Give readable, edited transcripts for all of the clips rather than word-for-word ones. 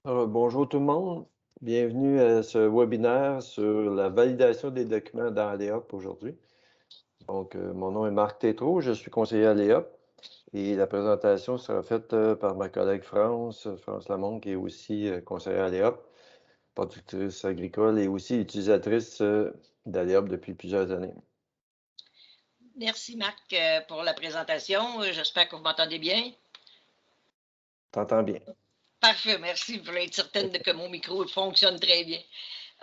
Bonjour tout le monde. Bienvenue à ce webinaire sur la validation des documents dans Aléop aujourd'hui. Donc, mon nom est Marc Tétrault, je suis conseiller à Aléop et la présentation sera faite par ma collègue France Lamonde, qui est aussi conseillère à Aléop, productrice agricole et aussi utilisatrice d'Aléop depuis plusieurs années. Merci Marc pour la présentation. J'espère que vous m'entendez bien. T'entends bien. Parfait, merci pour être certaine que mon micro fonctionne très bien.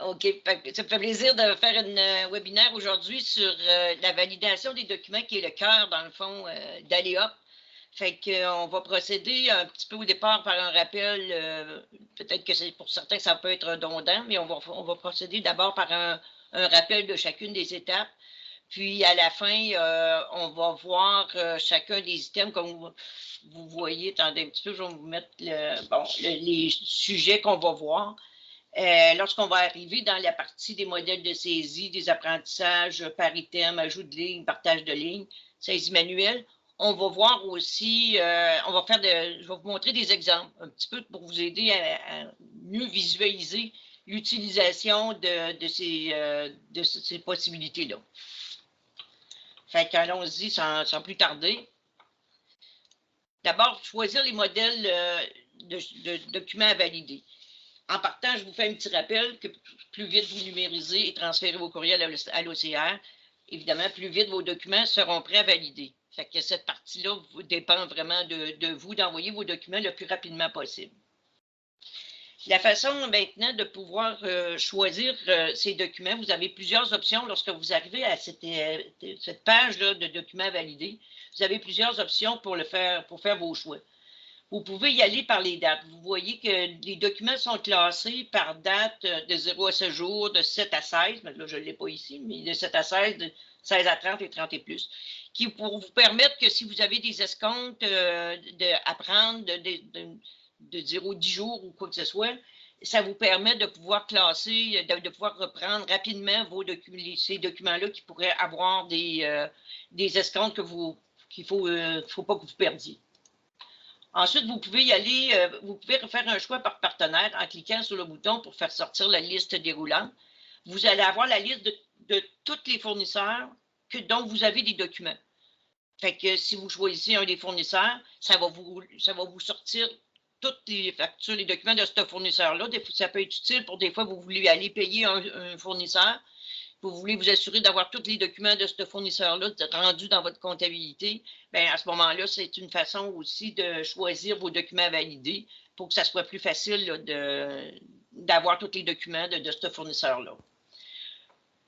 OK, ça me fait plaisir de faire un webinaire aujourd'hui sur la validation des documents qui est le cœur, dans le fond, d'Aléop. Fait qu'on va procéder un petit peu au départ par un rappel. Peut-être que c'est pour certains ça peut être redondant, mais on va procéder d'abord par un rappel de chacune des étapes. Puis à la fin, on va voir chacun des items comme vous voyez. Attendez un petit peu, je vais vous mettre les sujets qu'on va voir. Lorsqu'on va arriver dans la partie des modèles de saisie, des apprentissages par item, ajout de ligne, partage de ligne, saisie manuelle, on va voir aussi, je vais vous montrer des exemples, un petit peu pour vous aider à mieux visualiser l'utilisation de ces possibilités-là. Fait qu'allons-y sans plus tarder. D'abord, choisir les modèles de documents à valider. En partant, je vous fais un petit rappel que plus vite vous numérisez et transférez vos courriels à l'OCR, évidemment, plus vite vos documents seront prêts à valider. Fait que cette partie-là dépend vraiment de vous d'envoyer vos documents le plus rapidement possible. La façon maintenant de pouvoir choisir ces documents, vous avez plusieurs options lorsque vous arrivez à cette page-là de documents à valider. Vous avez plusieurs options pour faire vos choix. Vous pouvez y aller par les dates. Vous voyez que les documents sont classés par date de 0 à 16 jours, de 7 à 16, mais là je ne l'ai pas ici, mais de 7 à 16, de 16 à 30 et 30 et plus, qui pour vous permettre que si vous avez des escomptes à prendre de 0 à 10 jours ou quoi que ce soit, ça vous permet de pouvoir classer, de pouvoir reprendre rapidement ces documents-là qui pourraient avoir des escomptes qu'il ne faut pas que vous perdiez. Ensuite, vous pouvez y aller, vous pouvez faire un choix par partenaire en cliquant sur le bouton pour faire sortir la liste déroulante. Vous allez avoir la liste de tous les fournisseurs dont vous avez des documents. Fait que si vous choisissez un des fournisseurs, ça va vous sortir toutes les factures, les documents de ce fournisseur-là. Ça peut être utile pour des fois, vous voulez aller payer un fournisseur, vous voulez vous assurer d'avoir tous les documents de ce fournisseur-là rendus dans votre comptabilité. Bien, à ce moment-là, c'est une façon aussi de choisir vos documents à valider pour que ça soit plus facile d'avoir tous les documents de ce fournisseur-là.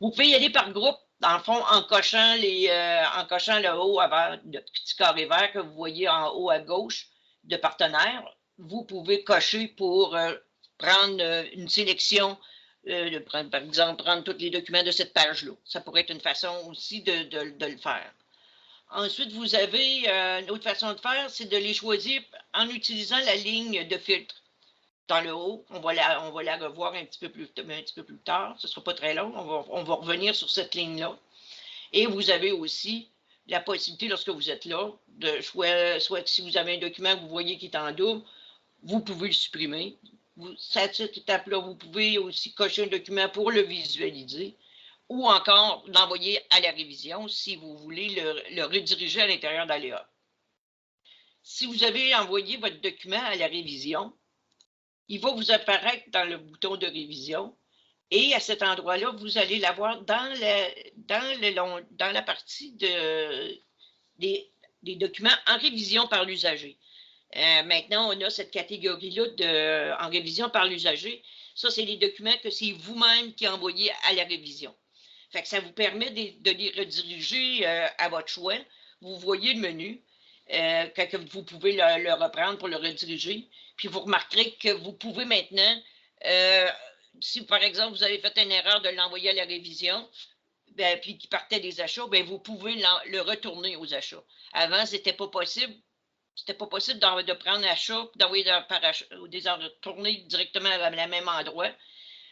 Vous pouvez y aller par groupe, dans le fond, en cochant le haut avant le petit carré vert que vous voyez en haut à gauche de partenaires. Vous pouvez cocher pour prendre une sélection, par exemple, prendre tous les documents de cette page-là. Ça pourrait être une façon aussi de le faire. Ensuite, vous avez une autre façon de faire, c'est de les choisir en utilisant la ligne de filtre. Dans le haut, on va la revoir un petit peu plus tard, ce ne sera pas très long, on va revenir sur cette ligne-là. Et vous avez aussi la possibilité, lorsque vous êtes là, soit si vous avez un document que vous voyez qui est en double, vous pouvez le supprimer. Cette étape-là, vous pouvez aussi cocher un document pour le visualiser ou encore l'envoyer à la révision si vous voulez le rediriger à l'intérieur d'Aléa. Si vous avez envoyé votre document à la révision, il va vous apparaître dans le bouton de révision et à cet endroit-là, vous allez l'avoir dans la partie des documents en révision par l'usager. Maintenant, on a cette catégorie-là en révision par l'usager. Ça, c'est les documents que c'est vous-même qui envoyez à la révision. Fait que ça vous permet de les rediriger à votre choix. Vous voyez le menu, quand vous pouvez le reprendre pour le rediriger. Puis vous remarquerez que vous pouvez maintenant, si par exemple vous avez fait une erreur de l'envoyer à la révision, puis qui partait des achats, vous pouvez le retourner aux achats. Avant, c'était pas possible. C'était pas possible de prendre achat, d'envoyer par achat, ou de retourner directement à la même endroit.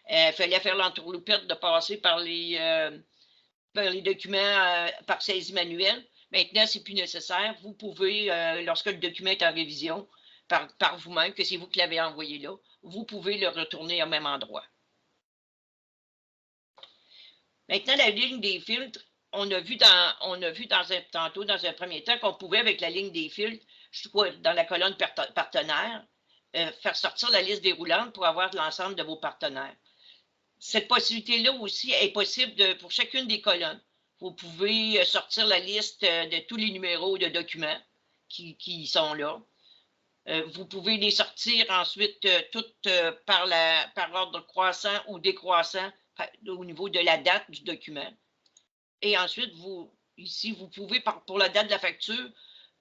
Il fallait faire l'entourloupette de passer par les documents par saisie manuelle. Maintenant, c'est plus nécessaire. Vous pouvez, lorsque le document est en révision, par vous-même, que c'est vous qui l'avez envoyé là, vous pouvez le retourner au même endroit. Maintenant, la ligne des filtres, on a vu tantôt, dans un premier temps, qu'on pouvait, avec la ligne des filtres, dans la colonne partenaires, faire sortir la liste déroulante pour avoir l'ensemble de vos partenaires. Cette possibilité-là aussi est possible pour chacune des colonnes. Vous pouvez sortir la liste de tous les numéros de documents qui sont là. Vous pouvez les sortir ensuite toutes par ordre croissant ou décroissant au niveau de la date du document. Et ensuite, ici, vous pouvez, pour la date de la facture,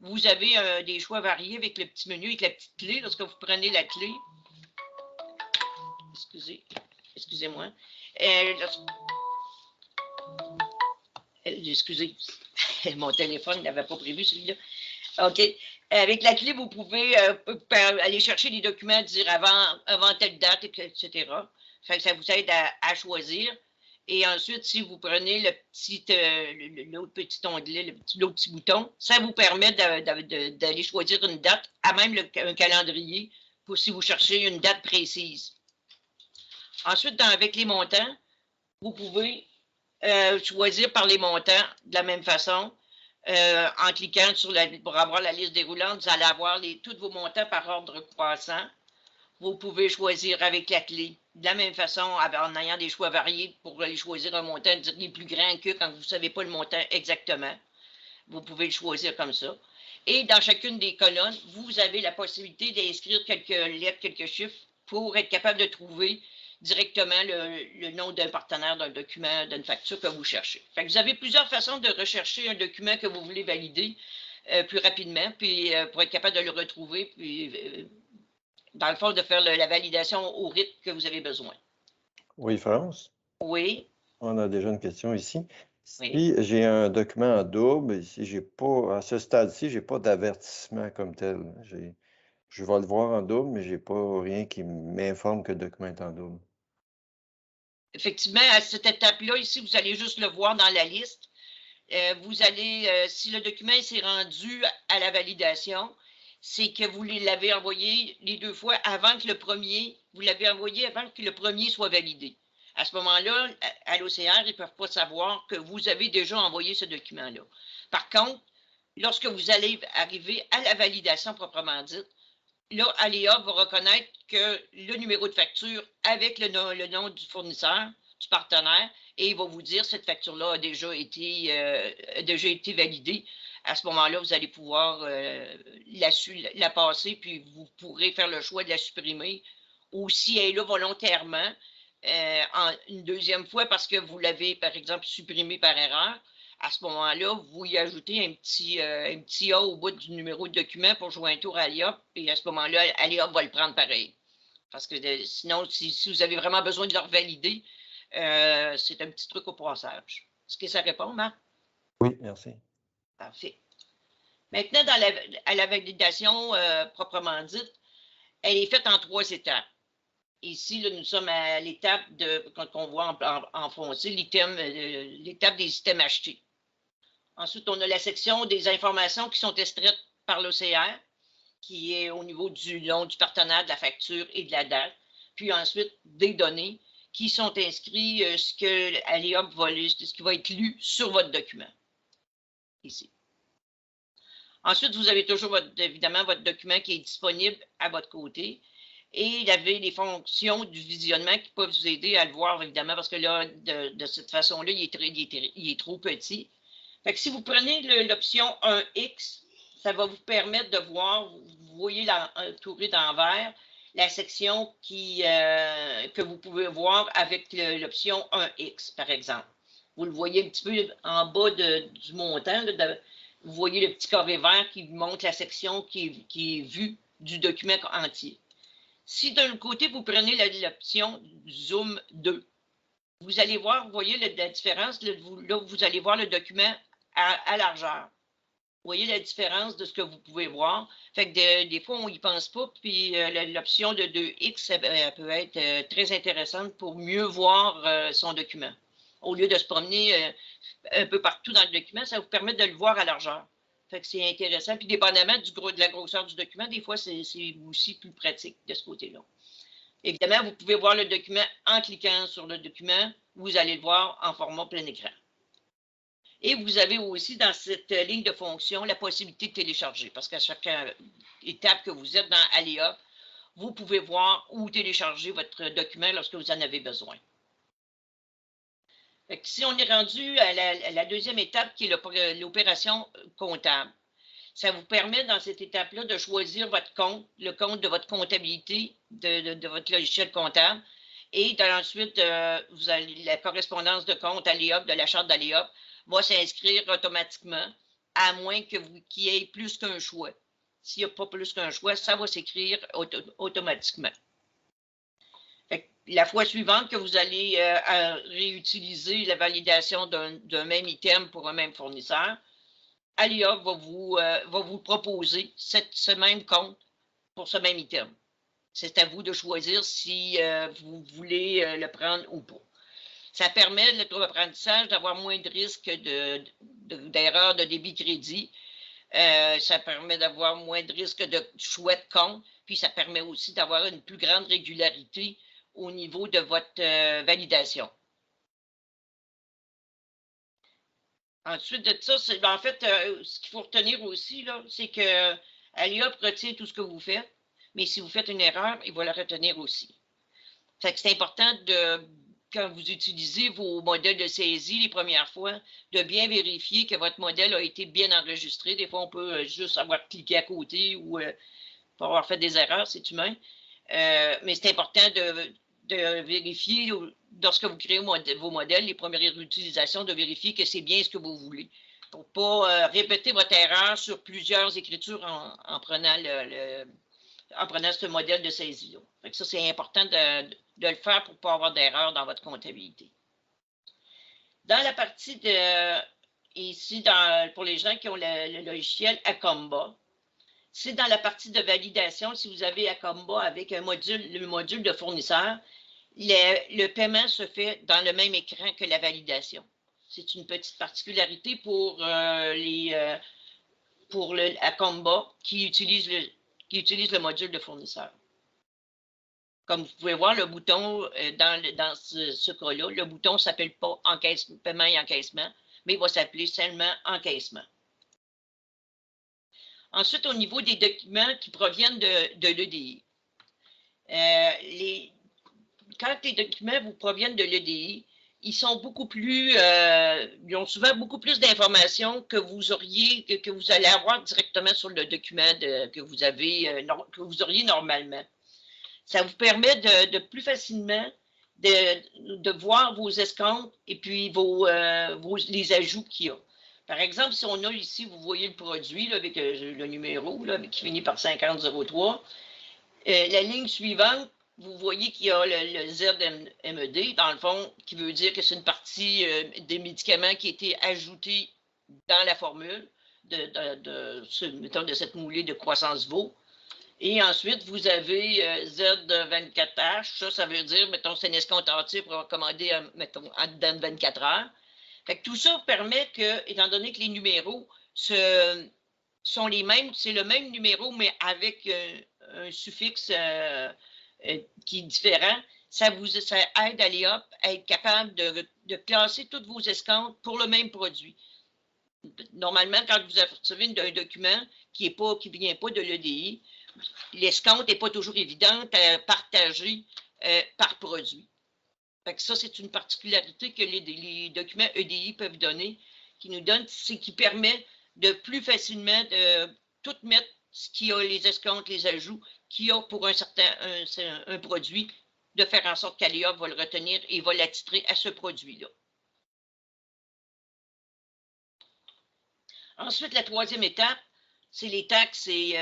vous avez des choix variés avec le petit menu, avec la petite clé. Lorsque vous prenez la clé, excusez-moi. Excusez, mon téléphone n'avait pas prévu celui-là. OK. Avec la clé, vous pouvez aller chercher les documents, dire avant telle date, etc. Ça vous aide à choisir. Et ensuite, si vous prenez l'autre petit onglet, l'autre petit bouton, ça vous permet d'aller choisir une date, à même un calendrier, pour si vous cherchez une date précise. Ensuite, avec les montants, vous pouvez choisir par les montants de la même façon. En cliquant pour avoir la liste déroulante, vous allez avoir tous vos montants par ordre croissant. Vous pouvez choisir avec la clé de la même façon, en ayant des choix variés pour aller choisir un montant qui est plus grand que quand vous ne savez pas le montant exactement. Vous pouvez le choisir comme ça. Et dans chacune des colonnes, vous avez la possibilité d'inscrire quelques lettres, quelques chiffres pour être capable de trouver directement le nom d'un partenaire, d'un document, d'une facture que vous cherchez. Fait que vous avez plusieurs façons de rechercher un document que vous voulez valider plus rapidement, puis pour être capable de le retrouver, puis dans le fond, de faire la validation au rythme que vous avez besoin. Oui, France? Oui. On a déjà une question ici. Oui. Si j'ai un document en double, si j'ai pas, à ce stade-ci, je n'ai pas d'avertissement comme tel. Je vais le voir en double, mais je n'ai pas rien qui m'informe que le document est en double. Effectivement, à cette étape-là, ici, vous allez juste le voir dans la liste. Vous allez, si le document s'est rendu à la validation, c'est que vous l'avez envoyé les deux fois avant que vous l'avez envoyé avant que le premier soit validé. À ce moment-là, à l'OCR, ils ne peuvent pas savoir que vous avez déjà envoyé ce document-là. Par contre, lorsque vous allez arriver à la validation proprement dite, là, Aléa va reconnaître que le numéro de facture avec le nom du fournisseur, du partenaire, et il va vous dire cette facture-là a déjà été validée. À ce moment-là, vous allez pouvoir la passer, puis vous pourrez faire le choix de la supprimer. Ou si elle est là volontairement, une deuxième fois parce que vous l'avez, par exemple, supprimée par erreur, à ce moment-là, vous y ajoutez un petit A au bout du numéro de document pour jouer un tour à Aléa, et à ce moment-là, Aléa va le prendre pareil. Parce que sinon, si vous avez vraiment besoin de le revalider, c'est un petit truc au passage. Est-ce que ça répond, Marc? Oui, merci. Parfait. Maintenant, à la validation proprement dite, elle est faite en 3 étapes. Ici, là, nous sommes à l'étape qu'on voit en foncé, l'étape des items achetés. Ensuite, on a la section des informations qui sont extraites par l'OCR, qui est au niveau du nom du partenaire, de la facture et de la date. Puis ensuite, des données qui sont inscrites, ce qui va être lu sur votre document. Ici. Ensuite, vous avez toujours, évidemment, votre document qui est disponible à votre côté. Et il y avait les fonctions du visionnement qui peuvent vous aider à le voir, évidemment, parce que là, de cette façon-là, il est trop petit. Fait que si vous prenez l'option 1X, ça va vous permettre de voir, vous voyez entouré d'envers, la section que vous pouvez voir avec l'option 1X, par exemple. Vous le voyez un petit peu en bas du montant, vous voyez le petit carré vert qui vous montre la section qui est vue du document entier. Si d'un côté, vous prenez l'option Zoom 2, vous allez voir, vous voyez la différence, là, vous allez voir le document à largeur. Vous voyez la différence de ce que vous pouvez voir. Fait que des fois, on n'y pense pas, puis l'option de 2X elle peut être très intéressante pour mieux voir son document. Au lieu de se promener un peu partout dans le document, ça vous permet de le voir à largeur. Fait que c'est intéressant. Puis, dépendamment de la grosseur du document, des fois, c'est aussi plus pratique de ce côté-là. Évidemment, vous pouvez voir le document en cliquant sur le document. Vous allez le voir en format plein écran. Et vous avez aussi dans cette ligne de fonction la possibilité de télécharger, parce qu'à chaque étape que vous êtes dans Aléa, vous pouvez voir ou télécharger votre document lorsque vous en avez besoin. Si on est rendu à la deuxième étape, qui est l'opération comptable, ça vous permet dans cette étape-là de choisir votre compte, le compte de votre comptabilité, de votre logiciel comptable, et ensuite, vous avez la correspondance de compte Aléa, de la charte d'Aléa, va s'inscrire automatiquement, à moins qu'il y ait plus qu'un choix. S'il n'y a pas plus qu'un choix, ça va s'écrire automatiquement. La fois suivante que vous allez réutiliser la validation d'un même item pour un même fournisseur, Aléa va vous proposer ce même compte pour ce même item. C'est à vous de choisir si vous voulez le prendre ou pas. Ça permet, le taux d'apprentissage, d'avoir moins de risques d'erreurs de débit crédit. Ça permet d'avoir moins de risques de choix de compte. Puis, ça permet aussi d'avoir une plus grande régularité au niveau de votre validation. Ensuite de ça, en fait, ce qu'il faut retenir aussi, c'est que Aléa retient tout ce que vous faites, mais si vous faites une erreur, il va la retenir aussi. Fait que c'est important quand vous utilisez vos modèles de saisie les premières fois, de bien vérifier que votre modèle a été bien enregistré. Des fois, on peut juste avoir cliqué à côté ou pas avoir fait des erreurs, c'est humain. Mais c'est important de vérifier, lorsque vous créez vos modèles, les premières utilisations, de vérifier que c'est bien ce que vous voulez. Pour ne pas répéter votre erreur sur plusieurs écritures en prenant ce modèle de saisie. Ça, c'est important de le faire pour ne pas avoir d'erreur dans votre comptabilité. Dans la partie ici, pour les gens qui ont le logiciel Acomba, c'est dans la partie de validation, si vous avez Acomba avec le module de fournisseur, le paiement se fait dans le même écran que la validation. C'est une petite particularité pour le Acomba qui utilise le module de fournisseur. Comme vous pouvez voir, le bouton, dans ce cas-là, le bouton ne s'appelle pas paiement et encaissement, mais il va s'appeler seulement encaissement. Ensuite, au niveau des documents qui proviennent de l'EDI, quand les documents vous proviennent de l'EDI, ils sont ils ont souvent beaucoup plus d'informations que vous allez avoir directement sur le document que vous auriez normalement. Ça vous permet de plus facilement de voir vos escomptes et puis les ajouts qu'il y a. Par exemple, si on a ici, vous voyez le produit là, avec le numéro là, qui finit par 5003, la ligne suivante, vous voyez qu'il y a le ZMED, dans le fond, qui veut dire que c'est une partie des médicaments qui a été ajoutée dans la formule mettons, de cette moulée de croissance veau. Et ensuite, vous avez Z24H, ça veut dire, mettons, c'est un escompte entier pour recommander, mettons, en dedans de 24 heures. Fait que tout ça permet que, étant donné que les numéros sont les mêmes, c'est le même numéro, mais avec un suffixe qui est différent, ça aide Aléa à être capable de classer tous vos escomptes pour le même produit. Normalement, quand vous recevez un document qui ne vient pas de l'EDI, l'escompte n'est pas toujours évidente à partager par produit. Fait que ça, c'est une particularité que les documents EDI peuvent donner, qui permet de plus facilement de tout mettre ce qu'il y a, les escomptes, les ajouts qu'il y a pour un produit, de faire en sorte qu'Aléa va le retenir et va l'attitrer à ce produit-là. Ensuite, la troisième étape, c'est les taxes et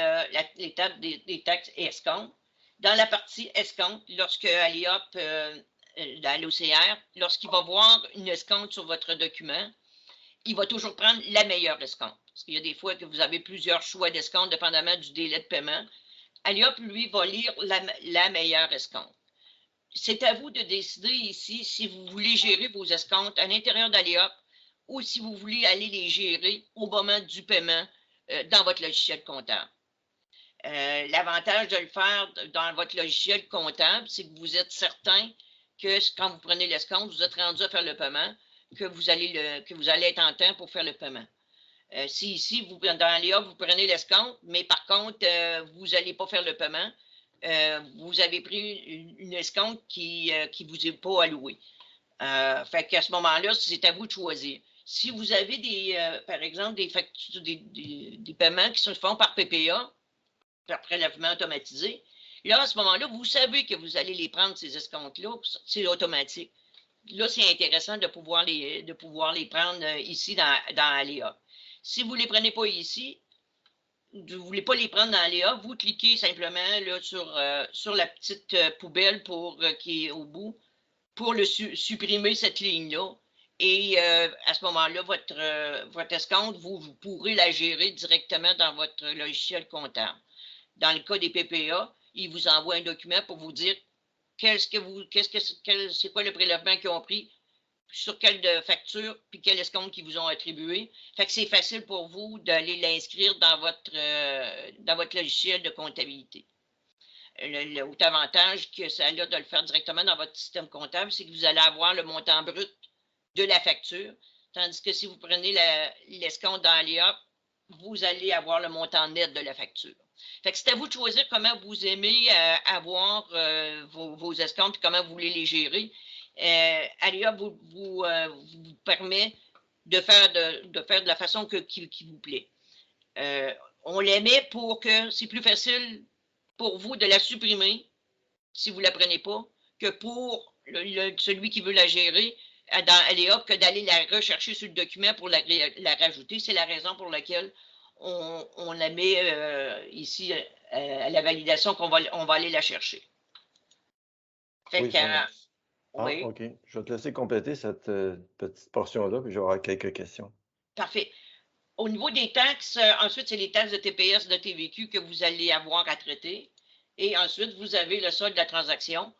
l'étape des taxes et escomptes. Dans la partie escompte, lorsque Aléa, dans l'OCR, lorsqu'il va voir une escompte sur votre document, il va toujours prendre la meilleure escompte. Parce qu'il y a des fois que vous avez plusieurs choix d'escompte, dépendamment du délai de paiement. Aléa, lui, va lire la meilleure escompte. C'est à vous de décider ici si vous voulez gérer vos escomptes à l'intérieur d'Aléa ou si vous voulez aller les gérer au moment du paiement dans votre logiciel comptable. L'avantage de le faire dans votre logiciel comptable, c'est que vous êtes certain que quand vous prenez l'escompte, vous êtes rendu à faire le paiement, que vous allez être en temps pour faire le paiement. Si ici, dans Léa, vous prenez l'escompte, mais par contre, vous n'allez pas faire le paiement, vous avez pris une escompte qui ne vous est pas allouée. Fait qu'à ce moment-là, c'est à vous de choisir. Si vous avez par exemple, des factures, des paiements qui se font par PPA, par prélèvement automatisé, là, à ce moment-là, vous savez que vous allez les prendre, ces escomptes-là, c'est automatique. Là, c'est intéressant de pouvoir les prendre ici dans Aléa. Si vous ne les prenez pas ici, vous ne voulez pas les prendre dans Aléa, vous cliquez simplement là, sur la petite poubelle qui est au bout pour supprimer cette ligne-là. Et à ce moment-là, votre escompte, vous pourrez la gérer directement dans votre logiciel comptable. Dans le cas des PPA, il vous envoie un document pour vous dire c'est quoi le prélèvement qu'ils ont pris, sur quelle facture, puis quel escompte qu'ils vous ont attribué. Fait que c'est facile pour vous d'aller l'inscrire dans votre logiciel de comptabilité. L'autre avantage que ça a de le faire directement dans votre système comptable, c'est que vous allez avoir le montant brut de la facture, tandis que si vous prenez l'escompte dans l'IA, vous allez avoir le montant net de la facture. Fait que c'est à vous de choisir comment vous aimez avoir vos escomptes et comment vous voulez les gérer. Alia vous permet de faire de la façon qui vous plaît. On les met pour que c'est plus facile pour vous de la supprimer si vous ne la prenez pas que pour celui qui veut la gérer dans Aléa que d'aller la rechercher sur le document pour la rajouter. C'est la raison pour laquelle on la met ici à la validation qu'on va aller la chercher. Fait oui, oui. OK. Je vais te laisser compléter cette petite portion-là, puis j'aurai quelques questions. Parfait. Au niveau des taxes, ensuite, c'est les taxes de TPS, de TVQ que vous allez avoir à traiter. Et ensuite, vous avez le solde de la transaction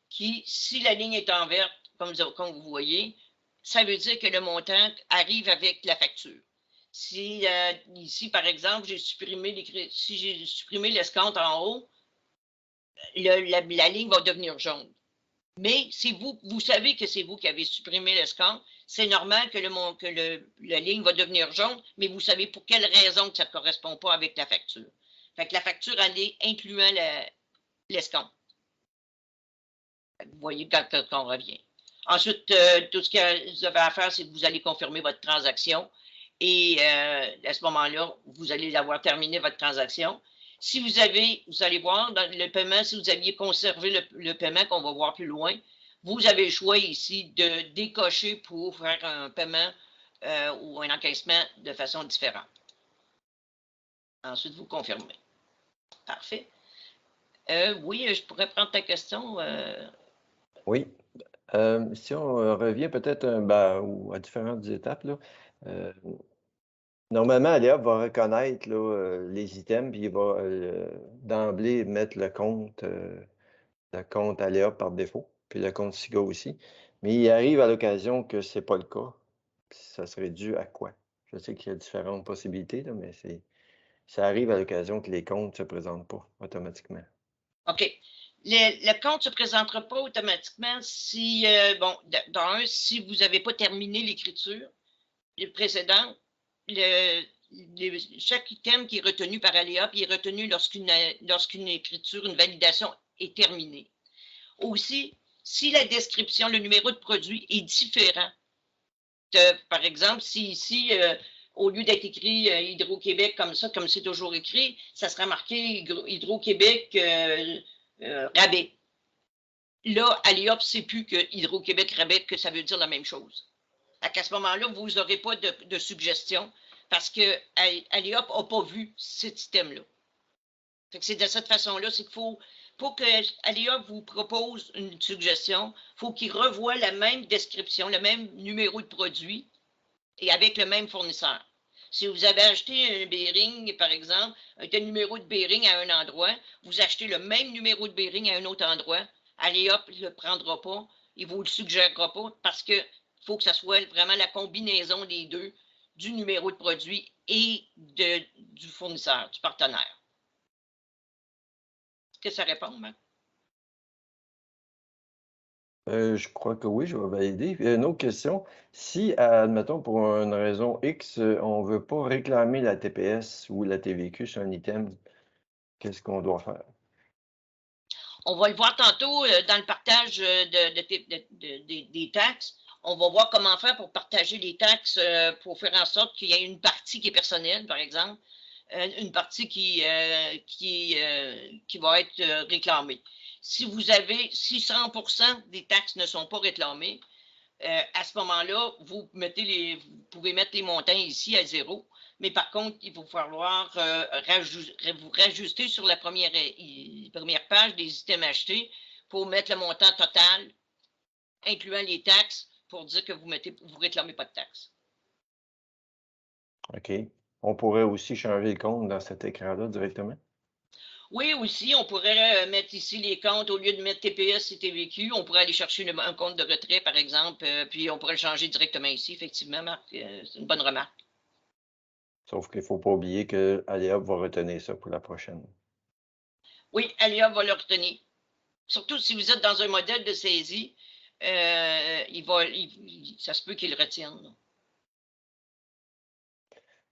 qui, si la ligne est en verte, comme vous voyez, ça veut dire que le montant arrive avec la facture. Si ici, par exemple, j'ai supprimé l'escompte en haut, la ligne va devenir jaune. Mais si vous savez que c'est vous qui avez supprimé l'escompte, c'est normal que la ligne va devenir jaune, mais vous savez pour quelle raison que ça ne correspond pas avec la facture. Fait que la facture, elle est incluant l'escompte. Vous voyez quand on revient. Ensuite, tout ce que vous avez à faire, c'est que vous allez confirmer votre transaction. Et à ce moment-là, vous allez avoir terminé votre transaction. Si vous allez voir dans le paiement, si vous aviez conservé le paiement qu'on va voir plus loin, vous avez le choix ici de décocher pour faire un paiement ou un encaissement de façon différente. Ensuite, vous confirmez. Parfait. Oui, je pourrais prendre ta question. Oui. Si on revient peut-être à différentes étapes, là, normalement, Aléa va reconnaître là, les items, puis il va d'emblée mettre le compte Aléa par défaut, puis le compte SIGA aussi. Mais il arrive à l'occasion que ce n'est pas le cas. Ça serait dû à quoi? Je sais qu'il y a différentes possibilités, là, mais ça arrive à l'occasion que les comptes ne se présentent pas automatiquement. OK. Le compte ne se présentera pas automatiquement si, si vous n'avez pas terminé l'écriture précédente. Chaque item qui est retenu par Aléa, puis est retenu lorsqu'une écriture, une validation est terminée. Aussi, si la description, le numéro de produit est différent, par exemple, si ici, au lieu d'être écrit Hydro-Québec comme ça, comme c'est toujours écrit, ça sera marqué Hydro-Québec rabais. Là, Aléa ne sait plus que Hydro-Québec rabais, que ça veut dire la même chose. À ce moment-là, vous n'aurez pas de suggestion parce que Aléa n'a pas vu cet système-là. C'est de cette façon-là, c'est qu'il faut, pour que Aléa vous propose une suggestion, il faut qu'il revoie la même description, le même numéro de produit et avec le même fournisseur. Si vous avez acheté un bearing, par exemple, un numéro de bearing à un endroit, vous achetez le même numéro de bearing à un autre endroit, Aléa ne le prendra pas, il ne vous le suggérera pas parce qu'il faut que ça soit vraiment la combinaison des deux, du numéro de produit et du fournisseur, du partenaire. Est-ce que ça répond, Marc? Je crois que oui, je vais valider. Une autre question. Si, admettons, pour une raison X, on ne veut pas réclamer la TPS ou la TVQ sur un item, qu'est-ce qu'on doit faire? On va le voir tantôt dans le partage des taxes. On va voir comment faire pour partager les taxes pour faire en sorte qu'il y ait une partie qui est personnelle, par exemple, une partie qui va être réclamée. Si 100% des taxes ne sont pas réclamées, à ce moment-là, vous pouvez mettre les montants ici à 0, mais par contre, il va falloir vous rajuster sur la première page des items achetés pour mettre le montant total, incluant les taxes, pour dire que vous ne réclamez pas de taxes. OK. On pourrait aussi changer le compte dans cet écran-là directement? Oui, aussi, on pourrait mettre ici les comptes, au lieu de mettre TPS et TVQ, on pourrait aller chercher un compte de retrait, par exemple, puis on pourrait le changer directement ici, effectivement, Marc. C'est une bonne remarque. Sauf qu'il ne faut pas oublier que Aléop va retenir ça pour la prochaine. Oui, Alia va le retenir. Surtout si vous êtes dans un modèle de saisie, ça se peut qu'il le retienne. Là.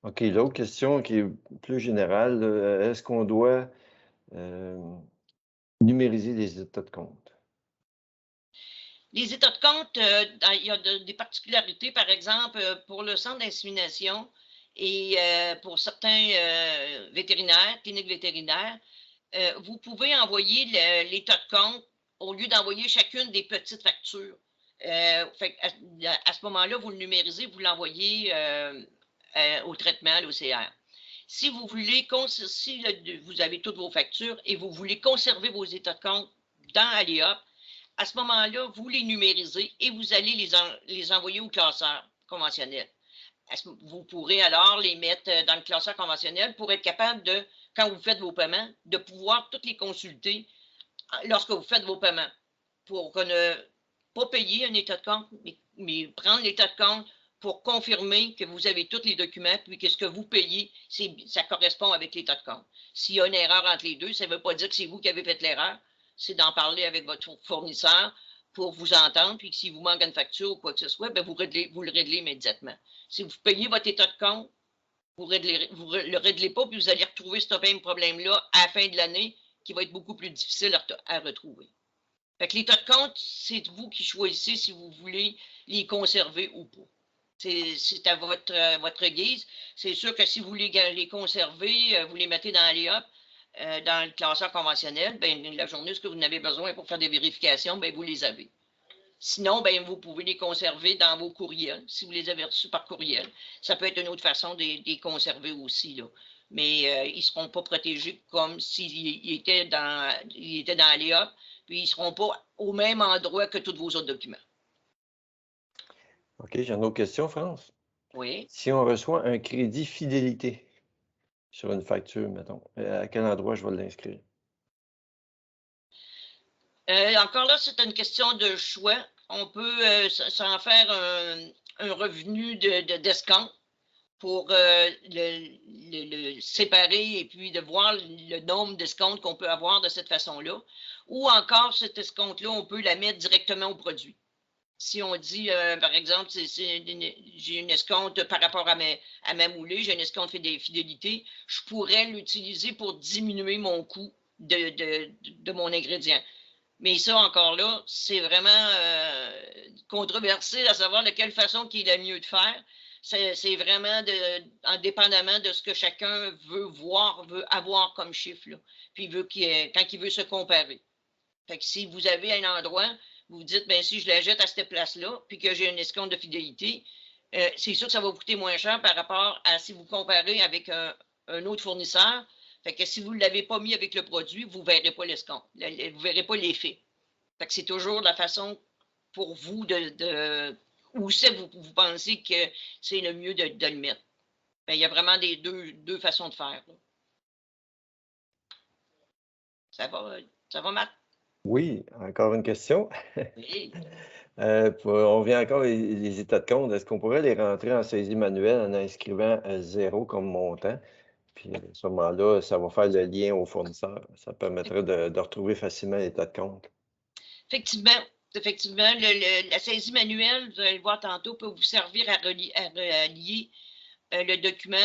OK, l'autre question qui est plus générale, est-ce qu'on doit numériser les états de compte? Les états de compte, il y a des particularités, par exemple, pour le centre d'insémination et pour certains vétérinaires, cliniques vétérinaires, vous pouvez envoyer l'état de compte au lieu d'envoyer chacune des petites factures. À ce moment-là, vous le numérisez, vous l'envoyez au traitement, à l'OCR. Si vous voulez, si vous avez toutes vos factures et vous voulez conserver vos états de compte dans Aléop, à ce moment-là, vous les numérisez et vous allez les envoyer au classeur conventionnel. Vous pourrez alors les mettre dans le classeur conventionnel pour être capable de, quand vous faites vos paiements, de pouvoir toutes les consulter lorsque vous faites vos paiements pour ne pas payer un état de compte, mais prendre l'état de compte pour confirmer que vous avez tous les documents, puis que ce que vous payez, ça correspond avec l'état de compte. S'il y a une erreur entre les deux, ça ne veut pas dire que c'est vous qui avez fait l'erreur, c'est d'en parler avec votre fournisseur pour vous entendre, puis que si vous manque une facture ou quoi que ce soit, bien, vous le réglez immédiatement. Si vous payez votre état de compte, vous ne le réglez pas, puis vous allez retrouver ce même problème-là à la fin de l'année, qui va être beaucoup plus difficile à retrouver. Fait que l'état de compte, c'est vous qui choisissez si vous voulez les conserver ou pas. C'est à votre guise. C'est sûr que si vous voulez les conserver, vous les mettez dans l'EOP, dans le classeur conventionnel, ben, la journée où vous en avez besoin pour faire des vérifications, ben, vous les avez. Sinon, ben, vous pouvez les conserver dans vos courriels, si vous les avez reçus par courriel. Ça peut être une autre façon de les conserver aussi, là. Mais ils ne seront pas protégés comme s'ils étaient dans l'EOP, puis ils ne seront pas au même endroit que tous vos autres documents. OK, j'ai une autre question, France. Oui. Si on reçoit un crédit fidélité sur une facture, mettons, à quel endroit je vais l'inscrire? Encore là, c'est une question de choix. On peut s'en faire un revenu d'escompte pour le séparer et puis de voir le nombre d'escomptes qu'on peut avoir de cette façon-là. Ou encore, cet escompte-là, on peut la mettre directement au produit. Si on dit, par exemple, j'ai une escompte par rapport à ma moulée, j'ai une escompte fidélité, je pourrais l'utiliser pour diminuer mon coût de mon ingrédient. Mais ça, encore là, c'est vraiment controversé à savoir de quelle façon qui est la mieux de faire. C'est vraiment indépendamment de ce que chacun veut avoir comme chiffre. Là. Puis quand il veut se comparer. Fait que si vous avez un endroit, vous vous dites, ben si je la jette à cette place-là, puis que j'ai un escompte de fidélité, c'est sûr que ça va coûter moins cher par rapport à si vous comparez avec un autre fournisseur. Fait que si vous ne l'avez pas mis avec le produit, vous ne verrez pas l'escompte. Vous ne verrez pas l'effet. Fait que c'est toujours la façon pour vous où c'est vous pensez que c'est le mieux de le mettre. Ben, il y a vraiment des deux façons de faire. Là. Ça va, Matt? Oui, encore une question. Oui. On revient encore les états de compte. Est-ce qu'on pourrait les rentrer en saisie manuelle en inscrivant 0 comme montant? Puis à ce moment-là, ça va faire le lien au fournisseur. Ça permettrait de retrouver facilement l'état de compte. Effectivement, la saisie manuelle, vous allez le voir tantôt, peut vous servir à relier le document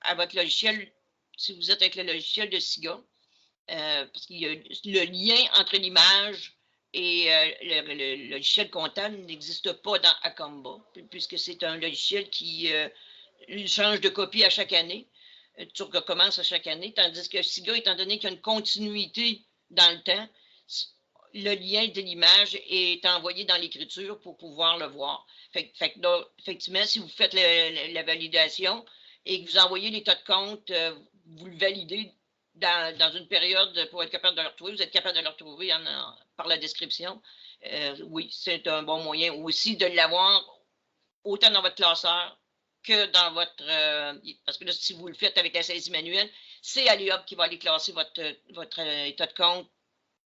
à votre logiciel, si vous êtes avec le logiciel de SIGA, parce qu'il y a le lien entre l'image et le logiciel comptable n'existe pas dans Acomba, puisque c'est un logiciel qui change de copie à chaque année, tu recommences à chaque annne, tandis que SIGA, étant donné qu'il y a une continuité dans le temps, le lien de l'image est envoyé dans l'écriture pour pouvoir le voir. Là, effectivement, si vous faites la validation et que vous envoyez l'état de compte, vous le validez dans une période pour être capable de le retrouver. Vous êtes capable de le retrouver par la description. Oui, c'est un bon moyen aussi de l'avoir autant dans votre classeur que dans votre... parce que là, si vous le faites avec la saisie manuelle, c'est Aléop qui va aller classer votre état de compte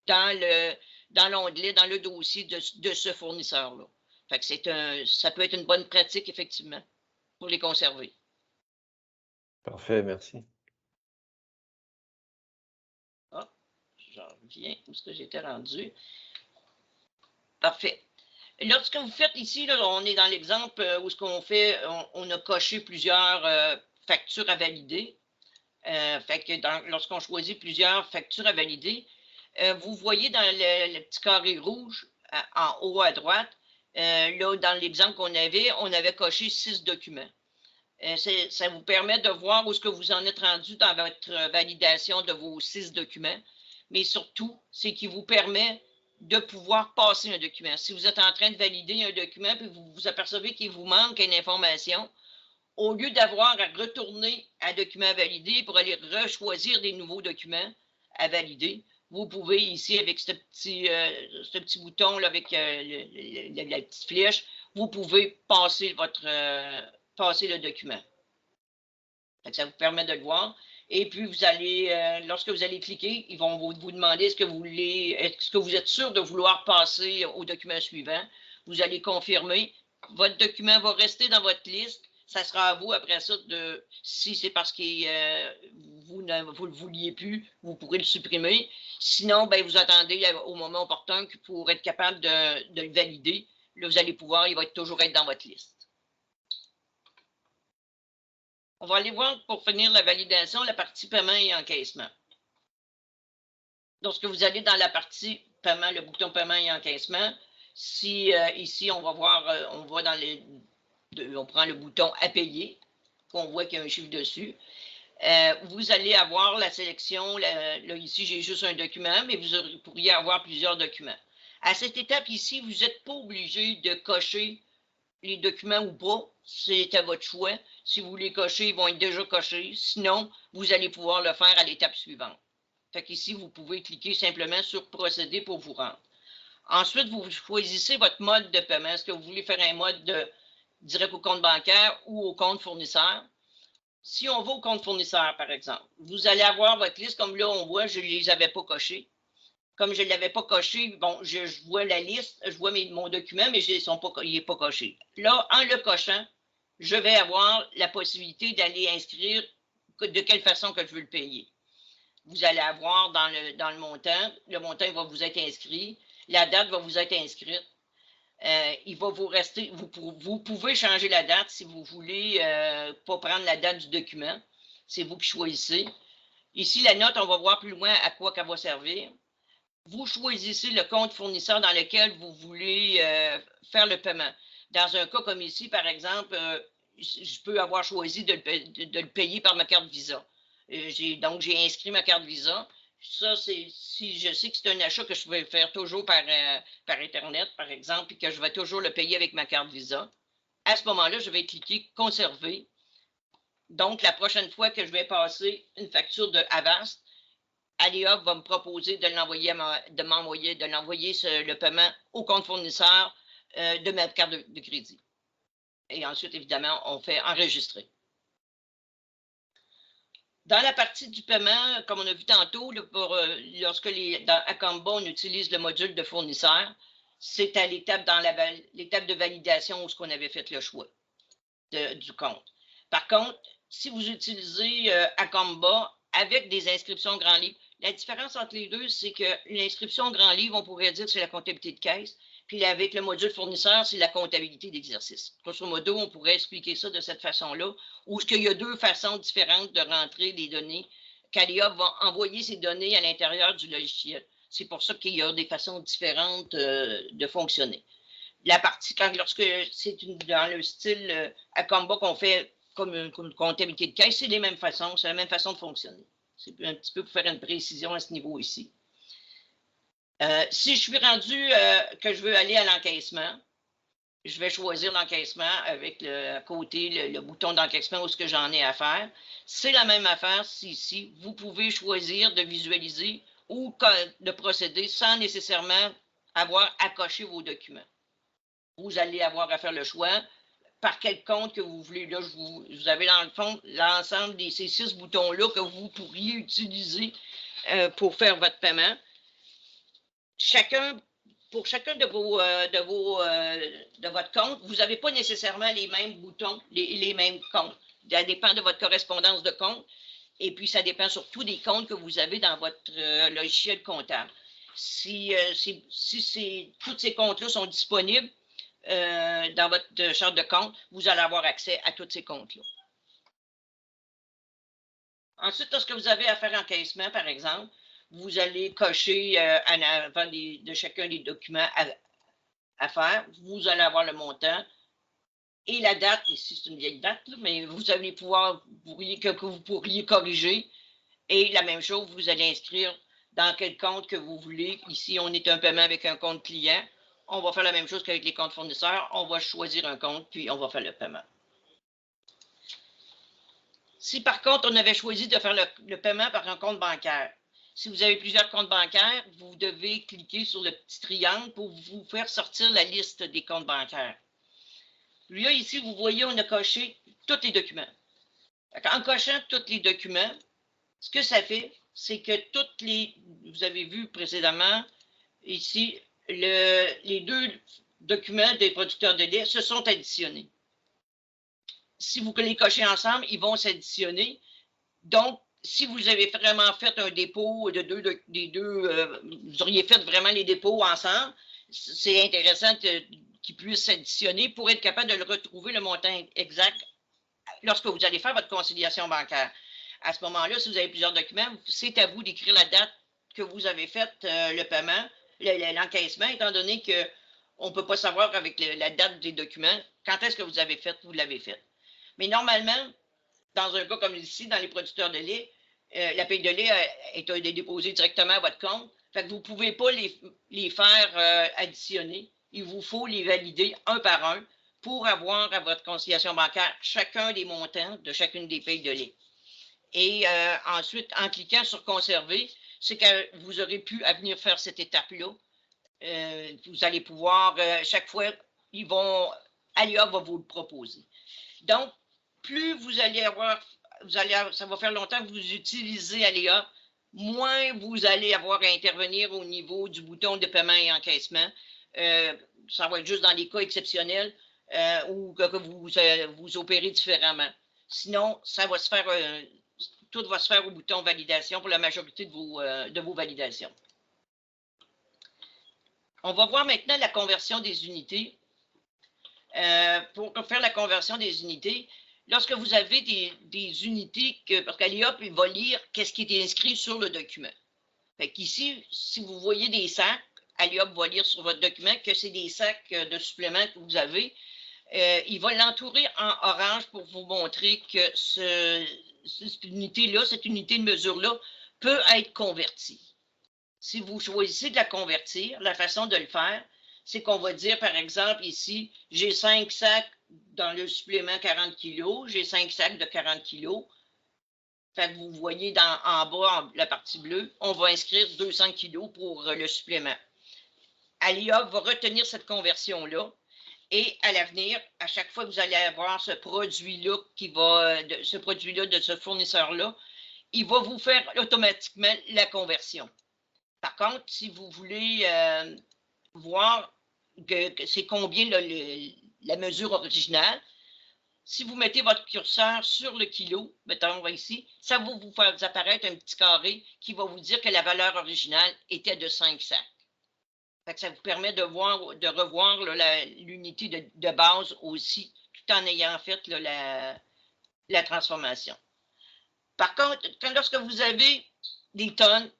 dans l'onglet, dans le dossier de ce fournisseur-là. Fait que ça peut être une bonne pratique, effectivement, pour les conserver. Parfait, merci. Ah, j'en reviens où est-ce que j'étais rendu. Parfait. Lorsque vous faites ici, là, on est dans l'exemple où ce qu'on fait, on a coché plusieurs factures à valider. Fait que lorsqu'on choisit plusieurs factures à valider, vous voyez dans le petit carré rouge en haut à droite, là, dans l'exemple qu'on avait coché 6 documents. Ça vous permet de voir où est-ce que vous en êtes rendu dans votre validation de vos 6 documents, mais surtout, c'est qu'il vous permet de pouvoir passer un document. Si vous êtes en train de valider un document et vous vous apercevez qu'il vous manque une information, au lieu d'avoir à retourner à document validé pour aller rechoisir des nouveaux documents à valider, vous pouvez ici, avec ce petit bouton là, avec la petite flèche, vous pouvez passer le document. Ça vous permet de le voir. Et puis, vous allez, lorsque vous allez cliquer, ils vont vous demander est-ce que vous êtes sûr de vouloir passer au document suivant. Vous allez confirmer. Votre document va rester dans votre liste. Ça sera à vous après ça si c'est parce que vous ne le vouliez plus, vous pourrez le supprimer. Sinon, ben, vous attendez au moment opportun pour être capable de le valider. Là, vous allez pouvoir, il va toujours être dans votre liste. On va aller voir pour finir la validation, la partie paiement et encaissement. Lorsque vous allez dans la partie paiement, le bouton paiement et encaissement, si ici on va voir, on prend le bouton à payer, qu'on voit qu'il y a un chiffre dessus. Vous allez avoir la sélection, là ici j'ai juste un document, mais vous pourriez avoir plusieurs documents. À cette étape ici, vous n'êtes pas obligé de cocher les documents ou pas, c'est à votre choix. Si vous les cochez, ils vont être déjà cochés. Sinon, vous allez pouvoir le faire à l'étape suivante. Fait qu'ici, vous pouvez cliquer simplement sur procéder pour vous rendre. Ensuite, vous choisissez votre mode de paiement. Est-ce que vous voulez faire un mode direct au compte bancaire ou au compte fournisseur? Si on va au compte fournisseur, par exemple, vous allez avoir votre liste. Comme là, on voit, je ne les avais pas cochés. Comme je ne l'avais pas coché, bon, je vois la liste, je vois mon document, mais il n'est pas coché. Là, en le cochant, je vais avoir la possibilité d'aller inscrire de quelle façon que je veux le payer. Vous allez avoir dans le montant va vous être inscrit, la date va vous être inscrite. Il va vous rester, vous pouvez changer la date si vous voulez pas prendre la date du document. C'est vous qui choisissez. Ici, la note, on va voir plus loin à quoi qu'elle va servir. Vous choisissez le compte fournisseur dans lequel vous voulez faire le paiement. Dans un cas comme ici, par exemple, je peux avoir choisi de le payer par ma carte Visa. Donc, j'ai inscrit ma carte Visa. Ça, si je sais que c'est un achat que je vais faire toujours par Internet, par exemple, et que je vais toujours le payer avec ma carte Visa. À ce moment-là, je vais cliquer « Conserver ». Donc, la prochaine fois que je vais passer une facture de Avast, Aléop va me proposer de l'envoyer le paiement au compte fournisseur de ma carte de crédit. Et ensuite, évidemment, on fait enregistrer. Dans la partie du paiement, comme on a vu tantôt, lorsque dans Acomba, on utilise le module de fournisseur, c'est à l'étape de validation où on avait fait le choix du compte. Par contre, si vous utilisez Acomba avec des inscriptions grand livre, la différence entre les deux, c'est que l'inscription grand livre, on pourrait dire que c'est la comptabilité de caisse, puis avec le module fournisseur, c'est la comptabilité d'exercice. Grosso modo, on pourrait expliquer ça de cette façon-là, où il y a deux façons différentes de rentrer les données, qu'Aléa va envoyer ces données à l'intérieur du logiciel. C'est pour ça qu'il y a des façons différentes de fonctionner. La partie, lorsque c'est dans le style Acomba qu'on fait comme une comptabilité de caisse, c'est les mêmes façons, c'est la même façon de fonctionner. C'est un petit peu pour faire une précision à ce niveau ici. Si je suis rendu que je veux aller à l'encaissement, je vais choisir l'encaissement avec à côté le bouton d'encaissement où ce que j'en ai à faire. C'est la même affaire ici. Vous pouvez choisir de visualiser ou de procéder sans nécessairement avoir à cocher vos documents. Vous allez avoir à faire le choix par quel compte que vous voulez. Là, vous avez dans le fond l'ensemble de ces 6 boutons-là que vous pourriez utiliser pour faire votre paiement. Pour chacun de votre compte, vous n'avez pas nécessairement les mêmes boutons, les mêmes comptes. Ça dépend de votre correspondance de compte. Et puis, ça dépend surtout des comptes que vous avez dans votre logiciel comptable. Si tous ces comptes-là sont disponibles dans votre charte de compte, vous allez avoir accès à tous ces comptes-là. Ensuite, lorsque vous avez à faire encaissement, par exemple, vous allez cocher en avant de chacun des documents à faire. Vous allez avoir le montant et la date. Ici, c'est une vieille date, là, mais vous allez pouvoir, que vous pourriez corriger. Et la même chose, vous allez inscrire dans quel compte que vous voulez. Ici, on est un paiement avec un compte client. On va faire la même chose qu'avec les comptes fournisseurs. On va choisir un compte, puis on va faire le paiement. Si par contre, on avait choisi de faire le paiement par un compte bancaire, si vous avez plusieurs comptes bancaires, vous devez cliquer sur le petit triangle pour vous faire sortir la liste des comptes bancaires. Là, ici, vous voyez, on a coché tous les documents. En cochant tous les documents, ce que ça fait, c'est que vous avez vu précédemment, ici, les 2 documents des producteurs de lait se sont additionnés. Si vous les cochez ensemble, ils vont s'additionner. Donc, si vous avez vraiment fait un dépôt vous auriez fait vraiment les dépôts ensemble, c'est intéressant qu'ils puissent s'additionner pour être capable de le retrouver le montant exact lorsque vous allez faire votre conciliation bancaire. À ce moment-là, si vous avez plusieurs documents, c'est à vous d'écrire la date que vous avez fait le paiement, l'encaissement, étant donné qu'on ne peut pas savoir avec la date des documents quand est-ce que vous l'avez fait. Mais normalement, dans un cas comme ici, dans les producteurs de lait, la paye de lait est déposée directement à votre compte. Fait que vous ne pouvez pas les faire additionner. Il vous faut les valider un par un pour avoir à votre conciliation bancaire chacun des montants de chacune des payes de lait. Et ensuite, en cliquant sur « Conserver », c'est que vous aurez pu à venir faire cette étape-là. Vous allez pouvoir, chaque fois, Aléa va vous le proposer. Donc, plus vous allez avoir, ça va faire longtemps que vous utilisez Aléa, moins vous allez avoir à intervenir au niveau du bouton de paiement et encaissement. Ça va être juste dans les cas exceptionnels ou que vous opérez différemment. Sinon, ça va se faire, tout va se faire au bouton validation pour la majorité de vos validations. On va voir maintenant la conversion des unités. Pour faire la conversion des unités, lorsque vous avez des unités, parce qu'Aléa va lire qu'est-ce qui est inscrit sur le document. Fait qu'ici, si vous voyez des sacs, Aléa va lire sur votre document que c'est des sacs de suppléments que vous avez. Il va l'entourer en orange pour vous montrer que cette unité-là, cette unité de mesure-là, peut être convertie. Si vous choisissez de la convertir, la façon de le faire, c'est qu'on va dire, par exemple, ici, j'ai 5 sacs dans le supplément 40 kg, j'ai 5 sacs de 40 kg. Fait que vous voyez en bas, la partie bleue, on va inscrire 200 kg pour le supplément. Aléa va retenir cette conversion-là et à l'avenir, à chaque fois que vous allez avoir ce produit-là de ce fournisseur-là, il va vous faire automatiquement la conversion. Par contre, si vous voulez voir que c'est combien la mesure originale. Si vous mettez votre curseur sur le kilo, mettons ici, ça va vous faire apparaître un petit carré qui va vous dire que la valeur originale était de 5 sacs. Fait que ça vous permet de revoir l'unité de base aussi, tout en ayant fait la transformation. Par contre, lorsque vous avez des tonnes,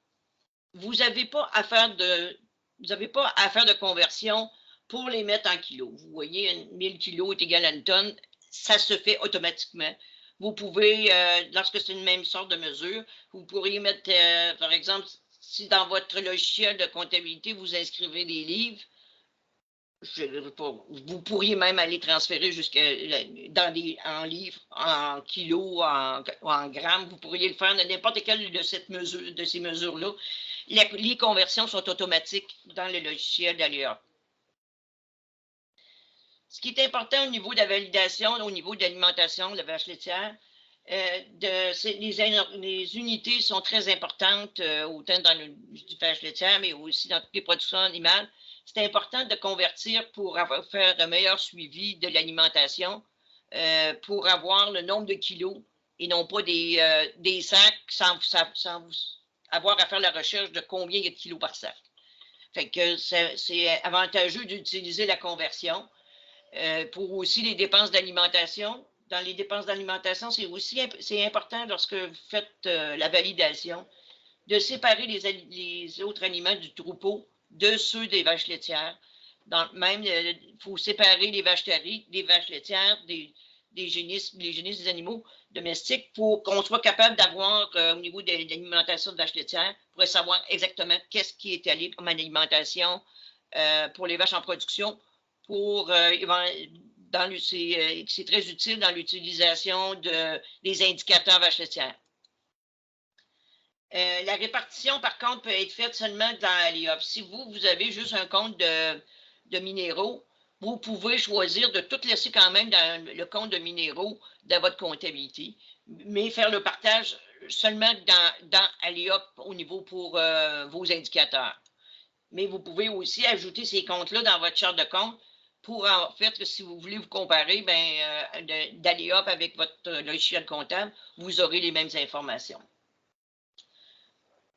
vous n'avez pas à faire de conversion pour les mettre en kilos. Vous voyez, 1000 kilos est égal à une tonne, ça se fait automatiquement. Vous pouvez, lorsque c'est une même sorte de mesure, vous pourriez mettre, par exemple, si dans votre logiciel de comptabilité, vous inscrivez des livres, vous pourriez même aller transférer en livres, en kilos, en grammes. Vous pourriez le faire de n'importe quelle de ces mesures-là. Les conversions sont automatiques dans le logiciel d'Aléa. Ce qui est important au niveau de la validation, au niveau de l'alimentation de la vache laitière, les unités sont très importantes, autant dans le vache laitière, mais aussi dans toutes les productions animales. C'est important de convertir pour faire un meilleur suivi de l'alimentation, pour avoir le nombre de kilos et non pas des sacs sans avoir à faire la recherche de combien il y a de kilos par sac. Fait que c'est avantageux d'utiliser la conversion. Pour aussi les dépenses d'alimentation. Dans les dépenses d'alimentation, c'est important lorsque vous faites la validation de séparer les autres aliments du troupeau de ceux des vaches laitières. Il faut séparer les vaches caries, les vaches laitières, les génisses des animaux domestiques pour qu'on soit capable d'avoir, au niveau de l'alimentation de vaches laitières, pour savoir exactement qu'est-ce qui est allé comme alimentation pour les vaches en production. C'est très utile dans l'utilisation des indicateurs vaches laitières. La répartition, par contre, peut être faite seulement dans Aléa. Si vous avez juste un compte de minéraux, vous pouvez choisir de tout laisser quand même dans le compte de minéraux de votre comptabilité, mais faire le partage seulement dans Aléa au niveau pour vos indicateurs. Mais vous pouvez aussi ajouter ces comptes-là dans votre charte de compte pour, en fait, si vous voulez vous comparer d'Aléa avec votre logiciel comptable, vous aurez les mêmes informations.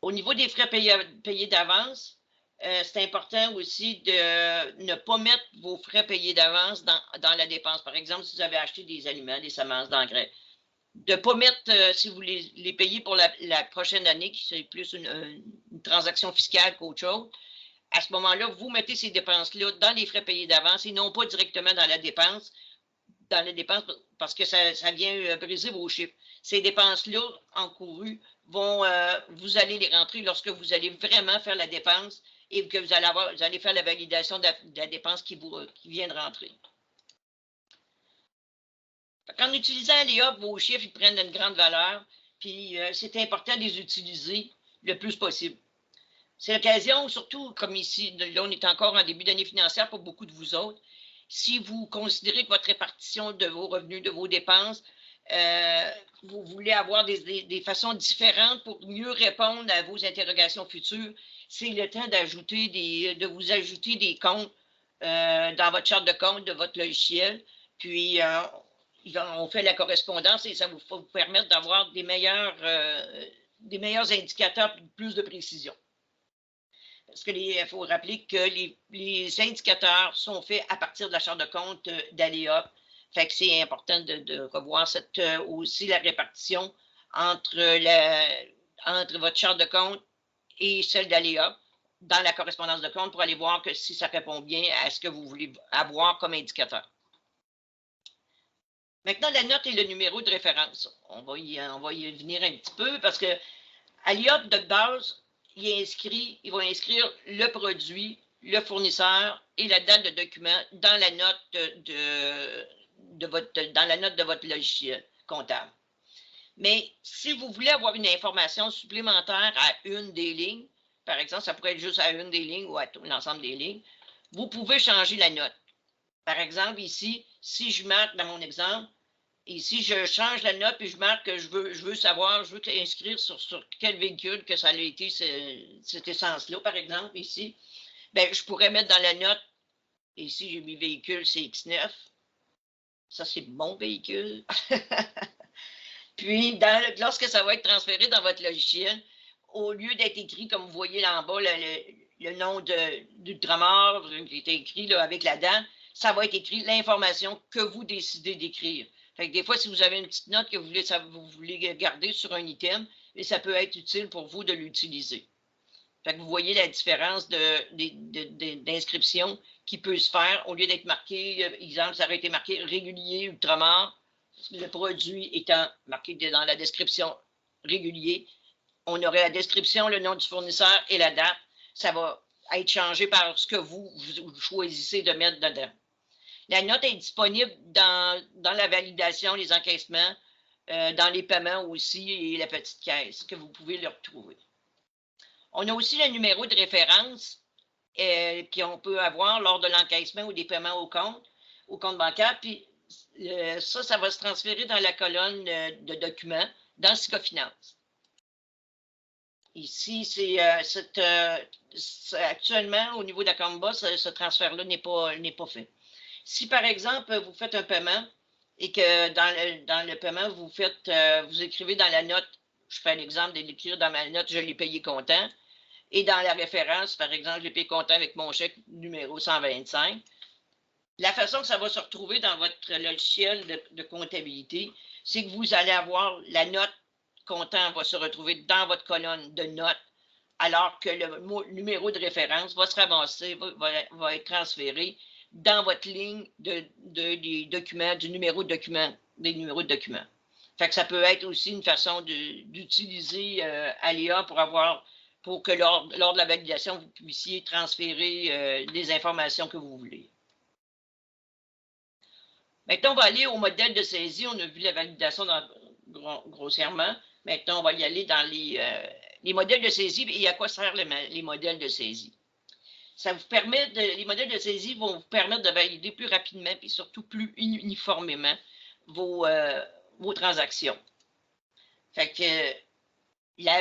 Au niveau des frais payés d'avance, c'est important aussi de ne pas mettre vos frais payés d'avance dans la dépense. Par exemple, si vous avez acheté des aliments, des semences, d'engrais, de ne pas mettre, si vous les payez pour la prochaine année, qui c'est plus une transaction fiscale qu'autre chose, à ce moment-là, vous mettez ces dépenses-là dans les frais payés d'avance et non pas directement dans la dépense parce que ça vient briser vos chiffres. Ces dépenses-là encourues vous allez les rentrer lorsque vous allez vraiment faire la dépense et que vous allez faire la validation de la dépense qui vient de rentrer. En utilisant Aléa, vos chiffres ils prennent une grande valeur, puis c'est important de les utiliser le plus possible. C'est l'occasion, surtout comme ici, là on est encore en début d'année financière pour beaucoup de vous autres, si vous considérez que votre répartition de vos revenus, de vos dépenses, vous voulez avoir des façons différentes pour mieux répondre à vos interrogations futures, c'est le temps de vous ajouter des comptes dans votre charte de compte de votre logiciel, puis on fait la correspondance et ça va vous permettre d'avoir des meilleurs indicateurs, plus de précision. Parce qu'il faut rappeler que les indicateurs sont faits à partir de la charte de compte d'Aléa. Fait que c'est important de revoir aussi la répartition entre votre charte de compte et celle d'Aléa dans la correspondance de compte pour aller voir que si ça répond bien à ce que vous voulez avoir comme indicateur. Maintenant, la note et le numéro de référence. On va y venir un petit peu parce que Aléa, de base, il va inscrire le produit, le fournisseur et la date de document dans la note de votre logiciel comptable. Mais si vous voulez avoir une information supplémentaire à une des lignes, par exemple, ça pourrait être juste à une des lignes ou à l'ensemble des lignes, vous pouvez changer la note. Par exemple, ici, si je marque dans mon exemple, ici, je change la note et je marque que je veux inscrire sur quel véhicule que ça a été cette essence-là, par exemple, ici, je pourrais mettre dans la note Et ici, j'ai mis véhicule CX9. Ça, c'est mon véhicule. Puis, lorsque ça va être transféré dans votre logiciel, au lieu d'être écrit, comme vous voyez là en bas, le nom d'Ultramar qui est écrit là, avec la date, ça va être écrit l'information que vous décidez d'écrire. Fait que des fois, si vous avez une petite note que vous voulez garder sur un item, et ça peut être utile pour vous de l'utiliser. Fait que vous voyez la différence d'inscription qui peut se faire au lieu d'être marqué, exemple, ça aurait été marqué régulier Ultramar, le produit étant marqué dans la description régulier. On aurait la description, le nom du fournisseur et la date. Ça va être changé par ce que vous choisissez de mettre dedans. La note est disponible dans la validation, les encaissements, dans les paiements aussi et la petite caisse que vous pouvez le retrouver. On a aussi le numéro de référence qu'on peut avoir lors de l'encaissement ou des paiements au compte bancaire. Puis ça va se transférer dans la colonne de documents dans Psychofinance. Ici, actuellement, au niveau d'Acomba, ce transfert-là n'est pas fait. Si, par exemple, vous faites un paiement et que dans le paiement, vous écrivez dans la note, je fais l'exemple d'écrire dans ma note, je l'ai payé comptant, et dans la référence, par exemple, je l'ai payé comptant avec mon chèque numéro 125, la façon que ça va se retrouver dans votre logiciel de comptabilité, c'est que vous allez avoir la note comptant va se retrouver dans votre colonne de notes, alors que le numéro de référence va se ramasser, va être transféré dans votre ligne des documents, des numéros de documents. Fait que ça peut être aussi une façon d'utiliser Aléa pour que lors de la validation, vous puissiez transférer les informations que vous voulez. Maintenant, on va aller au modèle de saisie. On a vu la validation grossièrement. Maintenant, on va y aller dans les modèles de saisie et à quoi servent les modèles de saisie. Les modèles de saisie vont vous permettre de valider plus rapidement et surtout plus uniformément vos transactions. Fait que,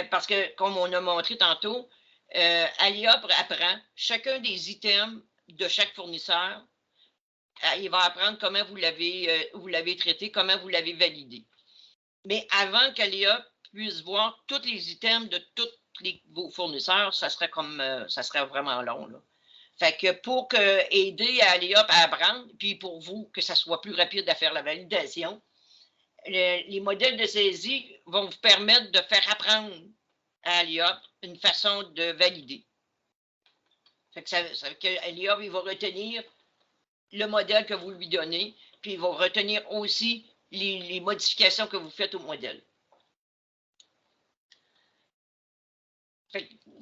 parce que, comme on a montré tantôt, Aléa apprend chacun des items de chaque fournisseur. Il va apprendre comment vous l'avez traité, comment vous l'avez validé. Mais avant qu'Aléa puisse voir tous les items de tous vos fournisseurs, ça serait vraiment long, là. Fait que pour aider Aléa à apprendre, puis pour vous, que ça soit plus rapide à faire la validation, les modèles de saisie vont vous permettre de faire apprendre à Aléa une façon de valider. Fait que ça veut que Aléa, il va retenir le modèle que vous lui donnez, puis il va retenir aussi les modifications que vous faites au modèle.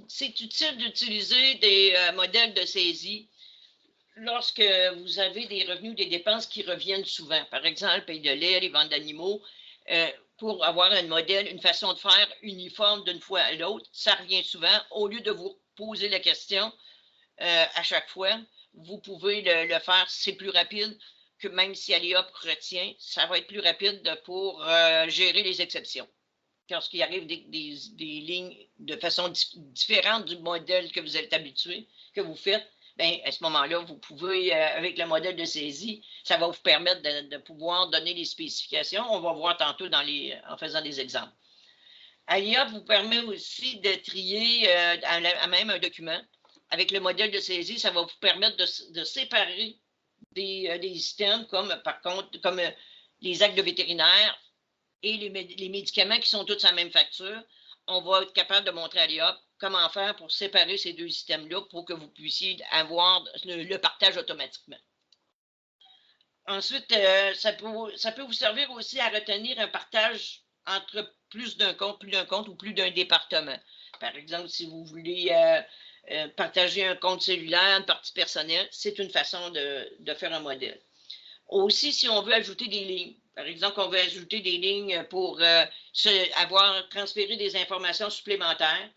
C'est utile d'utiliser des modèles de saisie lorsque vous avez des revenus, des dépenses qui reviennent souvent. Par exemple, paye de lait, les ventes d'animaux, pour avoir un modèle, une façon de faire uniforme d'une fois à l'autre, ça revient souvent. Au lieu de vous poser la question à chaque fois, vous pouvez le faire, c'est plus rapide que même si Aléa retient, ça va être plus rapide pour gérer les exceptions. Lorsqu'il arrive des lignes de façon différente du modèle que vous êtes habitué, que vous faites, bien, à ce moment-là, vous pouvez, avec le modèle de saisie, ça va vous permettre de pouvoir donner les spécifications. On va voir tantôt en faisant des exemples. Aléa vous permet aussi de trier à même un document. Avec le modèle de saisie, ça va vous permettre de séparer des items comme les actes de vétérinaire et les médicaments qui sont tous à la même facture. On va être capable de montrer à Aléa comment faire pour séparer ces deux systèmes-là pour que vous puissiez avoir le partage automatiquement. Ensuite, ça peut vous servir aussi à retenir un partage entre plus d'un compte ou plus d'un département. Par exemple, si vous voulez partager un compte cellulaire, une partie personnelle, c'est une façon de faire un modèle. Aussi, si on veut ajouter des lignes, par exemple, on veut ajouter des lignes pour transférer des informations supplémentaires,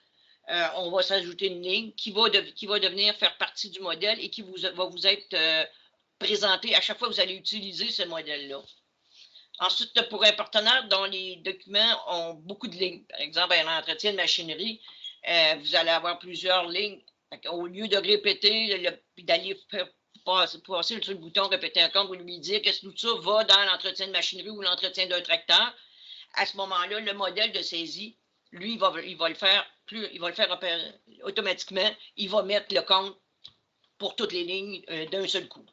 on va s'ajouter une ligne qui va devenir faire partie du modèle et qui va vous être présentée à chaque fois que vous allez utiliser ce modèle-là. Ensuite, pour un partenaire dont les documents ont beaucoup de lignes, par exemple, un entretien de machinerie, vous allez avoir plusieurs lignes. Au lieu de répéter, d'aller passer sur le bouton répéter un compte, vous lui dire que tout ça va dans l'entretien de machinerie ou l'entretien d'un tracteur. À ce moment-là, le modèle de saisie, lui, il va le faire automatiquement. Il va mettre le compte pour toutes les lignes d'un seul coup.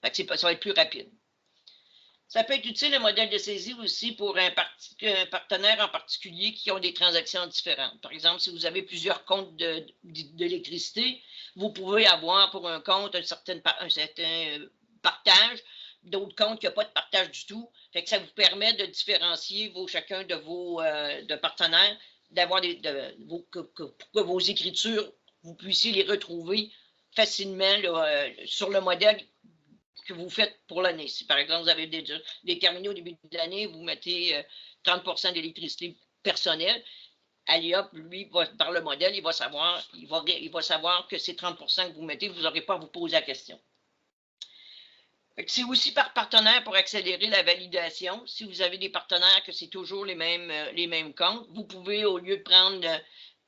Ça va être plus rapide. Ça peut être utile, le modèle de saisie aussi, pour un partenaire en particulier qui ont des transactions différentes. Par exemple, si vous avez plusieurs comptes d'électricité, vous pouvez avoir pour un compte un certain partage, d'autres comptes qui n'ont pas de partage du tout. Fait que ça vous permet de différencier chacun de vos partenaires, d'avoir pour que vos écritures, vous puissiez les retrouver facilement là, sur le modèle que vous faites pour l'année. Si par exemple vous avez déterminé au début de l'année, vous mettez 30% d'électricité personnelle, Aliop, lui, par le modèle, il va savoir que ces 30% que vous mettez, vous n'aurez pas à vous poser la question. C'est aussi par partenaire pour accélérer la validation. Si vous avez des partenaires que c'est toujours les mêmes comptes, vous pouvez, au lieu de prendre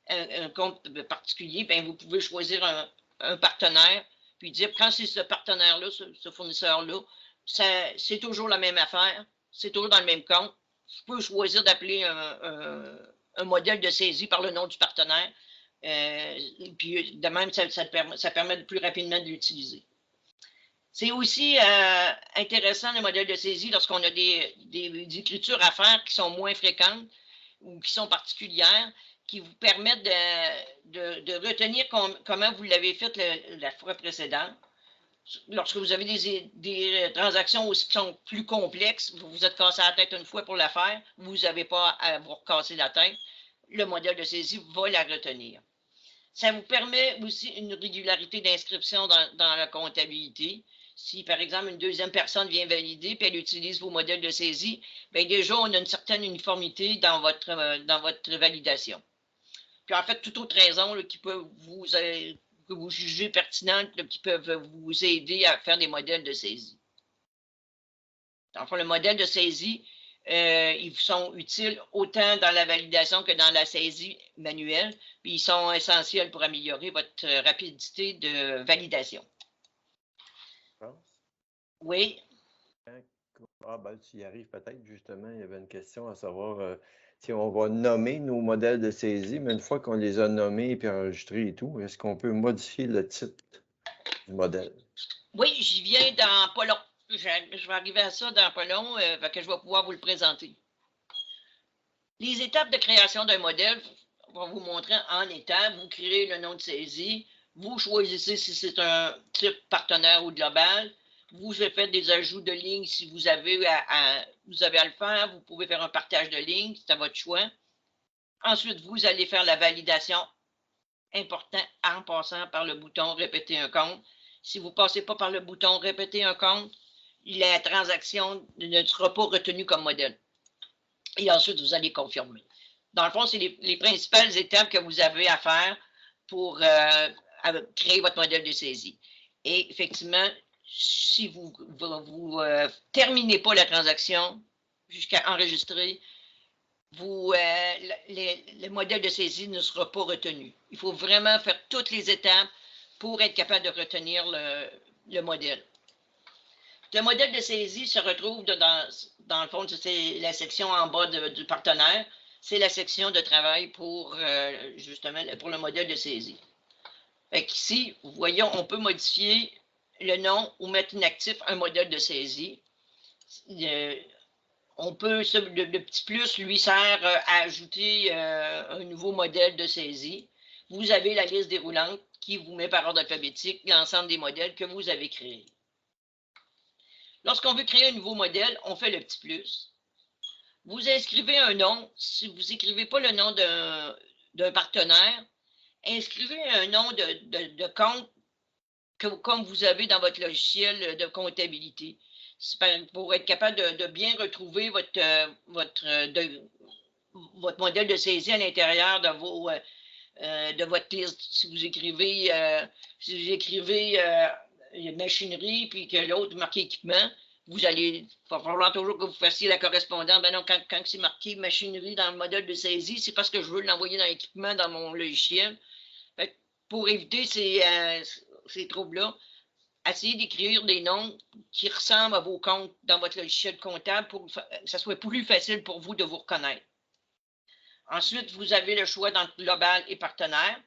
un compte particulier, bien, vous pouvez choisir un partenaire, puis dire quand c'est ce partenaire-là, ce fournisseur-là, c'est toujours la même affaire, c'est toujours dans le même compte. Vous pouvez choisir d'appeler un modèle de saisie par le nom du partenaire. Puis de même, ça permet de plus rapidement de l'utiliser. C'est aussi intéressant, le modèle de saisie, lorsqu'on a des écritures à faire qui sont moins fréquentes ou qui sont particulières, qui vous permettent de retenir comment vous l'avez fait la fois précédente. Lorsque vous avez des transactions aussi qui sont plus complexes, vous vous êtes cassé la tête une fois pour la faire, vous n'avez pas à vous recasser la tête, le modèle de saisie va la retenir. Ça vous permet aussi une régularité d'inscription dans la comptabilité. Si, par exemple, une deuxième personne vient valider et elle utilise vos modèles de saisie, bien déjà, on a une certaine uniformité dans votre validation. Puis, en fait, toute autre raison là, que vous jugez pertinente, là, qui peuvent vous aider à faire des modèles de saisie. Enfin, le modèle de saisie, ils sont utiles autant dans la validation que dans la saisie manuelle, puis ils sont essentiels pour améliorer votre rapidité de validation. Oui. Ah, ben, tu y arrives peut-être, justement. Il y avait une question à savoir si on va nommer nos modèles de saisie, mais une fois qu'on les a nommés et enregistrés et tout, est-ce qu'on peut modifier le titre du modèle? Oui, j'y viens dans pas long. Je vais arriver à ça dans pas long, que je vais pouvoir vous le présenter. Les étapes de création d'un modèle, on va vous montrer en étapes. Vous créez le nom de saisie, vous choisissez si c'est un type partenaire ou global. Vous faites des ajouts de lignes si vous avez à le faire. Vous pouvez faire un partage de lignes, c'est à votre choix. Ensuite, vous allez faire la validation, important en passant par le bouton répéter un compte. Si vous ne passez pas par le bouton répéter un compte, la transaction ne sera pas retenue comme modèle. Et ensuite, vous allez confirmer. Dans le fond, c'est les principales étapes que vous avez à faire pour créer votre modèle de saisie. Et effectivement, si vous ne terminez pas la transaction jusqu'à enregistrer, le modèle de saisie ne sera pas retenu. Il faut vraiment faire toutes les étapes pour être capable de retenir le modèle. Le modèle de saisie se retrouve dans le fond, c'est la section en bas du partenaire. C'est la section de travail pour justement pour le modèle de saisie. Ici, vous voyez, on peut modifier le nom ou mettre inactif un modèle de saisie. On peut, le petit plus lui sert à ajouter un nouveau modèle de saisie. Vous avez la liste déroulante qui vous met par ordre alphabétique l'ensemble des modèles que vous avez créés. Lorsqu'on veut créer un nouveau modèle, on fait le petit plus. Vous inscrivez un nom. Si vous n'écrivez pas le nom d'un partenaire, inscrivez un nom de compte comme vous avez dans votre logiciel de comptabilité. Pour être capable de bien retrouver votre modèle de saisie à l'intérieur de votre liste. Si vous écrivez machinerie, puis que l'autre marqué équipement, il va falloir toujours que vous fassiez la correspondance. Ben non, quand c'est marqué machinerie dans le modèle de saisie, c'est parce que je veux l'envoyer dans l'équipement dans mon logiciel. Pour éviter ces troubles-là, essayez d'écrire des noms qui ressemblent à vos comptes dans votre logiciel comptable pour que ça soit plus facile pour vous de vous reconnaître. Ensuite, vous avez le choix entre global et partenaire.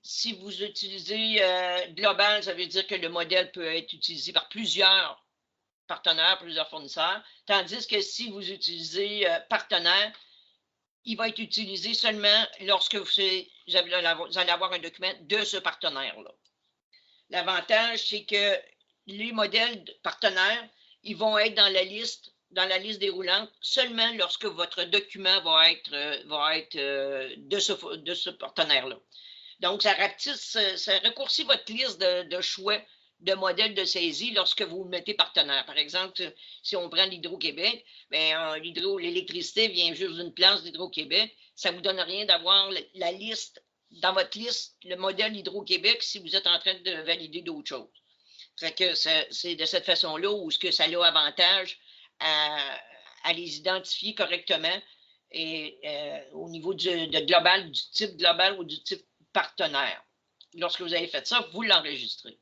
Si vous utilisez global, ça veut dire que le modèle peut être utilisé par plusieurs partenaires, plusieurs fournisseurs, tandis que si vous utilisez partenaire, il va être utilisé seulement lorsque vous allez avoir un document de ce partenaire-là. L'avantage, c'est que les modèles partenaires, ils vont être dans la liste déroulante seulement lorsque votre document va être de ce partenaire-là. Donc, ça raccourcit votre liste de choix de modèles de saisie lorsque vous mettez partenaire. Par exemple, si on prend l'Hydro-Québec, l'électricité vient juste d'une place d'Hydro-Québec, ça ne vous donne rien d'avoir la liste, dans votre liste, le modèle Hydro-Québec si vous êtes en train de valider d'autres choses. C'est de cette façon-là où ça a avantage à les identifier correctement et au niveau du type global ou du type partenaire. Lorsque vous avez fait ça, vous l'enregistrez.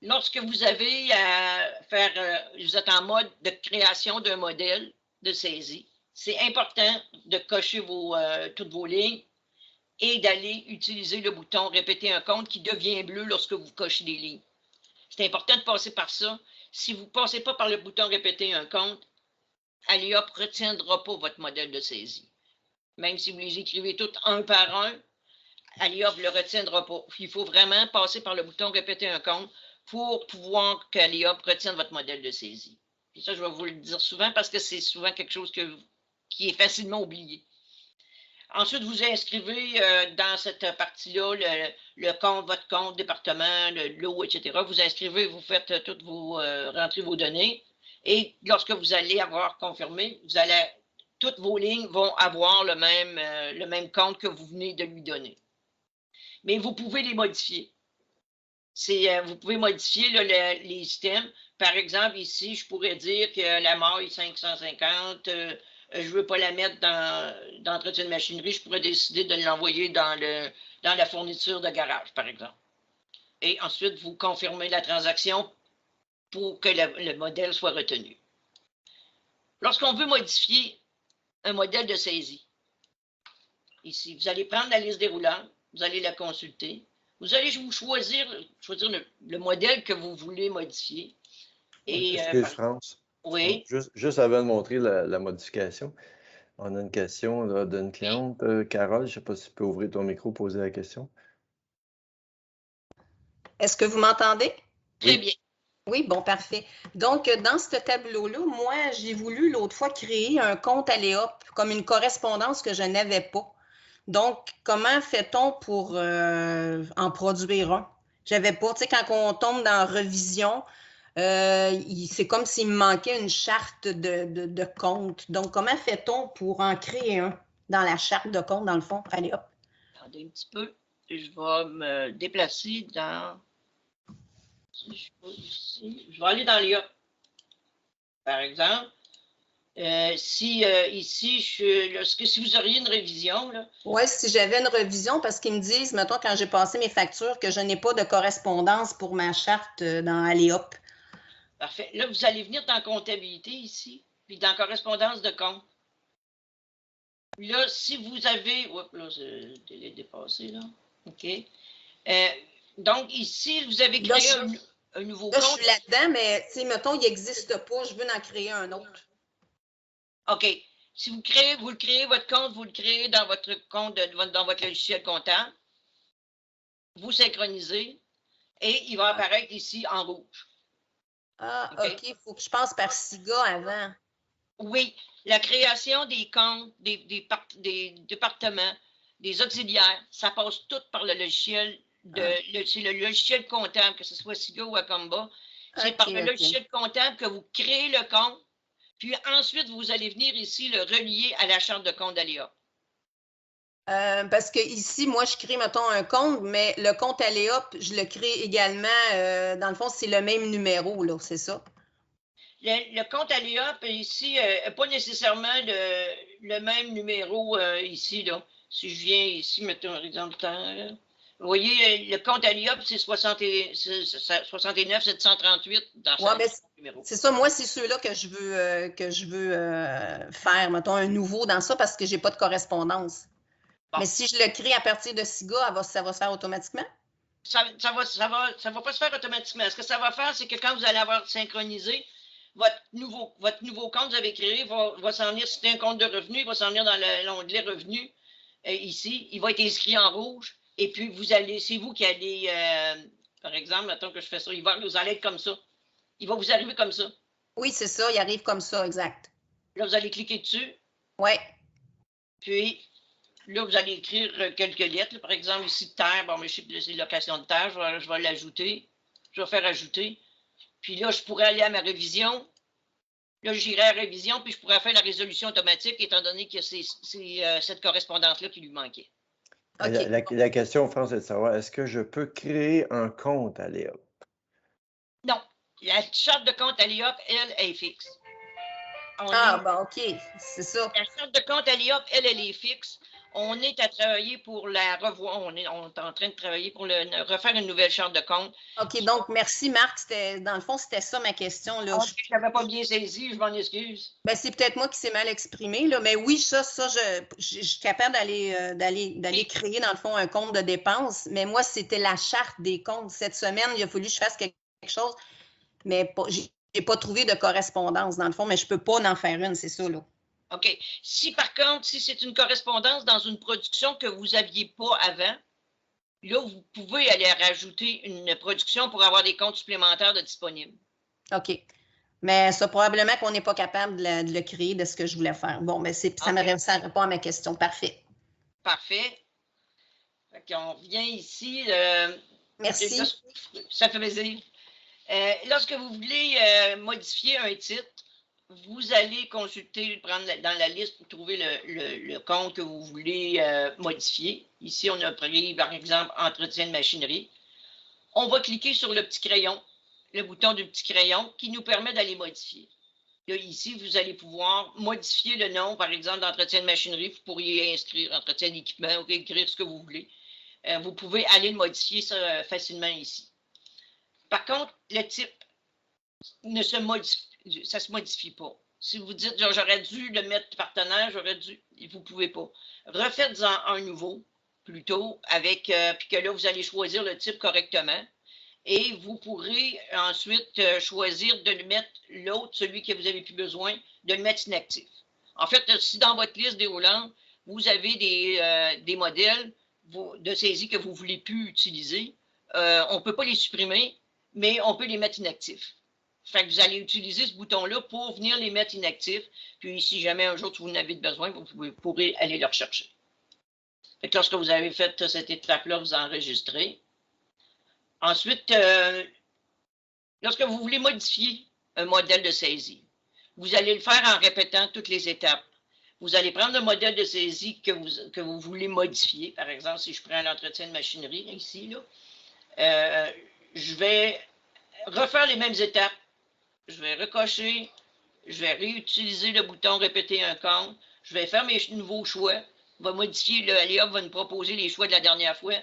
Lorsque vous avez vous êtes en mode de création d'un modèle de saisie, c'est important de cocher toutes vos lignes et d'aller utiliser le bouton « Répéter un compte » qui devient bleu lorsque vous cochez des lignes. C'est important de passer par ça. Si vous ne passez pas par le bouton « Répéter un compte », Alliop ne retiendra pas votre modèle de saisie. Même si vous les écrivez toutes un par un, Alliop ne le retiendra pas. Il faut vraiment passer par le bouton « Répéter un compte » pour pouvoir qu'Alliop retienne votre modèle de saisie. Et ça, je vais vous le dire souvent parce que c'est souvent quelque chose qui est facilement oublié. Ensuite, vous inscrivez dans cette partie-là votre compte, département, le lot, etc. Vous inscrivez, vous faites toutes rentrez vos données. Et lorsque vous allez avoir confirmé, toutes vos lignes vont avoir le même compte que vous venez de lui donner. Mais vous pouvez les modifier. Vous pouvez modifier les systèmes. Par exemple, ici, je pourrais dire que la maille 550, je ne veux pas la mettre dans l'entretien de machinerie, je pourrais décider de l'envoyer dans la fourniture de garage, par exemple. Et ensuite, vous confirmez la transaction pour que le modèle soit retenu. Lorsqu'on veut modifier un modèle de saisie, ici, vous allez prendre la liste déroulante, vous allez la consulter, vous allez choisir le modèle que vous voulez modifier. Excuse, France. Oui. Juste avant de montrer la modification, on a une question d'une cliente. Carole, je ne sais pas si tu peux ouvrir ton micro et poser la question. Est-ce que vous m'entendez? Très bien. Oui, bon, parfait. Donc, dans ce tableau-là, moi, j'ai voulu l'autre fois créer un compte Alliop comme une correspondance que je n'avais pas. Donc, comment fait-on pour en produire un? J'avais pas, tu sais, quand on tombe dans revision, c'est comme s'il me manquait une charte de compte. Donc, comment fait-on pour en créer un dans la charte de compte, dans le fond? Allez, hop. Attendez un petit peu. Je vais me déplacer dans... Je vais aller dans l'IA. Par exemple, si vous auriez une révision... Oui, si j'avais une révision, parce qu'ils me disent, mettons, quand j'ai passé mes factures, que je n'ai pas de correspondance pour ma charte dans Alliop. Parfait. Là, vous allez venir dans comptabilité ici, puis dans correspondance de compte. Là, si vous avez... Oups, là, c'est délai dépassé, là. OK. Donc, ici, vous avez créé un nouveau compte. Là, je suis là-dedans, mais, tu sais, mettons, il n'existe pas, je veux en créer un autre. OK. Si vous le créez, votre compte, vous le créez dans votre compte, dans votre logiciel comptable. Vous synchronisez et il va apparaître ici en rouge. Ah, OK. Il faut que je passe par SIGA avant. Oui. La création des comptes, des départements, des auxiliaires, ça passe tout par le logiciel. C'est le logiciel comptable, que ce soit SIGA ou Acomba. C'est par le logiciel comptable que vous créez le compte. Puis ensuite, vous allez venir ici le relier à la charte de compte d'Alliop. Parce que ici, moi, je crée, mettons, un compte, mais le compte Alliop, je le crée également. Dans le fond, c'est le même numéro, là, c'est ça? Le compte Alliop, ici, pas nécessairement le même numéro ici, là. Si je viens ici, mettons un exemple, Vous voyez, le compte à l'IOP, c'est 69 738 dans Ouais, ce numéro. c'est ça, moi, c'est ceux-là que je veux faire, mettons, un nouveau dans ça parce que j'ai pas de correspondance. Bon. Mais si je le crée à partir de SIGA, ça va se faire automatiquement? Ça va pas se faire automatiquement. Ce que ça va faire, c'est que quand vous allez avoir synchronisé, votre nouveau compte que vous avez créé va s'en venir, si c'est un compte de revenus, il va s'en venir dans l'onglet revenus, ici. Il va être inscrit en rouge. Et puis, c'est vous qui allez, par exemple, mettons que je fais ça, vous allez être comme ça. Il va vous arriver comme ça. Oui, c'est ça, il arrive comme ça, exact. Là, vous allez cliquer dessus. Oui. Puis, là, vous allez écrire quelques lettres. Là, par exemple, ici, terre. Bon, mais je sais que c'est location de terre. Je vais l'ajouter. Je vais faire ajouter. Puis là, je pourrais aller à ma révision. Là, j'irai à la révision, puis je pourrais faire la résolution automatique, étant donné que c'est cette correspondance-là qui lui manquait. Okay. La question, France, c'est de savoir, est-ce que je peux créer un compte à l'EOP? Non. La charte de compte à l'IOP, elle, est fixe. Bon, OK. C'est ça. La charte de compte à l'IOP, elle est fixe. On est à travailler pour la revoir. On est en train de travailler pour refaire une nouvelle charte de compte. OK, donc merci Marc. Dans le fond, c'était ça ma question. Là. Je n'avais pas bien saisi, je m'en excuse. Ben, c'est peut-être moi qui s'est mal exprimé, là, mais oui, ça je suis capable d'aller créer, dans le fond, un compte de dépenses. Mais moi, c'était la charte des comptes. Cette semaine, il a fallu que je fasse quelque chose, mais je n'ai pas trouvé de correspondance, dans le fond, mais je ne peux pas en faire une, c'est ça, là. OK. Si par contre, si c'est une correspondance dans une production que vous n'aviez pas avant, là, vous pouvez aller rajouter une production pour avoir des comptes supplémentaires de disponibles. OK. Mais ça, probablement qu'on n'est pas capable de le créer de ce que je voulais faire. Bon, mais ça répond à ma question. Parfait. Parfait. On revient ici. Merci. Ça fait plaisir. Lorsque vous voulez modifier un titre, vous allez consulter, prendre dans la liste pour trouver le compte que vous voulez modifier. Ici, on a pris, par exemple, entretien de machinerie. On va cliquer sur le petit crayon, le bouton du petit crayon qui nous permet d'aller modifier. Là, ici, vous allez pouvoir modifier le nom, par exemple, d'entretien de machinerie. Vous pourriez inscrire entretien d'équipement ou écrire ce que vous voulez. Vous pouvez aller le modifier ça, facilement ici. Par contre, le type ne se modifie, ça ne se modifie pas. Si vous dites, j'aurais dû le mettre partenaire, vous ne pouvez pas. Refaites-en un nouveau, plutôt, puis que là, vous allez choisir le type correctement. Et vous pourrez ensuite choisir de le mettre l'autre, celui que vous n'avez plus besoin, de le mettre inactif. En fait, si dans votre liste déroulante, vous avez des modèles de saisie que vous ne voulez plus utiliser, on ne peut pas les supprimer, mais on peut les mettre inactifs. Fait que vous allez utiliser ce bouton-là pour venir les mettre inactifs. Puis, si jamais un jour vous en avez besoin, vous pourrez aller le rechercher. Fait que lorsque vous avez fait cette étape-là, vous enregistrez. Ensuite, lorsque vous voulez modifier un modèle de saisie, vous allez le faire en répétant toutes les étapes. Vous allez prendre le modèle de saisie que vous voulez modifier. Par exemple, si je prends l'entretien de machinerie, ici, là, je vais refaire les mêmes étapes. Je vais recocher, je vais réutiliser le bouton « Répéter un compte », je vais faire mes nouveaux choix, je vais modifier, l'ALEOP va nous proposer les choix de la dernière fois.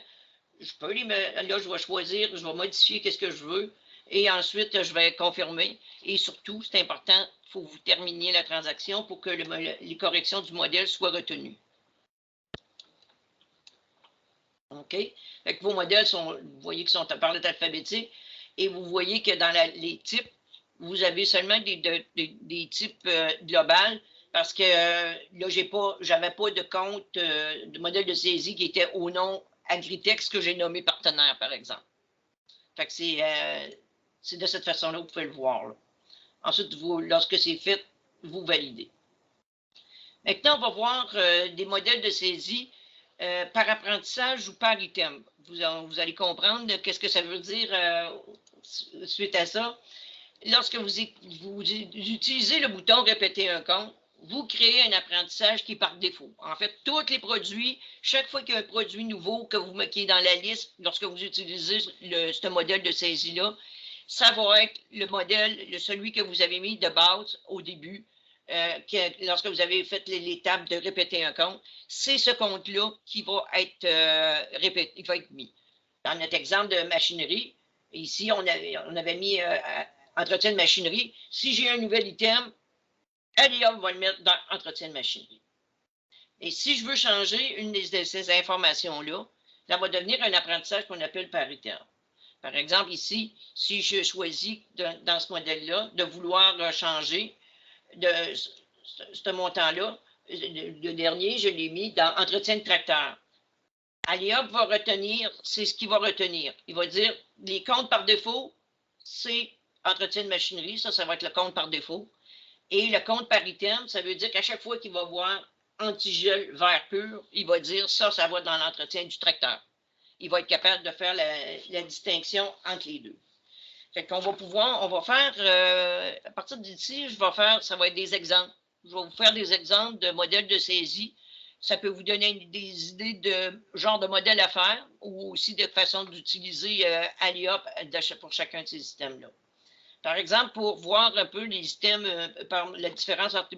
Je peux là, je vais choisir, je vais modifier qu'est-ce que je veux, et ensuite, je vais confirmer. Et surtout, c'est important, il faut que vous terminiez la transaction pour que les corrections du modèle soient retenues. OK? Fait que vos modèles vous voyez qu'ils sont par lettre alphabétique, et vous voyez que dans les types, vous avez seulement des types globaux parce que là, j'avais pas de compte de modèle de saisie qui était au nom Agritex que j'ai nommé partenaire, par exemple. Fait que c'est de cette façon-là que vous pouvez le voir. Là. Ensuite, lorsque c'est fait, vous validez. Maintenant, on va voir des modèles de saisie par apprentissage ou par item. Vous allez comprendre qu'est-ce que ça veut dire suite à ça. Lorsque vous utilisez le bouton « Répéter un compte », vous créez un apprentissage qui est par défaut. En fait, tous les produits, chaque fois qu'il y a un produit nouveau qui est dans la liste, lorsque vous utilisez ce modèle de saisie-là, ça va être le modèle, celui que vous avez mis de base au début, lorsque vous avez fait l'étape de répéter un compte. C'est ce compte-là qui va être répété, qui va être mis. dans notre exemple de machinerie, ici, on avait mis entretien de machinerie. Si j'ai un nouvel item, Aléop va le mettre dans entretien de machinerie. Et si je veux changer une de ces informations-là, ça va devenir un apprentissage qu'on appelle par item. Par exemple, ici, si je choisis dans ce modèle-là de vouloir changer de ce montant-là, le dernier, je l'ai mis dans entretien de tracteur. Aléop va retenir, c'est ce qu'il va retenir. Il va dire, les comptes par défaut, c'est entretien de machinerie, ça va être le compte par défaut. Et le compte par item, ça veut dire qu'à chaque fois qu'il va voir antigel vert pur, il va dire, ça va dans l'entretien du tracteur. Il va être capable de faire la distinction entre les deux. Fait qu'on va pouvoir, on va faire, à partir d'ici, ça va être des exemples. Je vais vous faire des exemples de modèles de saisie. Ça peut vous donner des idées de genre de modèle à faire ou aussi de façon d'utiliser Aléop pour chacun de ces systèmes-là. Par exemple, pour voir un peu les systèmes, par la différence entre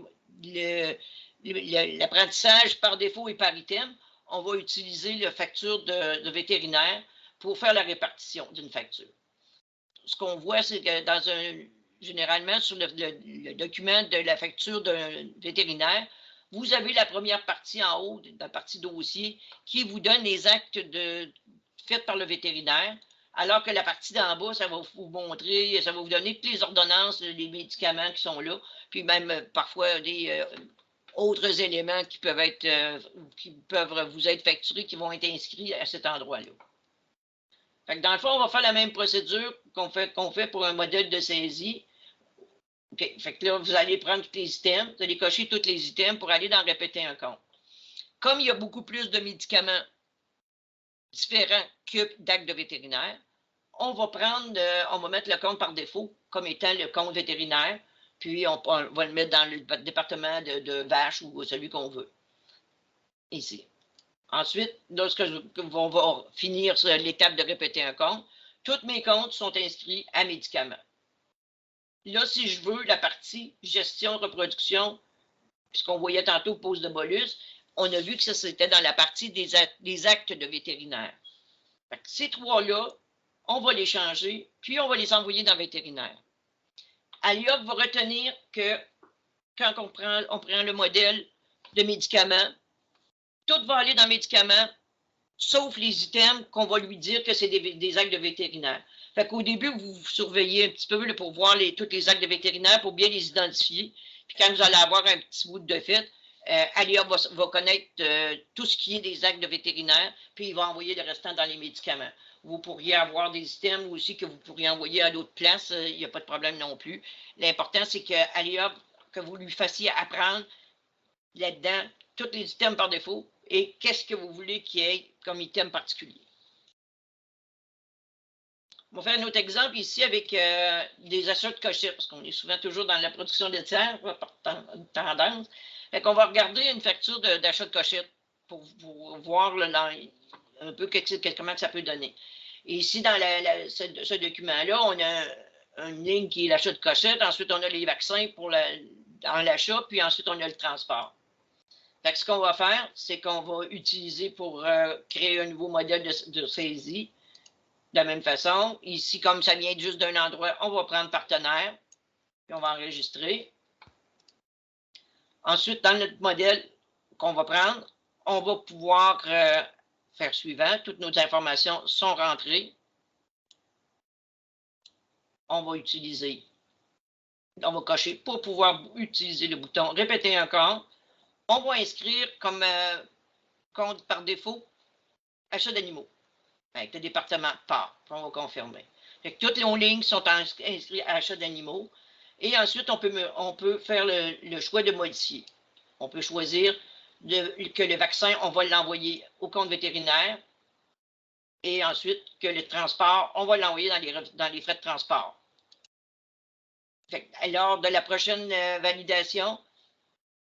l'apprentissage par défaut et par item, on va utiliser la facture de vétérinaire pour faire la répartition d'une facture. Ce qu'on voit, c'est que généralement, sur le document de la facture d'un vétérinaire, vous avez la première partie en haut, la partie dossier, qui vous donne les actes faits par le vétérinaire, alors que la partie d'en bas, ça va vous montrer, ça va vous donner toutes les ordonnances, les médicaments qui sont là, puis même parfois des autres éléments qui peuvent vous être facturés, qui vont être inscrits à cet endroit-là. Dans le fond, on va faire la même procédure qu'on fait pour un modèle de saisie. Okay. Fait que là, vous allez prendre tous les items, vous allez cocher tous les items pour aller dans répéter un compte. Comme il y a beaucoup plus de médicaments différents que d'actes de vétérinaire, on va mettre le compte par défaut comme étant le compte vétérinaire, puis on va le mettre dans le département de vache ou celui qu'on veut. Ici. Ensuite, lorsque on va finir l'étape de répéter un compte, tous mes comptes sont inscrits à médicaments. Là, si je veux la partie gestion, reproduction, puisqu'on voyait tantôt pose de bolus, on a vu que ça, c'était dans la partie des actes de vétérinaire. Ces trois-là, on va les changer, puis on va les envoyer dans le vétérinaire. Aléop va retenir que quand on prend le modèle de médicaments, tout va aller dans le médicament, sauf les items qu'on va lui dire que c'est des actes de vétérinaire. Fait qu'au début, vous surveillez un petit peu là, pour voir tous les actes de vétérinaire, pour bien les identifier. Puis quand vous allez avoir un petit bout de fait, Aléop va connaître tout ce qui est des actes de vétérinaire, puis il va envoyer le restant dans les médicaments. Vous pourriez avoir des items aussi que vous pourriez envoyer à d'autres places, il n'y a pas de problème non plus. L'important, c'est que Aléop, que vous lui fassiez apprendre là-dedans tous les items par défaut et qu'est-ce que vous voulez qu'il y ait comme item particulier. On va faire un autre exemple ici avec des achats de cochettes, parce qu'on est souvent toujours dans la production laitière, par tendance. Fait qu'on va regarder une facture d'achat de cochettes pour voir là, un peu comment ça peut donner. Et ici, dans ce document-là, on a une ligne qui est l'achat de cochettes, ensuite on a les vaccins dans l'achat, puis ensuite on a le transport. Fait que ce qu'on va faire, c'est qu'on va utiliser pour créer un nouveau modèle de saisie. De la même façon, ici, comme ça vient juste d'un endroit, on va prendre partenaire, puis on va enregistrer. Ensuite, dans notre modèle qu'on va prendre, on va pouvoir faire suivant. Toutes nos informations sont rentrées. On va cocher pour pouvoir utiliser le bouton « Répéter un compte ». On va inscrire comme compte par défaut achat d'animaux avec le département part. On va confirmer. Fait que toutes les lignes sont inscrites à achat d'animaux. Et ensuite, on peut faire le choix de modifier. On peut choisir que le vaccin, on va l'envoyer au compte vétérinaire. Et ensuite, que le transport, on va l'envoyer dans les frais de transport. Fait que, lors de la prochaine validation,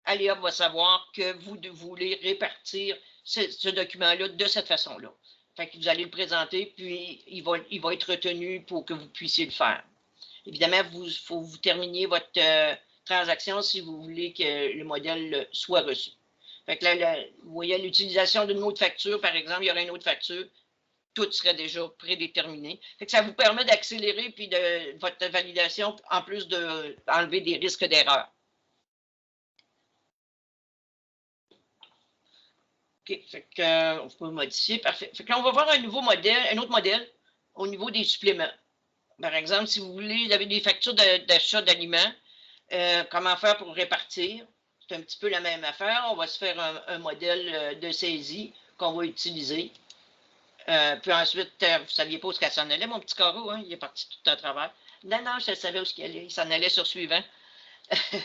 Aléop va savoir que vous voulez répartir ce document-là de cette façon-là. Fait que vous allez le présenter, puis il va être retenu pour que vous puissiez le faire. Évidemment, il faut vous terminer votre transaction si vous voulez que le modèle soit reçu. Fait que là, vous voyez l'utilisation d'une autre facture, par exemple, il y aurait une autre facture. tout serait déjà prédéterminé. Fait que ça vous permet d'accélérer puis de votre validation, en plus d'enlever des risques d'erreur. OK, fait que, on peut modifier, parfait. Fait que là, on va voir un nouveau modèle, un autre modèle au niveau des suppléments. Par exemple, si vous voulez, vous avez des factures d'achat d'aliments, comment faire pour répartir? C'est un petit peu la même affaire. On va se faire un modèle de saisie qu'on va utiliser. Puis ensuite, vous ne saviez pas où ça s'en allait, mon petit carreau, hein? Il est parti tout à travers. Non, non, je savais où il allait. Il s'en allait sur suivant.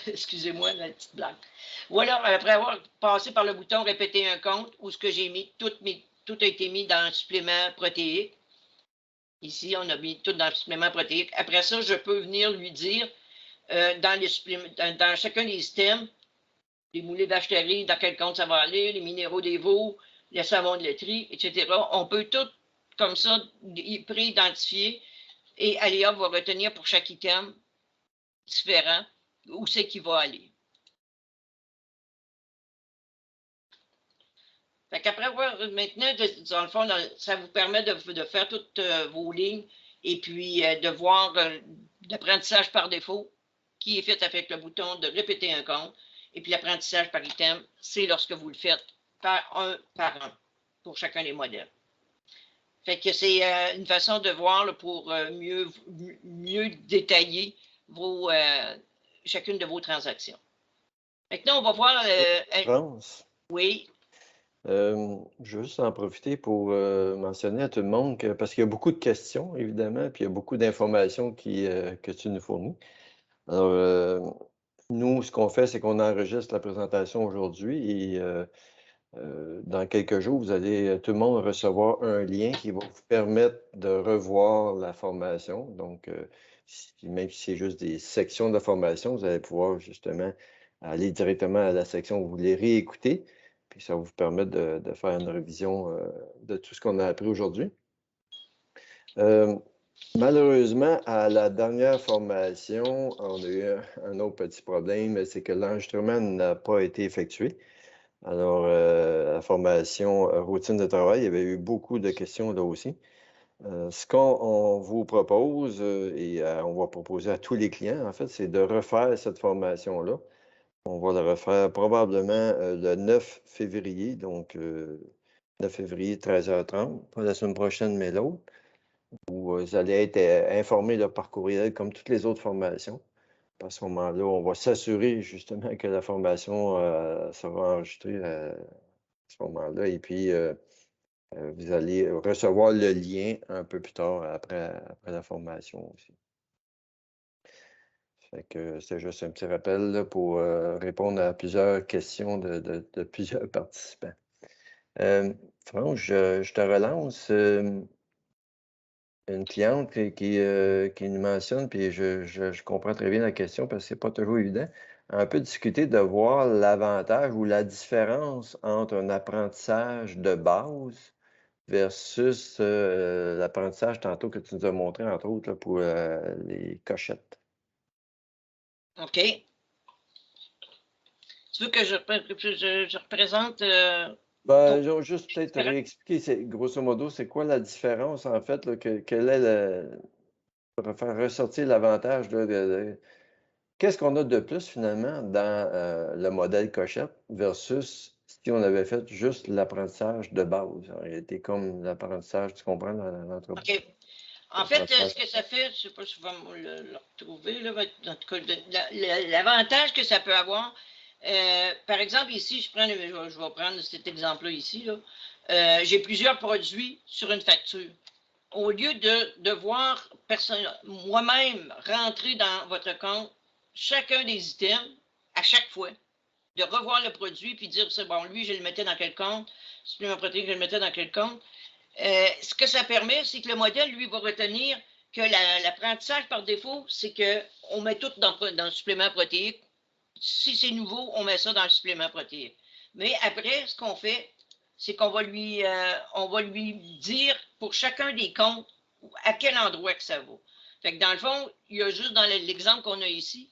Excusez-moi, la petite blague. Voilà, après avoir passé par le bouton répéter un compte, où ce que j'ai mis, tout a été mis dans le supplément protéique. Ici, on a mis tout dans le supplément protéique. Après ça, je peux venir lui dire dans chacun des systèmes, les moulées d'acheterie, dans quel compte ça va aller, les minéraux des veaux, le savon de laiterie, etc. On peut tout, comme ça, pré-identifier et Aléa va retenir pour chaque item différent où c'est qu'il va aller. Fait qu'après avoir, maintenant, dans le fond, ça vous permet de faire toutes vos lignes et puis de voir l'apprentissage par défaut qui est fait avec le bouton de répéter un compte. Et puis l'apprentissage par item, c'est lorsque vous le faites par un pour chacun des modèles. Fait que c'est une façon de voir là, pour mieux détailler chacune de vos transactions. Maintenant, on va voir... France. Oui. Je veux juste en profiter pour mentionner à tout le monde que, parce qu'il y a beaucoup de questions, évidemment, puis il y a beaucoup d'informations que tu nous fournis. Alors, nous, ce qu'on fait, c'est qu'on enregistre la présentation aujourd'hui et dans quelques jours, vous allez tout le monde recevoir un lien qui va vous permettre de revoir la formation. Donc, même si c'est juste des sections de la formation, vous allez pouvoir justement aller directement à la section où vous voulez réécouter. Puis ça va vous permettre de faire une révision de tout ce qu'on a appris aujourd'hui. Malheureusement, à la dernière formation, on a eu un autre petit problème, c'est que l'enregistrement n'a pas été effectué. Alors, la formation routine de travail, il y avait eu beaucoup de questions là aussi. Ce qu'on vous propose, et on va proposer à tous les clients, en fait, c'est de refaire cette formation-là. On va le refaire probablement le 9 février, donc 9 février, 13h30, pas la semaine prochaine, mais l'autre, où vous allez être informés là, par courriel comme toutes les autres formations. À ce moment-là, on va s'assurer justement que la formation sera enregistrée à ce moment-là. Et puis, vous allez recevoir le lien un peu plus tard après la formation aussi. Fait que c'est juste un petit rappel là, pour répondre à plusieurs questions de plusieurs participants. Franck, je te relance. Une cliente qui nous mentionne, puis je comprends très bien la question parce que c'est pas toujours évident, un peu discuter de voir l'avantage ou la différence entre un apprentissage de base versus l'apprentissage tantôt que tu nous as montré, entre autres, là, pour les cochettes. OK. Tu veux que je représente... Ben, je vais juste peut-être réexpliquer, grosso modo, c'est quoi la différence, en fait, là, quel est pour faire ressortir l'avantage qu'est-ce qu'on a de plus, finalement, dans le modèle cochette versus si on avait fait juste l'apprentissage de base. En réalité, comme l'apprentissage, tu comprends, dans l'entreprise. OK. En fait, ce que ça fait, je ne sais pas si je vais le retrouver, là, en tout cas, l'avantage que ça peut avoir, par exemple, ici, je vais prendre cet exemple-là ici, là. J'ai plusieurs produits sur une facture. Au lieu de devoir moi-même rentrer dans votre compte chacun des items à chaque fois, de revoir le produit puis dire, c'est bon, lui, je le mettais dans quel compte, supplément protéique, je le mettais dans quel compte. Ce que ça permet, c'est que le modèle, lui, va retenir que l'apprentissage par défaut, c'est qu'on met tout dans le supplément protéique. Si c'est nouveau, on met ça dans le supplément protéique. Mais après, ce qu'on fait, c'est qu'on va lui dire pour chacun des comptes à quel endroit que ça va. Fait que dans le fond, il y a juste dans l'exemple qu'on a ici,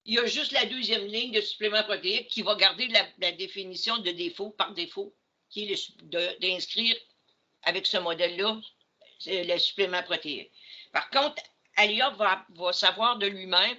il y a juste la deuxième ligne de supplément protéique qui va garder la définition de défaut par défaut, qui est d'inscrire avec ce modèle-là, c'est le supplément protéique. Par contre, Alliop va savoir de lui-même,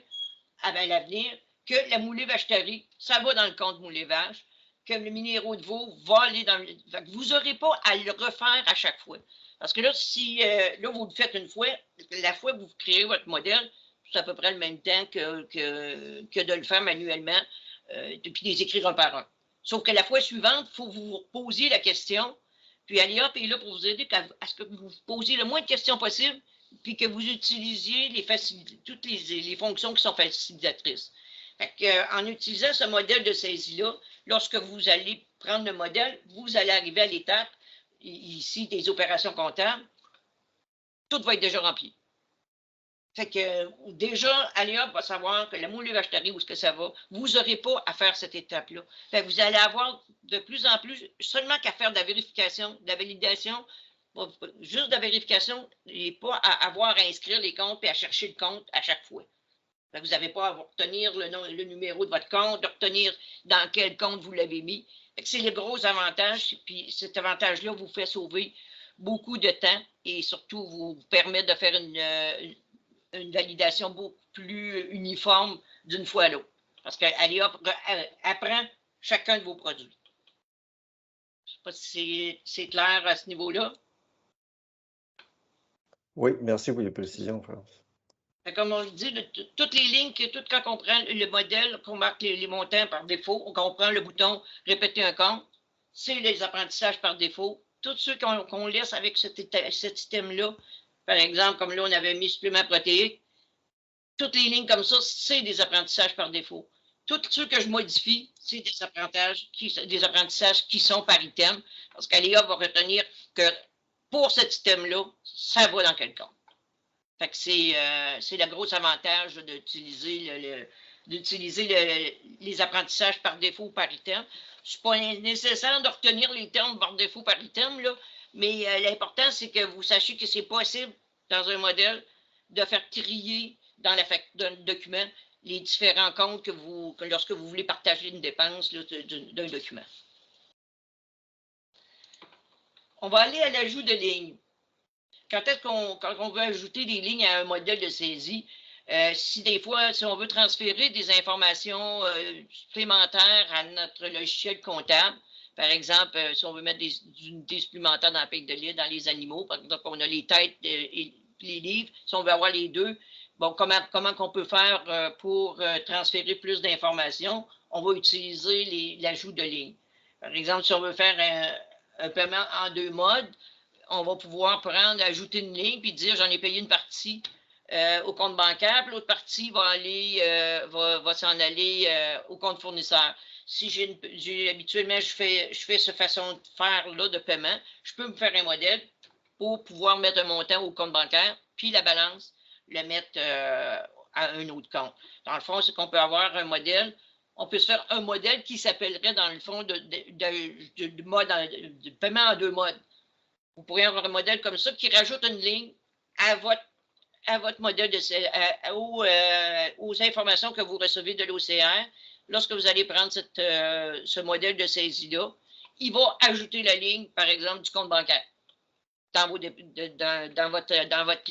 à l'avenir, que la moulée vacheterie, ça va dans le compte moulée vache, que le minéraux de veau va aller dans le... Vous n'aurez pas à le refaire à chaque fois. Parce que là, si là, vous le faites une fois, la fois que vous créez votre modèle, c'est à peu près le même temps que de le faire manuellement, puis les écrire un par un. Sauf que la fois suivante, il faut vous poser la question, puis Alliop est là pour vous aider à ce que vous posiez le moins de questions possible, puis que vous utilisiez toutes les fonctions qui sont facilitatrices. En utilisant ce modèle de saisie-là, lorsque vous allez prendre le modèle, vous allez arriver à l'étape, ici, des opérations comptables, tout va être déjà rempli. Fait que déjà, Alliop va savoir que la moulée vacheterie, où est-ce que ça va, vous n'aurez pas à faire cette étape-là. Vous allez avoir de plus en plus, seulement qu'à faire de la vérification, de la validation, juste de la vérification, et pas à avoir à inscrire les comptes et à chercher le compte à chaque fois. Vous n'avez pas à retenir le numéro de votre compte, de retenir dans quel compte vous l'avez mis. C'est le gros avantage, puis cet avantage-là vous fait sauver beaucoup de temps et surtout vous permet de faire une validation beaucoup plus uniforme d'une fois à l'autre. Parce qu'Alliop apprend chacun de vos produits. Je ne sais pas si c'est clair à ce niveau-là. Oui, merci pour les précisions, France. Comme on le dit, toutes les lignes, tout quand on prend le modèle, qu'on marque les montants par défaut, qu'on prend le bouton « Répéter un compte », c'est les apprentissages par défaut. Tous ceux qu'on laisse avec cet item-là, par exemple, comme là, on avait mis supplément protéique, toutes les lignes comme ça, c'est des apprentissages par défaut. Tous ceux que je modifie, c'est des apprentissages qui sont par item, parce qu'Alliop va retenir que pour cet item-là, ça va dans quel compte. Fait que c'est le gros avantage d'utiliser les apprentissages par défaut ou par item. Ce n'est pas nécessaire de retenir les termes par défaut par item, là, mais l'important, c'est que vous sachiez que c'est possible, dans un modèle, de faire trier dans le document les différents comptes lorsque vous voulez partager une dépense d'un document. On va aller à l'ajout de lignes. Quand est-ce qu'on veut ajouter des lignes à un modèle de saisie, si on veut transférer des informations supplémentaires à notre logiciel comptable, par exemple, si on veut mettre des unités supplémentaires dans la paye de lait, dans les animaux, par exemple, on a les têtes et les livres, si on veut avoir les deux, bon, comment qu'on peut faire pour transférer plus d'informations? On va utiliser l'ajout de lignes. Par exemple, si on veut faire un paiement en 2 modes, on va pouvoir ajouter une ligne puis dire j'en ai payé une partie au compte bancaire, puis l'autre partie va s'en aller au compte fournisseur. Si habituellement je fais cette façon de faire là de paiement, je peux me faire un modèle pour pouvoir mettre un montant au compte bancaire, puis la balance, la mettre à un autre compte. Dans le fond, c'est qu'on peut avoir un modèle. On peut se faire un modèle qui s'appellerait dans le fond de paiement en 2 modes. Vous pourriez avoir un modèle comme ça qui rajoute une ligne à votre modèle aux informations que vous recevez de l'OCR. Lorsque vous allez prendre ce modèle de saisie-là, il va ajouter la ligne, par exemple, du compte bancaire dans votre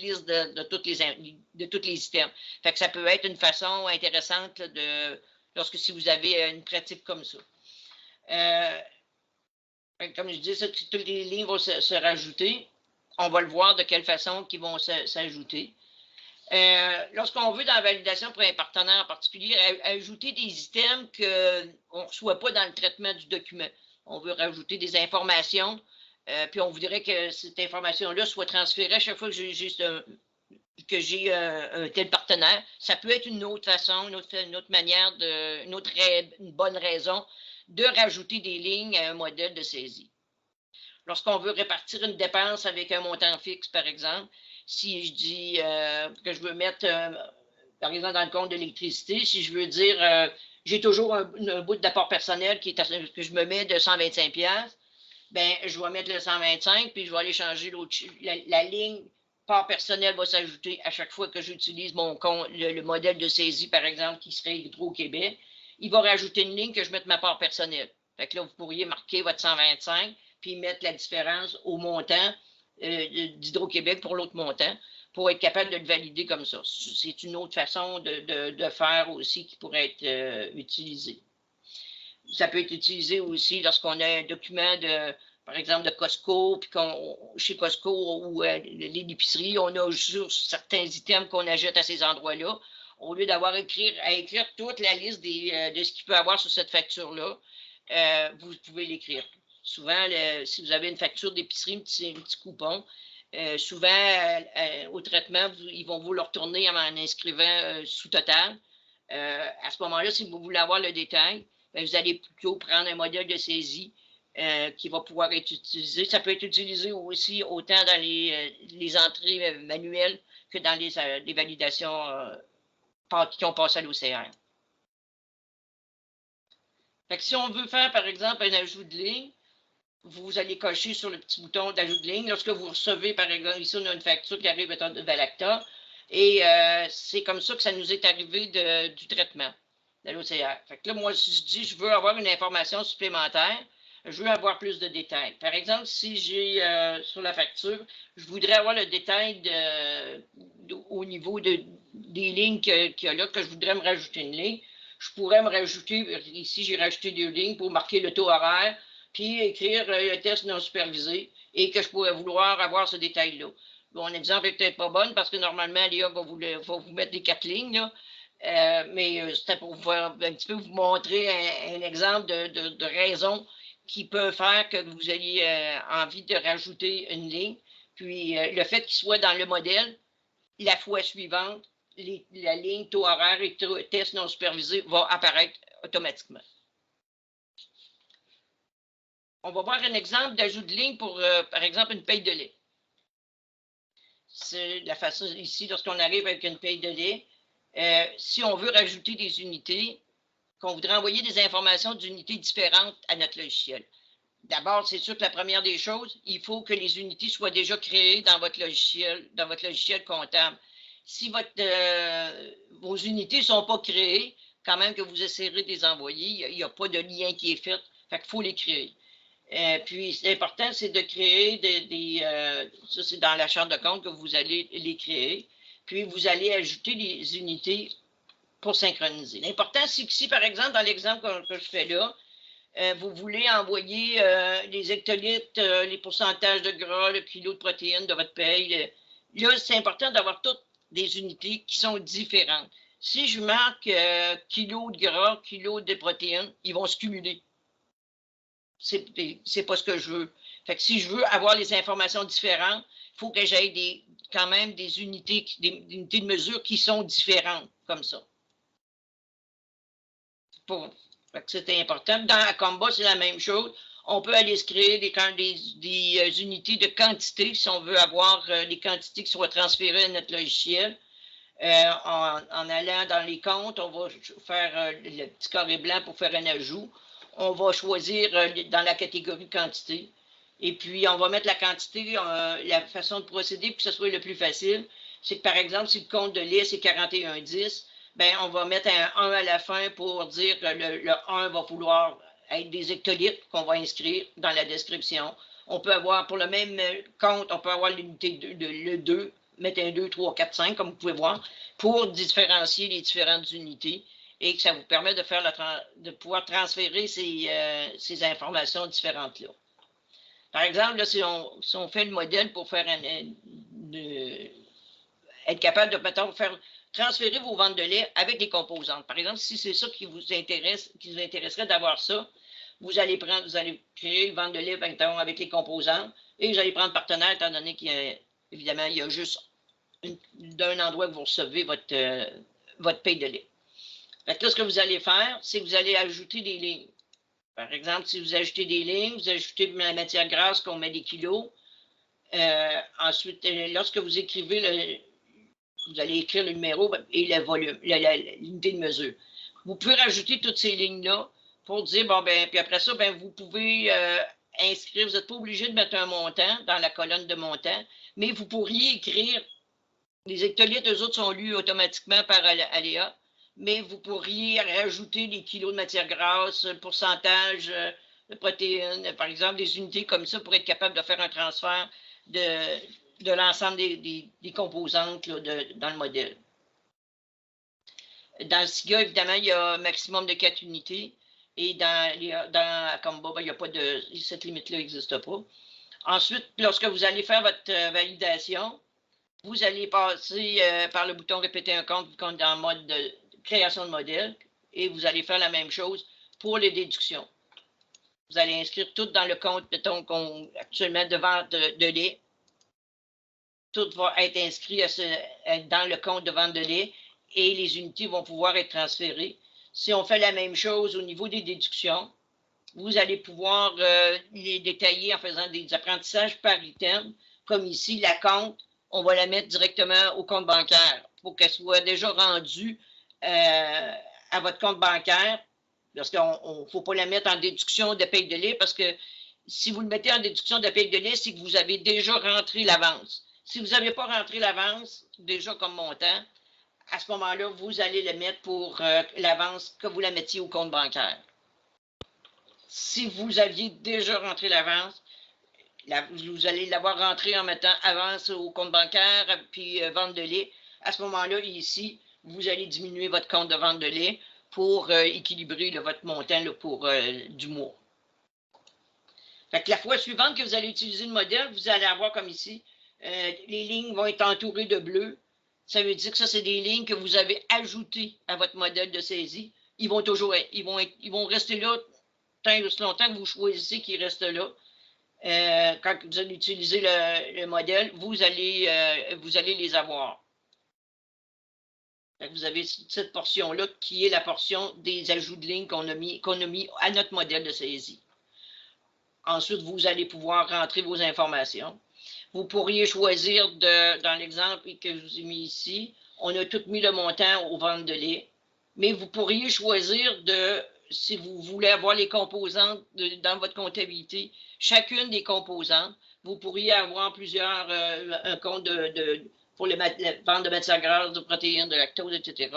liste de tous les items. Fait que ça peut être une façon intéressante si vous avez une pratique comme ça. Comme je dis, toutes les lignes vont se rajouter. On va le voir de quelle façon ils vont s'ajouter. Lorsqu'on veut, dans la validation pour un partenaire en particulier, ajouter des items qu'on ne reçoit pas dans le traitement du document. On veut rajouter des informations, puis on voudrait que cette information-là soit transférée à chaque fois que j'ai un tel partenaire. Ça peut être une autre façon, une autre manière, une bonne raison de rajouter des lignes à un modèle de saisie. Lorsqu'on veut répartir une dépense avec un montant fixe, par exemple, si je dis que je veux mettre, par exemple, dans le compte de l'électricité, si je veux dire, j'ai toujours un bout d'apport personnel que je me mets de 125$, ben, je vais mettre le 125, puis je vais aller changer la ligne part personnel va s'ajouter à chaque fois que j'utilise mon compte, le modèle de saisie, par exemple, qui serait Hydro-Québec. Il va rajouter une ligne que je mette ma part personnelle. Fait que là, vous pourriez marquer votre 125, puis mettre la différence au montant d'Hydro-Québec pour l'autre montant, pour être capable de le valider comme ça. C'est une autre façon de faire aussi qui pourrait être utilisée. Ça peut être utilisé aussi lorsqu'on a un document par exemple, de Costco, puis chez Costco ou l'épicerie, on a juste certains items qu'on achète à ces endroits-là. Au lieu d'avoir à écrire toute la liste de ce qu'il peut y avoir sur cette facture-là, vous pouvez l'écrire. Souvent, si vous avez une facture d'épicerie, un petit coupon, souvent, au traitement, ils vont vous le retourner en inscrivant sous total. À ce moment-là, si vous voulez avoir le détail, bien, vous allez plutôt prendre un modèle de saisie qui va pouvoir être utilisé. Ça peut être utilisé aussi autant dans les entrées manuelles que dans les validations qui ont passé à l'OCR. Si on veut faire, par exemple, un ajout de ligne, vous allez cocher sur le petit bouton d'ajout de ligne. Lorsque vous recevez, par exemple, ici, on a une facture qui arrive de Valacta, et c'est comme ça que ça nous est arrivé du traitement de l'OCR. Là, moi, si je dis je veux avoir une information supplémentaire, je veux avoir plus de détails. Par exemple, si j'ai sur la facture, je voudrais avoir le détail au niveau des lignes qu'il y a là, que je voudrais me rajouter une ligne. Je pourrais me rajouter, ici j'ai rajouté 2 lignes pour marquer le taux horaire, puis écrire le test non supervisé et que je pourrais vouloir avoir ce détail-là. Mon exemple n'est peut-être pas bon parce que normalement, l'IA va vous mettre les 4 lignes, là. Mais c'était pour un petit peu vous montrer un exemple de raison qui peut faire que vous ayez envie de rajouter une ligne. Puis le fait qu'il soit dans le modèle, la fois suivante, la ligne taux horaire et test non supervisé va apparaître automatiquement. On va voir un exemple d'ajout de ligne pour, par exemple, une paye de lait. C'est la façon ici, lorsqu'on arrive avec une paye de lait, si on veut rajouter des unités, qu'on voudrait envoyer des informations d'unités différentes à notre logiciel. D'abord, c'est sûr que la première des choses, il faut que les unités soient déjà créées dans votre logiciel comptable. Si vos unités ne sont pas créées, quand même que vous essayerez de les envoyer, il n'y a pas de lien qui est fait, fait qu'il faut les créer. Puis, l'important, c'est de créer ça c'est dans la charte de compte que vous allez les créer, puis vous allez ajouter les unités pour synchroniser. L'important, c'est que si, par exemple, dans l'exemple que je fais là, vous voulez envoyer les hectolitres, les pourcentages de gras, le kilo de protéines de votre paye, là, c'est important d'avoir toutes des unités qui sont différentes. Si je marque kilo de gras, kilo de protéines, ils vont se cumuler. C'est pas ce que je veux. Fait que si je veux avoir les informations différentes, il faut que j'aie quand même des unités de mesure qui sont différentes, comme ça. C'est important. Dans Acomba, c'est la même chose. On peut aller se créer des unités de quantité si on veut avoir les quantités qui soient transférées à notre logiciel. En allant dans les comptes, on va faire le petit carré blanc pour faire un ajout. On va choisir dans la catégorie quantité. Et puis, on va mettre la quantité, la façon de procéder pour que ce soit le plus facile. C'est que, par exemple, si le compte de lait, c'est 41,10, bien, on va mettre un 1 à la fin pour dire que le 1 va vouloir être des hectolitres qu'on va inscrire dans la description. On peut avoir, pour le même compte, on peut avoir l'unité le 2, mettre un 2, 3, 4, 5, comme vous pouvez voir, pour différencier les différentes unités et que ça vous permet de pouvoir transférer ces informations différentes-là. Par exemple, là, si on fait le modèle pour faire être capable de, mettons, transférer vos ventes de lait avec les composantes. Par exemple, si c'est ça qui vous intéresserait d'avoir ça, vous allez créer une vente de lait avec les composantes et vous allez prendre partenaire, étant donné qu'évidemment, il y a juste d'un endroit que vous recevez votre paye de lait. Fait que là, ce que vous allez faire, c'est que vous allez ajouter des lignes. Par exemple, si vous ajoutez des lignes, vous ajoutez de la matière grasse qu'on met des kilos. Ensuite, lorsque vous écrivez vous allez écrire le numéro et le volume, l'unité de mesure. Vous pouvez rajouter toutes ces lignes-là pour dire, bon, ben, puis après ça, ben, vous pouvez inscrire, vous n'êtes pas obligé de mettre un montant dans la colonne de montant, mais vous pourriez écrire, les hectolitres, eux autres sont lus automatiquement par Aléa, mais vous pourriez rajouter les kilos de matière grasse, le pourcentage de protéines, par exemple, des unités comme ça pour être capable de faire un transfert de l'ensemble des composantes là, dans le modèle. Dans SIGA, évidemment, il y a un maximum de 4 unités. Et dans Acomba, il n'y a pas de. Cette limite-là n'existe pas. Ensuite, lorsque vous allez faire votre validation, vous allez passer par le bouton répéter un compte dans le mode de création de modèle et vous allez faire la même chose pour les déductions. Vous allez inscrire tout dans le compte, mettons, actuellement de vente de lait. Tout va être inscrit dans le compte de vente de lait et les unités vont pouvoir être transférées. Si on fait la même chose au niveau des déductions, vous allez pouvoir les détailler en faisant des apprentissages par item, comme ici, la compte, on va la mettre directement au compte bancaire pour qu'elle soit déjà rendue à votre compte bancaire, parce qu'il ne faut pas la mettre en déduction de paye de lait, parce que si vous le mettez en déduction de paye de lait, c'est que vous avez déjà rentré l'avance. Si vous n'avez pas rentré l'avance, déjà comme montant, à ce moment-là, vous allez le mettre pour l'avance que vous la mettiez au compte bancaire. Si vous aviez déjà rentré l'avance, vous allez l'avoir rentré en mettant avance au compte bancaire, puis vente de lait. À ce moment-là, ici, vous allez diminuer votre compte de vente de lait pour équilibrer votre montant pour du mois. Fait que la fois suivante que vous allez utiliser le modèle, vous allez avoir comme ici, les lignes vont être entourées de bleu. Ça veut dire que ça, c'est des lignes que vous avez ajoutées à votre modèle de saisie. Ils vont rester là tant et aussi longtemps que vous choisissez qu'ils restent là. Quand vous allez utiliser le modèle, vous allez les avoir. Vous avez cette portion-là qui est la portion des ajouts de lignes qu'on a mis à notre modèle de saisie. Ensuite, vous allez pouvoir rentrer vos informations. Vous pourriez choisir, dans l'exemple que je vous ai mis ici, on a tout mis le montant aux ventes de lait, mais vous pourriez choisir si vous voulez avoir les composantes dans votre comptabilité, chacune des composantes, vous pourriez avoir un compte pour la vente de matières grasses, de protéines, de lactose, etc.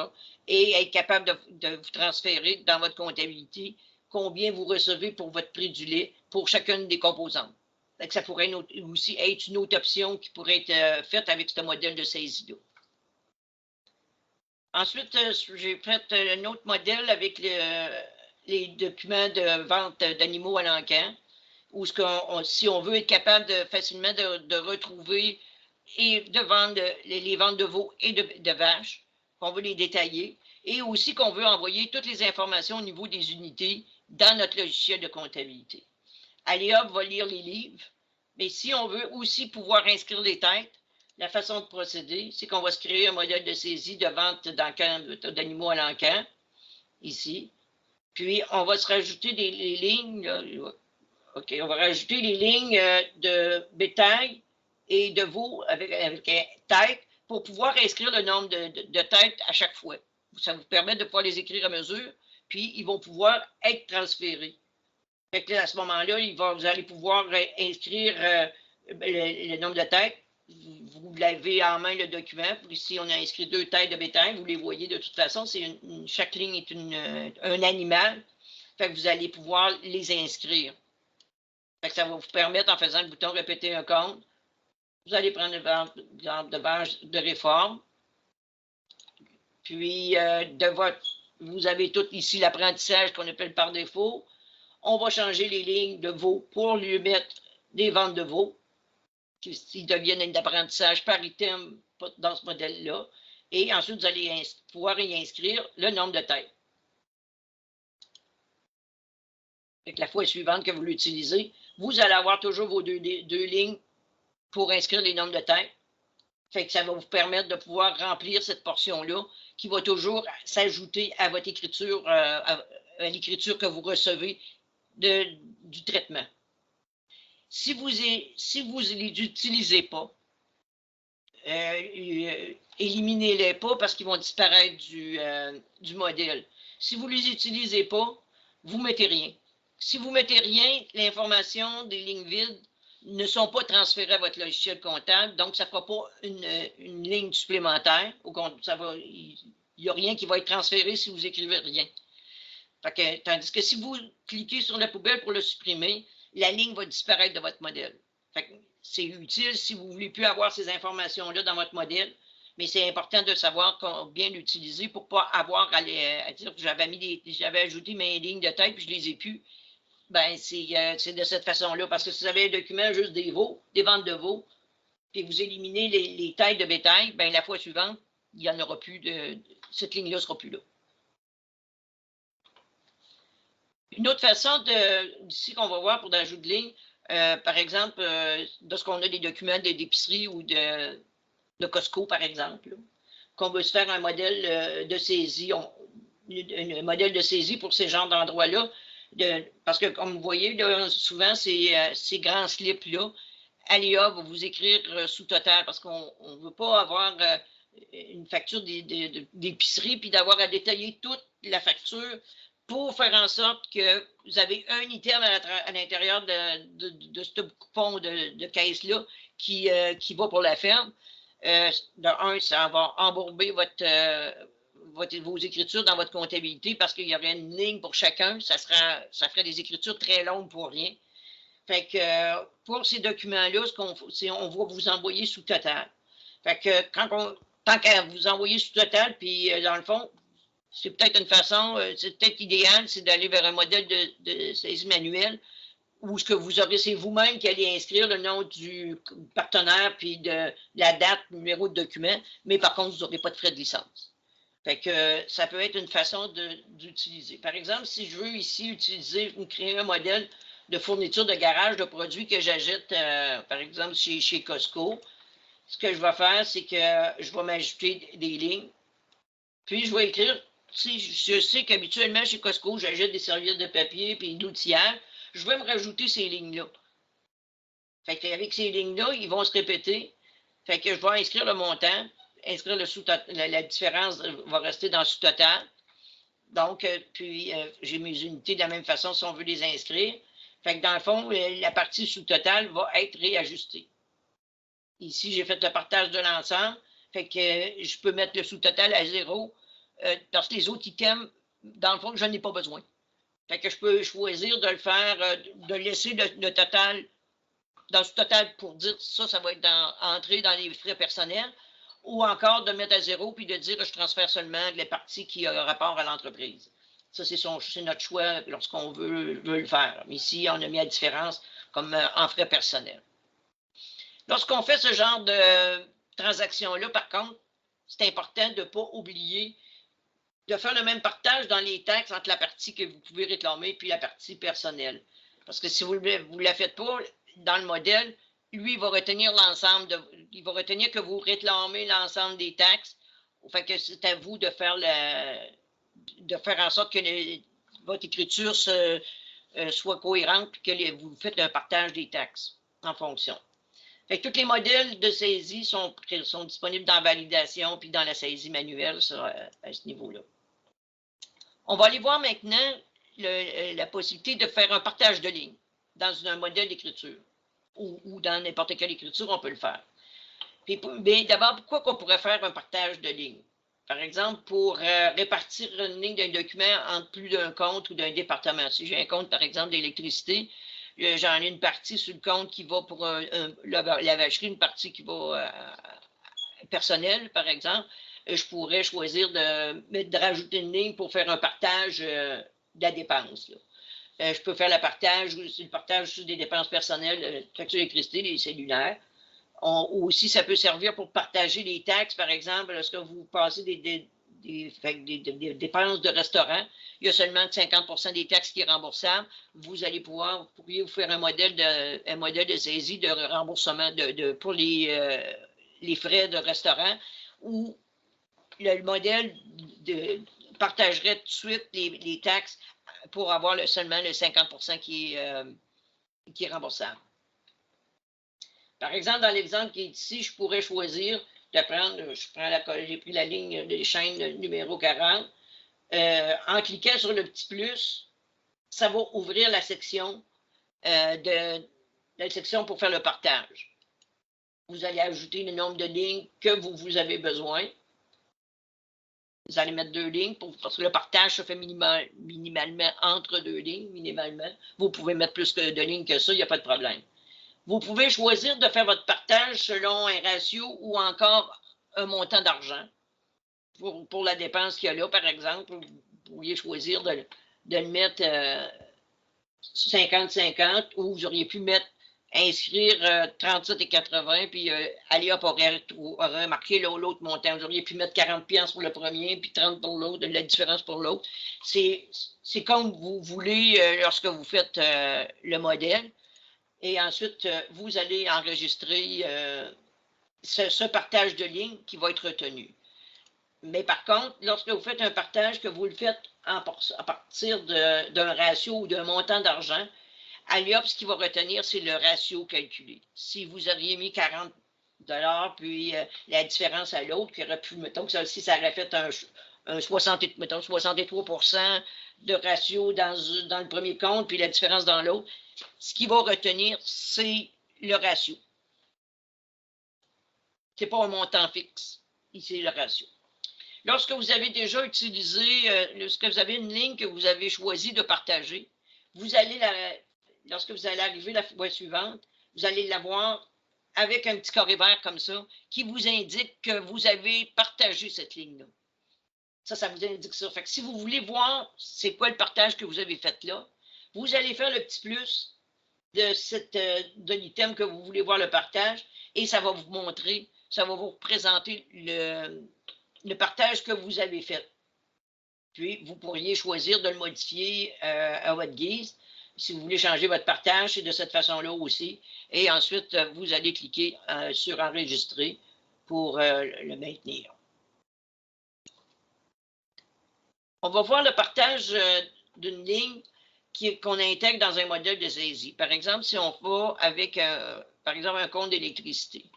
et être capable de vous transférer dans votre comptabilité combien vous recevez pour votre prix du lait pour chacune des composantes. Donc, ça pourrait aussi être une autre option qui pourrait être faite avec ce modèle de saisie-là. Ensuite, j'ai fait un autre modèle avec les documents de vente d'animaux à l'encan, où si on veut être capable facilement de retrouver et de vendre les ventes de veaux et de vaches, qu'on veut les détailler, et aussi qu'on veut envoyer toutes les informations au niveau des unités dans notre logiciel de comptabilité. Aléop va lire les livres, mais si on veut aussi pouvoir inscrire les têtes, la façon de procéder, c'est qu'on va se créer un modèle de saisie de vente d'animaux à l'encan, ici. Puis, on va se rajouter les lignes. OK, on va rajouter les lignes de bétail et de veaux avec tête pour pouvoir inscrire le nombre de têtes à chaque fois. Ça vous permet de pouvoir les écrire à mesure, puis ils vont pouvoir être transférés. Fait que là, à ce moment-là, vous allez pouvoir inscrire le nombre de têtes. Vous l'avez en main le document. Ici, on a inscrit 2 têtes de bétail. Vous les voyez de toute façon. Chaque ligne est un animal. Fait que vous allez pouvoir les inscrire. Fait que ça va vous permettre, en faisant le bouton répéter un compte, vous allez prendre l'exemple de base de réforme. Puis, vous avez tout ici l'apprentissage qu'on appelle par défaut. On va changer les lignes de veaux pour lui mettre des ventes de veaux, qui deviennent d'apprentissage par item dans ce modèle-là. Et ensuite, vous allez pouvoir y inscrire le nombre de têtes. Avec la fois suivante que vous l'utilisez, vous allez avoir toujours vos deux lignes pour inscrire les nombres de têtes. Fait que ça va vous permettre de pouvoir remplir cette portion-là qui va toujours s'ajouter à votre écriture, à l'écriture que vous recevez du traitement. Si vous ne les utilisez pas, éliminez-les pas parce qu'ils vont disparaître du modèle. Si vous ne les utilisez pas, vous ne mettez rien. Si vous ne mettez rien, l'information des lignes vides ne sont pas transférées à votre logiciel comptable, donc ça ne fera pas une ligne supplémentaire. Il n'y a rien qui va être transféré si vous n'écrivez rien. Tandis que si vous cliquez sur la poubelle pour le supprimer, la ligne va disparaître de votre modèle. C'est utile si vous ne voulez plus avoir ces informations-là dans votre modèle, mais c'est important de savoir bien l'utiliser pour ne pas avoir à dire que j'avais ajouté mes lignes de tête puis je ne les ai plus. Ben, c'est de cette façon-là, parce que si vous avez un document juste des veaux, des ventes de veaux, puis vous éliminez les têtes de bétail, ben, la fois suivante, il n'y en aura plus cette ligne-là ne sera plus là. Une autre façon d'ici qu'on va voir pour l'ajout de ligne, par exemple, lorsqu'on a des documents d'épicerie ou de Costco, par exemple, qu'on veut se faire un modèle de saisie, un modèle de saisie pour ces genres d'endroits-là, parce que, comme vous voyez, là, souvent, ces grands slips-là, Aléa va vous écrire sous total, parce qu'on ne veut pas avoir une facture d'épicerie, puis d'avoir à détailler toute la facture pour faire en sorte que vous avez un item à l'intérieur de ce coupon de caisse-là qui va pour la ferme. Ça va embourber vos écritures dans votre comptabilité parce qu'il y aurait une ligne pour chacun. Ça ferait des écritures très longues pour rien. Fait que pour ces documents-là, on va vous envoyer sous total. Fait que tant qu'à vous envoyer sous total, puis dans le fond, c'est peut-être une façon, c'est peut-être idéal, c'est d'aller vers un modèle de saisie manuelle où ce que vous aurez, c'est vous-même qui allez inscrire le nom du partenaire puis de la date, numéro de document, mais par contre, vous n'aurez pas de frais de licence. Fait que ça peut être une façon d'utiliser. Par exemple, si je veux ici créer un modèle de fourniture de garage de produits que j'achète, par exemple, chez Costco, ce que je vais faire, c'est que je vais m'ajouter des lignes, puis je vais écrire. Si je sais qu'habituellement, chez Costco, j'achète des serviettes de papier et de l'outillage, je vais me rajouter ces lignes-là. Fait qu'avec ces lignes-là, ils vont se répéter. Fait que je vais inscrire le montant, inscrire la différence va rester dans le sous-total. Donc, puis j'ai mes unités de la même façon si on veut les inscrire. Fait que dans le fond, la partie sous-total va être réajustée. Ici, j'ai fait le partage de l'ensemble. Fait que je peux mettre le sous-total à 0. Parce que les autres items, dans le fond, je n'en ai pas besoin. Fait que je peux choisir de le faire, de laisser le total dans ce total pour dire ça va être entré dans les frais personnels, ou encore de mettre à 0 puis de dire que je transfère seulement les parties qui ont rapport à l'entreprise. Ça, c'est notre choix lorsqu'on veut le faire. Mais ici, on a mis la différence comme en frais personnels. Lorsqu'on fait ce genre de transaction-là, par contre, c'est important de ne pas oublier de faire le même partage dans les taxes entre la partie que vous pouvez réclamer puis la partie personnelle. Parce que si vous ne la faites pas dans le modèle, lui, il va retenir l'ensemble, il va retenir que vous réclamez l'ensemble des taxes. Fait que c'est à vous de faire en sorte que votre écriture soit cohérente et que vous faites un partage des taxes en fonction. Fait que tous les modèles de saisie sont disponibles dans la validation puis dans la saisie manuelle à ce niveau-là. On va aller voir maintenant la possibilité de faire un partage de lignes dans un modèle d'écriture ou dans n'importe quelle écriture, on peut le faire. Mais d'abord, pourquoi qu'on pourrait faire un partage de lignes? Par exemple, pour répartir une ligne d'un document entre plus d'un compte ou d'un département. Si j'ai un compte, par exemple, d'électricité, j'en ai une partie sur le compte qui va pour la vacherie, une partie qui va personnelle, par exemple. Je pourrais choisir de rajouter une ligne pour faire un partage de la dépense. Je peux faire le partage sur des dépenses personnelles, facture d'électricité, les cellulaires. Ou aussi, ça peut servir pour partager les taxes, par exemple, lorsque vous passez des dépenses de restaurant, il y a seulement 50% des taxes qui est remboursable. Vous pourriez vous faire un modèle de saisie de remboursement pour les frais de restaurant où le modèle partagerait tout de suite les taxes pour avoir seulement le 50% qui est remboursable. Par exemple, dans l'exemple qui est ici, je pourrais choisir de prendre, j'ai pris la ligne des chaînes numéro 40. En cliquant sur le petit plus, ça va ouvrir la section pour faire le partage. Vous allez ajouter le nombre de lignes que vous avez besoin. Vous allez mettre 2 lignes parce que le partage se fait minimalement entre 2 lignes, minimalement. Vous pouvez mettre plus de lignes que ça, il n'y a pas de problème. Vous pouvez choisir de faire votre partage selon un ratio ou encore un montant d'argent. Pour la dépense qu'il y a là, par exemple, vous pourriez choisir de le mettre 50-50 ou vous auriez pu inscrire 37,80 puis aller hop aurait marqué l'autre montant. Vous auriez pu mettre 40$ pour le premier puis 30 pour l'autre, la différence pour l'autre. C'est comme vous voulez lorsque vous faites le modèle. Et ensuite, vous allez enregistrer ce partage de lignes qui va être retenu. Mais par contre, lorsque vous faites un partage, que vous le faites à partir d'un ratio ou d'un montant d'argent, Alliop, ce qu'il va retenir, c'est le ratio calculé. Si vous auriez mis 40 $ puis la différence à l'autre, qui aurait pu, mettons, si ça aurait fait un 63% de ratio dans le premier compte, puis la différence dans l'autre, ce qu'il va retenir, c'est le ratio. Ce n'est pas un montant fixe, c'est le ratio. Lorsque vous avez déjà utilisé, lorsque vous avez une ligne que vous avez choisi de partager, lorsque vous allez arriver la fois suivante, vous allez l'avoir avec un petit carré vert comme ça, qui vous indique que vous avez partagé cette ligne-là. Ça vous indique ça. Fait que si vous voulez voir c'est quoi le partage que vous avez fait là, vous allez faire le petit plus de l'item que vous voulez voir le partage et ça va vous montrer, ça va vous représenter le partage que vous avez fait. Puis, vous pourriez choisir de le modifier à votre guise. Si vous voulez changer votre partage, c'est de cette façon-là aussi. Et ensuite, vous allez cliquer sur « Enregistrer » pour le maintenir. On va voir le partage d'une ligne qu'on intègre dans un modèle de saisie. Par exemple, si on va avec, par exemple, un compte d'électricité.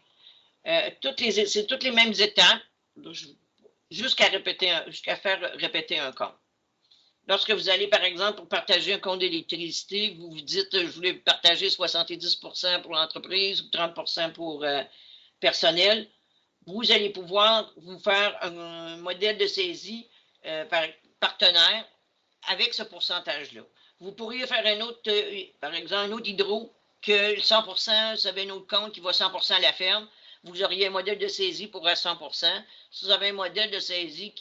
C'est toutes les mêmes étapes jusqu'à faire répéter un compte. Lorsque vous allez, par exemple, pour partager un compte d'électricité, vous vous dites, je voulais partager 70% pour l'entreprise ou 30% pour personnel, vous allez pouvoir vous faire un modèle de saisie par partenaire avec ce pourcentage-là. Vous pourriez faire un autre, par exemple, un autre hydro que 100%, vous avez un autre compte qui va 100% à la ferme. Vous auriez un modèle de saisie pour 100%. Si vous avez un modèle de saisie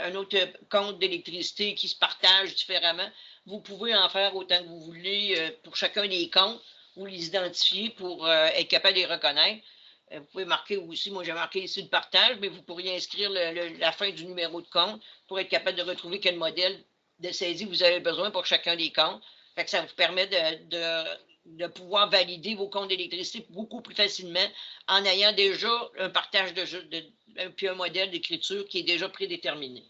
un autre compte d'électricité qui se partage différemment, vous pouvez en faire autant que vous voulez pour chacun des comptes. Vous les identifiez pour être capable de les reconnaître. Vous pouvez marquer aussi, moi j'ai marqué ici le partage, mais vous pourriez inscrire la fin du numéro de compte pour être capable de retrouver quel modèle de saisie vous avez besoin pour chacun des comptes. Fait que ça vous permet de pouvoir valider vos comptes d'électricité beaucoup plus facilement en ayant déjà un partage puis un modèle d'écriture qui est déjà prédéterminé.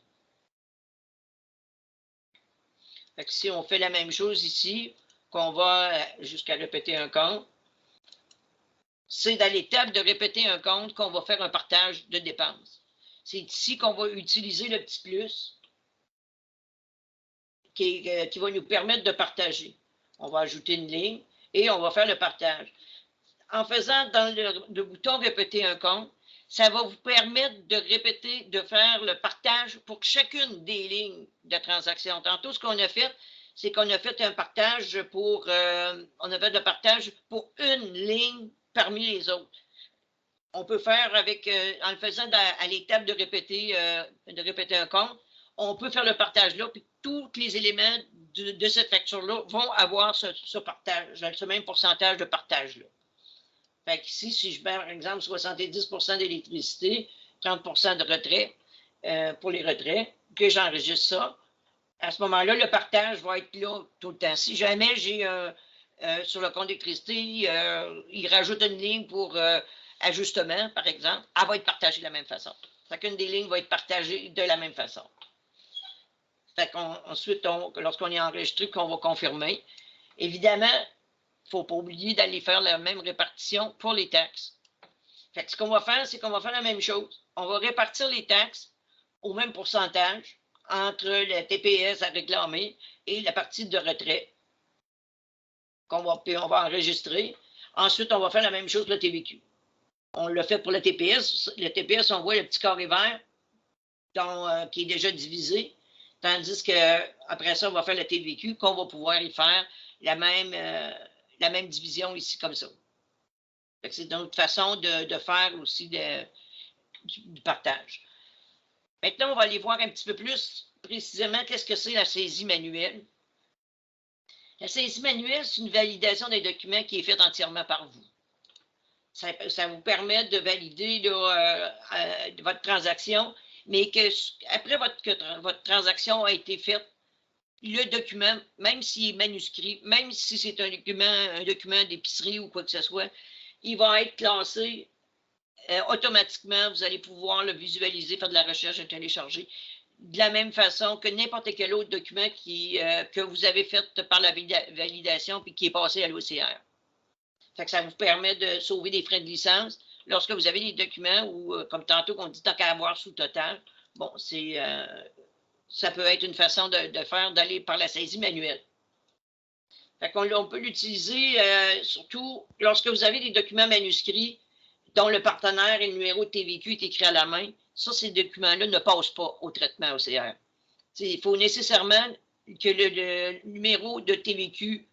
Fait que si on fait la même chose ici, qu'on va jusqu'à répéter un compte, c'est dans l'étape de répéter un compte qu'on va faire un partage de dépenses. C'est ici qu'on va utiliser le petit plus qui va nous permettre de partager. On va ajouter une ligne et on va faire le partage. En faisant dans le bouton « Répéter un compte », ça va vous permettre de faire le partage pour chacune des lignes de transaction. Tantôt, ce qu'on a fait, c'est qu'on a fait un partage pour une ligne parmi les autres. On peut faire en le faisant à l'étape de répéter un compte, on peut faire le partage là, puis tous les éléments de cette facture-là vont avoir ce partage, ce même pourcentage de partage-là. Fait qu'ici, si je mets, par exemple, 70% d'électricité, 30% de retrait pour les retraits, que j'enregistre ça, à ce moment-là, le partage va être là tout le temps. Si jamais j'ai sur le compte d'électricité, il rajoute une ligne pour ajustement, par exemple, elle va être partagée de la même façon. Chacune des lignes va être partagée de la même façon. Fait ensuite, lorsqu'on est enregistré, qu'on va confirmer, évidemment, il ne faut pas oublier d'aller faire la même répartition pour les taxes. Fait que ce qu'on va faire, c'est qu'on va faire la même chose. On va répartir les taxes au même pourcentage entre le TPS à réclamer et la partie de retrait on va enregistrer. Ensuite, on va faire la même chose pour le TVQ. On l'a fait pour le TPS. Le TPS, on voit le petit carré vert qui est déjà divisé, tandis qu'après ça, on va faire le TVQ, qu'on va pouvoir y faire la même division ici, comme ça. C'est une autre façon de faire aussi du partage. Maintenant, on va aller voir un petit peu plus précisément qu'est-ce que c'est la saisie manuelle. La saisie manuelle, c'est une validation des documents qui est faite entièrement par vous. Ça vous permet de valider votre transaction, mais qu'après votre transaction a été faite, le document, même s'il est manuscrit, même si c'est un document d'épicerie ou quoi que ce soit, il va être classé automatiquement. Vous allez pouvoir le visualiser, faire de la recherche et télécharger. De la même façon que n'importe quel autre document que vous avez fait par la validation puis qui est passé à l'OCR. Ça vous permet de sauver des frais de licence lorsque vous avez des documents ou, comme tantôt qu'on dit, tant qu'à avoir sous total. Bon, ça peut être une façon de faire, d'aller par la saisie manuelle. On peut l'utiliser surtout lorsque vous avez des documents manuscrits dont le partenaire et le numéro de TVQ est écrit à la main. Ça, ces documents-là ne passent pas au traitement OCR. Il faut nécessairement que le numéro de TVQ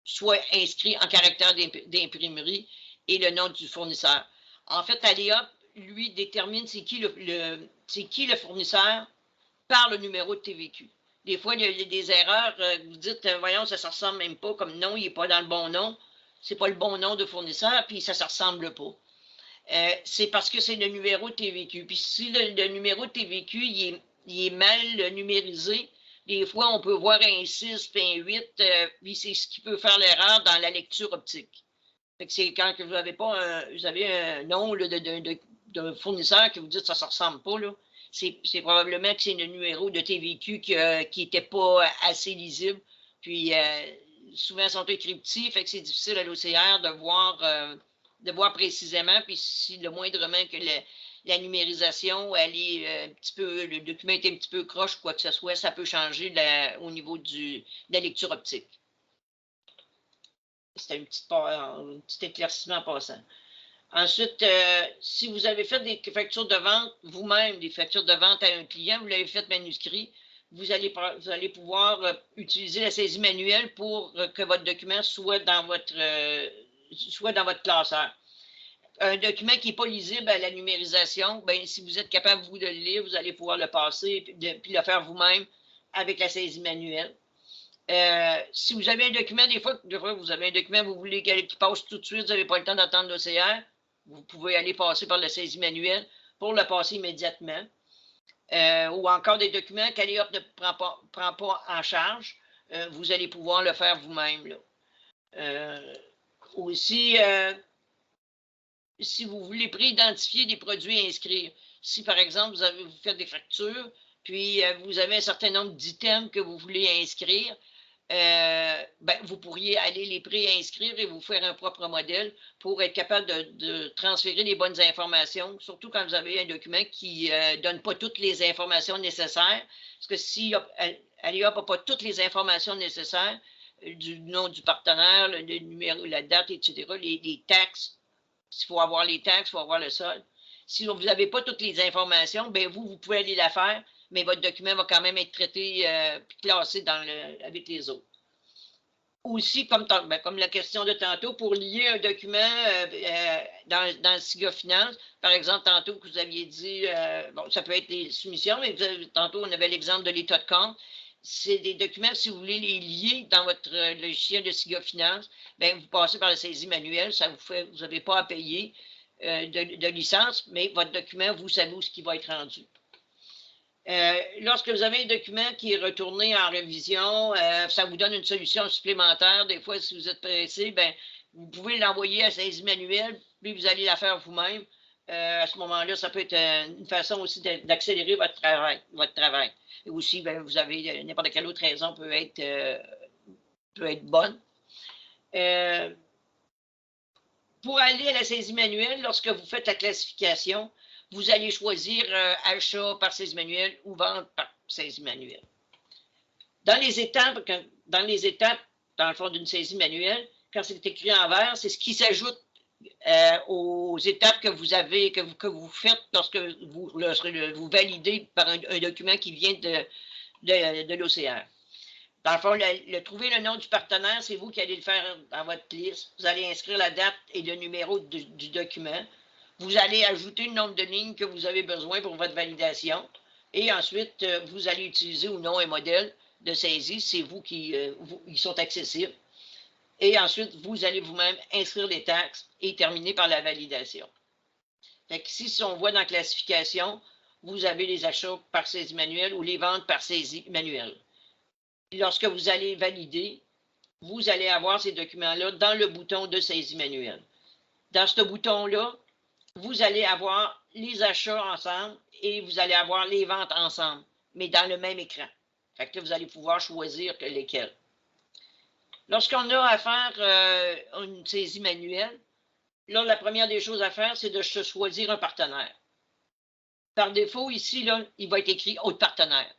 soit inscrit en caractère d'imprimerie et le nom du fournisseur. En fait, Aléop, lui, détermine c'est qui le fournisseur par le numéro de TVQ. Des fois, il y a des erreurs. Vous dites, voyons, ça ne se ressemble même pas, comme nom, il n'est pas dans le bon nom. Ce n'est pas le bon nom de fournisseur, puis ça ne se ressemble pas. C'est parce que c'est le numéro de TVQ. Puis si le numéro de TVQ il est mal numérisé, des fois, on peut voir un 6 puis un 8, puis c'est ce qui peut faire l'erreur dans la lecture optique. C'est quand vous avez un nom d'un fournisseur que vous dites que ça ne se ressemble pas, c'est probablement que c'est le numéro de TVQ qui n'était pas assez lisible. Puis souvent, ils sont écrits petits, fait que c'est difficile à l'OCR de voir précisément. Puis si le moindrement que la numérisation, le document est un petit peu croche, quoi que ce soit, ça peut changer au niveau de la lecture optique. C'était un petit éclaircissement en passant. Ensuite, si vous avez fait des factures de vente vous-même, des factures de vente à un client, vous l'avez fait manuscrit, vous allez pouvoir utiliser la saisie manuelle pour que votre document soit dans votre classeur. Un document qui n'est pas lisible à la numérisation, bien, si vous êtes capable, vous, de le lire, vous allez pouvoir le passer puis le faire vous-même avec la saisie manuelle. Si vous avez un document, des fois, vous avez un document, vous voulez qu'il passe tout de suite, vous n'avez pas le temps d'attendre l'OCR, vous pouvez aller passer par la saisie manuelle pour le passer immédiatement. Ou encore des documents qu'Aléop ne prend pas en charge, vous allez pouvoir le faire vous-même. Aussi, si vous voulez préidentifier des produits à inscrire, si par exemple vous faites des factures, puis vous avez un certain nombre d'items que vous voulez inscrire, vous pourriez aller les pré-inscrire et vous faire un propre modèle pour être capable de transférer les bonnes informations, surtout quand vous avez un document qui ne donne pas toutes les informations nécessaires. Parce que si Aléop n'a pas toutes les informations nécessaires, du nom du partenaire, le numéro, la date, etc., les taxes, il faut avoir les taxes, il faut avoir le solde. Si vous n'avez pas toutes les informations, bien vous pouvez aller la faire, mais votre document va quand même être traité et classé avec les autres. Aussi, comme la question de tantôt, pour lier un document dans le SIGA Finance, par exemple, tantôt que vous aviez dit, ça peut être des soumissions, mais tantôt, on avait l'exemple de l'état de compte. C'est des documents, si vous voulez les lier dans votre logiciel de SIGA Finance, bien, vous passez par la saisie manuelle, vous n'avez pas à payer de licence, mais votre document, vous savez où ce qui va être rendu. Lorsque vous avez un document qui est retourné en révision, ça vous donne une solution supplémentaire. Des fois, si vous êtes pressé, bien, vous pouvez l'envoyer à saisie manuelle, puis vous allez la faire vous-même. À ce moment-là, ça peut être une façon aussi d'accélérer votre travail. Et aussi, bien, vous avez n'importe quelle autre raison peut être bonne. Pour aller à la saisie manuelle, lorsque vous faites la classification, vous allez choisir achat par saisie manuelle ou vente par saisie manuelle. Dans les étapes, dans le fond d'une saisie manuelle, quand c'est écrit en vert, c'est ce qui s'ajoute aux étapes que vous avez, que vous faites lorsque vous validez par un document qui vient de l'OCR. Dans le fond, trouver le nom du partenaire, c'est vous qui allez le faire dans votre liste. Vous allez inscrire la date et le numéro du document. Vous allez ajouter le nombre de lignes que vous avez besoin pour votre validation. Et ensuite, vous allez utiliser ou non un modèle de saisie. C'est vous qui ils sont accessibles. Et ensuite, vous allez vous-même inscrire les taxes et terminer par la validation. Fait que si on voit dans la classification, vous avez les achats par saisie manuelle ou les ventes par saisie manuelle. Lorsque vous allez valider, vous allez avoir ces documents-là dans le bouton de saisie manuelle. Dans ce bouton-là, vous allez avoir les achats ensemble et vous allez avoir les ventes ensemble, mais dans le même écran. Fait que là, vous allez pouvoir choisir lesquels. Lorsqu'on a à faire une saisie manuelle, là, la première des choses à faire, c'est de choisir un partenaire. Par défaut, ici, là, il va être écrit « Autre partenaire ».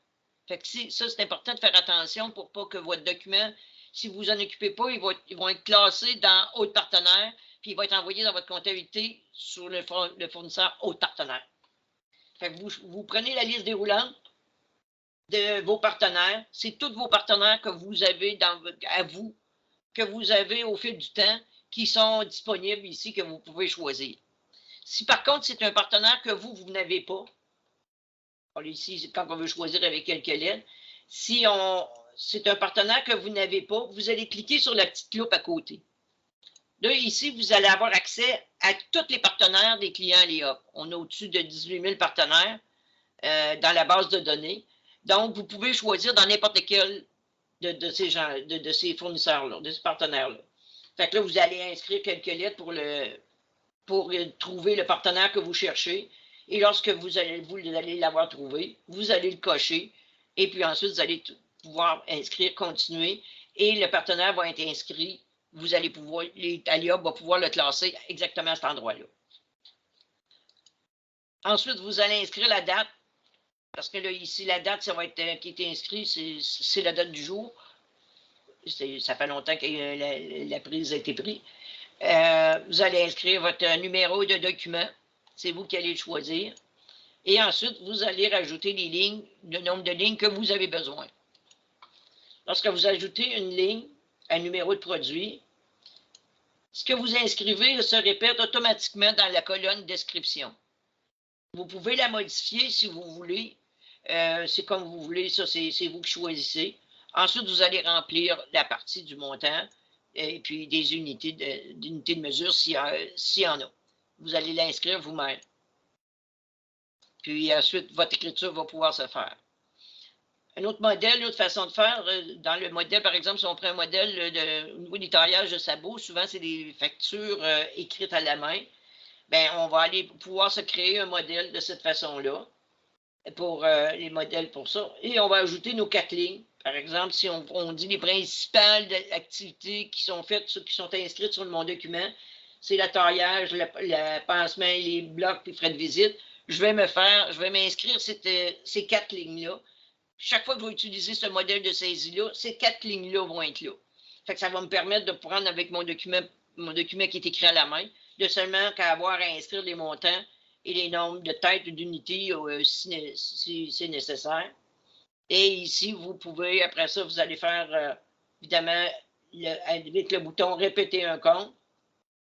Fait que ça, c'est important de faire attention pour pas que votre document, si vous en occupez pas, ils vont être classés dans « Autre partenaire », puis il va être envoyé dans votre comptabilité sur le fournisseur « Autre partenaire ». Fait que vous prenez la liste déroulante de vos partenaires. C'est tous vos partenaires que vous avez à vous, que vous avez au fil du temps, qui sont disponibles ici, que vous pouvez choisir. Si par contre, c'est un partenaire que vous n'avez pas, ici, quand on veut choisir avec quelques lettres, si c'est un partenaire que vous n'avez pas, vous allez cliquer sur la petite loupe à côté. Là, ici, vous allez avoir accès à tous les partenaires des clients Léop. On a au-dessus de 18 000 partenaires dans la base de données. Donc, vous pouvez choisir dans n'importe lequel de ces fournisseurs-là, de ces partenaires-là. Fait que là, vous allez inscrire quelques lettres pour trouver le partenaire que vous cherchez. Et lorsque vous allez l'avoir trouvé, vous allez le cocher. Et puis ensuite, vous allez pouvoir inscrire, continuer. Et le partenaire va être inscrit. Vous allez pouvoir, Léop va pouvoir le classer exactement à cet endroit-là. Ensuite, vous allez inscrire la date. Parce que là, ici, la date, ça va être qui est inscrit, c'est la date du jour. Ça fait longtemps que la prise a été prise. Vous allez inscrire votre numéro de document. C'est vous qui allez le choisir. Et ensuite, vous allez rajouter les lignes, le nombre de lignes que vous avez besoin. Lorsque vous ajoutez une ligne, un numéro de produit, ce que vous inscrivez se répète automatiquement dans la colonne description. Vous pouvez la modifier si vous voulez. C'est comme vous voulez, ça c'est vous qui choisissez. Ensuite, vous allez remplir la partie du montant et puis des unités de mesure s'il y en a. Vous allez l'inscrire vous-même. Puis ensuite, votre écriture va pouvoir se faire. Un autre modèle, une autre façon de faire, dans le modèle, par exemple, si on prend un modèle au niveau des taillages de sabots, souvent c'est des factures écrites à la main. Bien, on va aller pouvoir se créer un modèle de cette façon-là pour les modèles pour ça. Et on va ajouter nos 4 lignes. Par exemple, si on dit les principales activités qui sont faites, qui sont inscrites sur mon document, c'est le taillage, le pansement, les blocs, puis frais de visite. Je vais m'inscrire ces 4 lignes-là. Chaque fois que je vais utiliser ce modèle de saisie-là, ces 4 lignes-là vont être là. Fait que ça va me permettre de prendre avec mon document qui est écrit à la main, de seulement qu'à avoir à inscrire les montants et les nombres de têtes ou d'unités si c'est nécessaire. Et ici, vous pouvez, après ça, vous allez faire, évidemment, avec le bouton « Répéter un compte ».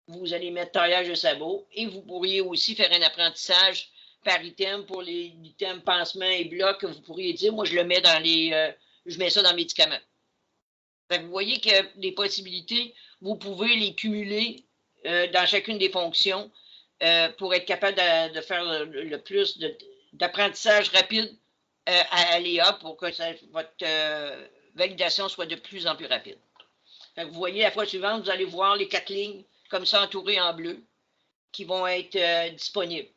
Vous allez mettre « Taillage de sabot » et vous pourriez aussi faire un apprentissage par item pour les items pansements et blocs que vous pourriez dire. Moi, je le mets je mets ça dans médicaments. Fait que vous voyez que les possibilités, vous pouvez les cumuler dans chacune des fonctions pour être capable de faire le plus d'apprentissage rapide à Léop pour que votre validation soit de plus en plus rapide. Fait que vous voyez, la fois suivante, vous allez voir les 4 lignes comme ça entourées en bleu qui vont être disponibles.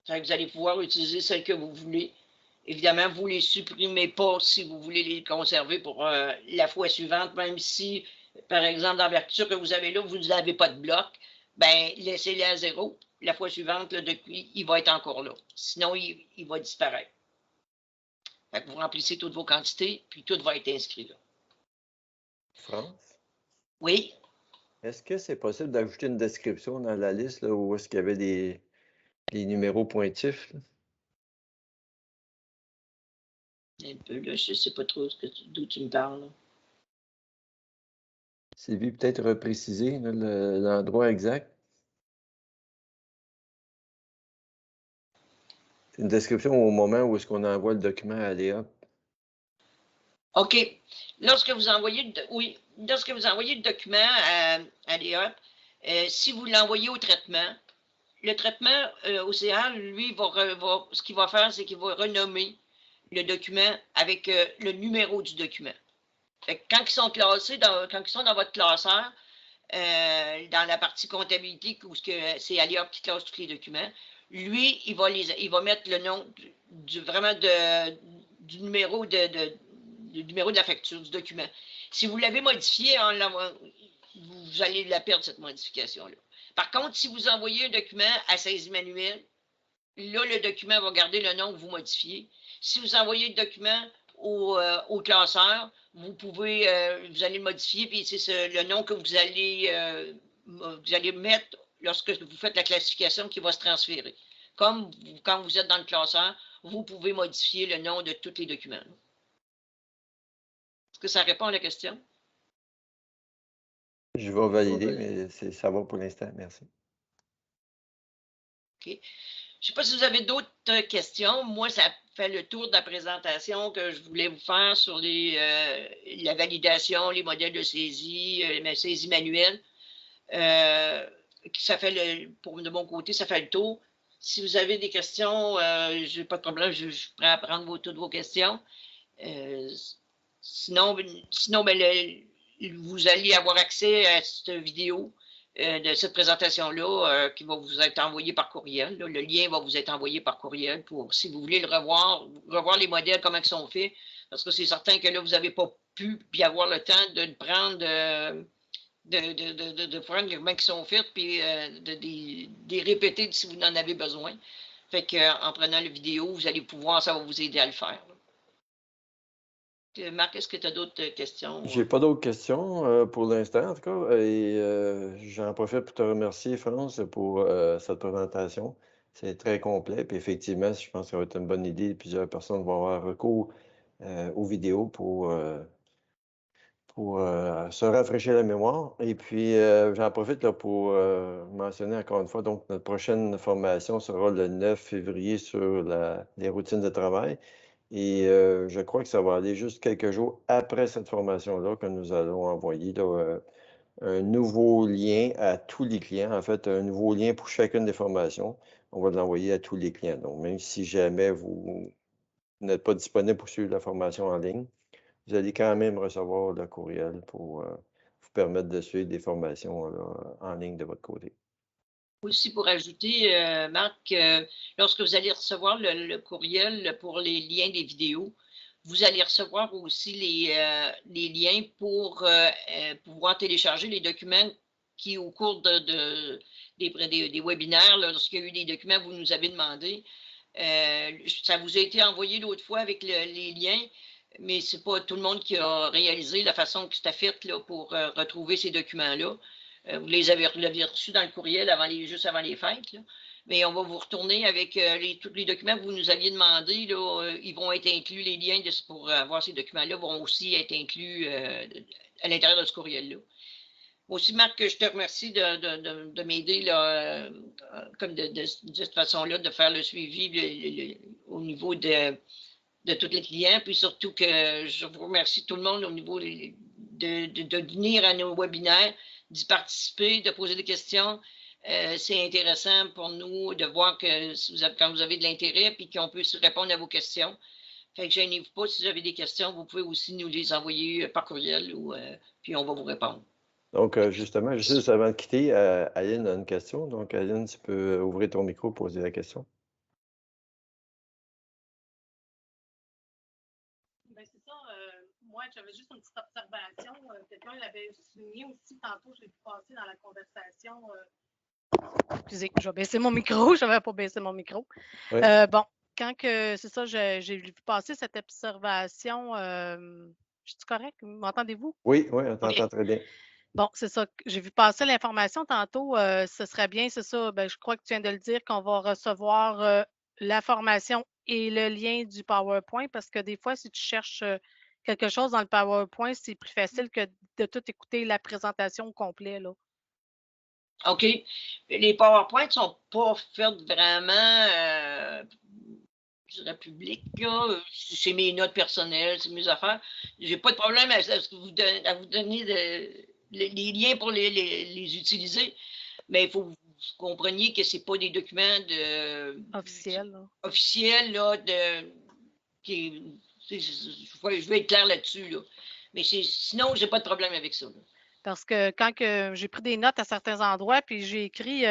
Fait que vous allez pouvoir utiliser celles que vous voulez. Évidemment, vous ne les supprimez pas si vous voulez les conserver pour la fois suivante, même si, par exemple, dans la verture que vous avez là, vous n'avez pas de bloc, bien, laissez-les à 0. La fois suivante, le document, il va être encore là. Sinon, il va disparaître. Fait que vous remplissez toutes vos quantités, puis tout va être inscrit là. France? Oui. Est-ce que c'est possible d'ajouter une description dans la liste là, où est-ce qu'il y avait des numéros pointifs? Là? Un peu, là, je ne sais pas trop d'où tu me parles. Là. Sylvie, peut-être repréciser là, l'endroit exact. C'est une description au moment où est-ce qu'on envoie le document à Léa. OK. Lorsque vous envoyez le document à l'EOP, si vous l'envoyez au traitement, le traitement OCR, lui, ce qu'il va faire, c'est qu'il va renommer le document avec le numéro du document. Fait que quand ils sont classés, quand ils sont dans votre classeur, dans la partie comptabilité, où c'est Aliop qui classe tous les documents, lui, il va mettre le nom vraiment du numéro de la facture, du document. Si vous l'avez modifié, vous allez la perdre, cette modification-là. Par contre, si vous envoyez un document à saisie manuelle, là, le document va garder le nom que vous modifiez. Si vous envoyez le document au classeur, vous allez le modifier, puis c'est le nom que vous allez mettre lorsque vous faites la classification qui va se transférer. Comme quand vous êtes dans le classeur, vous pouvez modifier le nom de tous les documents. Est-ce que ça répond à la question? Je vais valider, mais ça va pour l'instant. Merci. OK. Je ne sais pas si vous avez d'autres questions. Moi, ça fait le tour de la présentation que je voulais vous faire sur la validation, les modèles de saisie, la saisie manuelle. De mon côté, ça fait le tour. Si vous avez des questions, je n'ai pas de problème, je suis prêt à prendre toutes vos questions. Sinon vous allez avoir accès à cette vidéo de cette présentation-là qui va vous être envoyée par courriel. Là. Le lien va vous être envoyé par courriel pour, si vous voulez le revoir les modèles, comment ils sont faits, parce que c'est certain que là, vous n'avez pas pu puis avoir le temps de le prendre, de prendre comment ils sont faits, puis de répéter si vous en avez besoin. Fait qu'en prenant la vidéo, vous allez pouvoir, ça va vous aider à le faire. Marc, est-ce que tu as d'autres questions? J'ai pas d'autres questions pour l'instant, en tout cas. Et j'en profite pour te remercier, France, pour cette présentation. C'est très complet. Puis effectivement, je pense que ça va être une bonne idée. Plusieurs personnes vont avoir recours aux vidéos pour se rafraîchir la mémoire. Et puis, j'en profite là, pour mentionner encore une fois, donc notre prochaine formation sera le 9 février sur les routines de travail. Et je crois que ça va aller juste quelques jours après cette formation-là que nous allons envoyer là, un nouveau lien à tous les clients. En fait, un nouveau lien pour chacune des formations. On va l'envoyer à tous les clients. Donc, même si jamais vous n'êtes pas disponible pour suivre la formation en ligne, vous allez quand même recevoir le courriel pour vous permettre de suivre des formations là, en ligne de votre côté. Aussi, pour ajouter, Marc, lorsque vous allez recevoir le courriel pour les liens des vidéos, vous allez recevoir aussi les liens pour pouvoir télécharger les documents qui, au cours des webinaires, lorsqu'il y a eu des documents que vous nous avez demandé, ça vous a été envoyé l'autre fois avec les liens, mais ce n'est pas tout le monde qui a réalisé la façon que c'était fait là, pour retrouver ces documents-là. Vous l'aviez reçu dans le courriel juste avant les fêtes. Là. Mais on va vous retourner avec tous les documents que vous nous aviez demandé. Là, ils vont être inclus, les liens pour avoir ces documents-là vont aussi être inclus à l'intérieur de ce courriel-là. Aussi, Marc, je te remercie de m'aider comme de cette façon-là, de faire le suivi au niveau de tous les clients. Puis surtout que je vous remercie tout le monde au niveau de venir à nos webinaires, d'y participer, de poser des questions. C'est intéressant pour nous de voir que quand vous avez de l'intérêt puis qu'on peut répondre à vos questions. Fait que gênez-vous pas, si vous avez des questions, vous pouvez aussi nous les envoyer par courriel puis on va vous répondre. Donc, justement, juste avant de quitter, Aline a une question. Donc, Aline, tu peux ouvrir ton micro pour poser la question. Bien, c'est ça. Moi, j'avais juste une petite observation. Quelqu'un l'avait souligné aussi tantôt, je l'ai vu passer dans la conversation. Excusez, je vais baisser mon micro. Je n'avais pas baissé mon micro. Oui. Bon, quand que c'est ça, j'ai vu passer cette observation. Je suis correct? M'entendez-vous? Oui, on t'entend très bien. Bon, c'est ça. J'ai vu passer l'information tantôt. Ce serait bien, c'est ça. Ben, je crois que tu viens de le dire, qu'on va recevoir la formation et le lien du PowerPoint parce que des fois, si tu cherches quelque chose dans le PowerPoint, c'est plus facile que de tout écouter la présentation au complet, là. OK. Les PowerPoint ne sont pas faits vraiment, je dirais, publics, là. C'est mes notes personnelles, c'est mes affaires. J'ai pas de problème à à vous donner les liens pour les utiliser, mais il faut que vous compreniez que c'est pas des documents Officiel, là. officiels, là, je veux être clair là-dessus, là. Mais sinon, j'ai pas de problème avec ça, là. Parce que quand j'ai pris des notes à certains endroits, puis j'ai écrit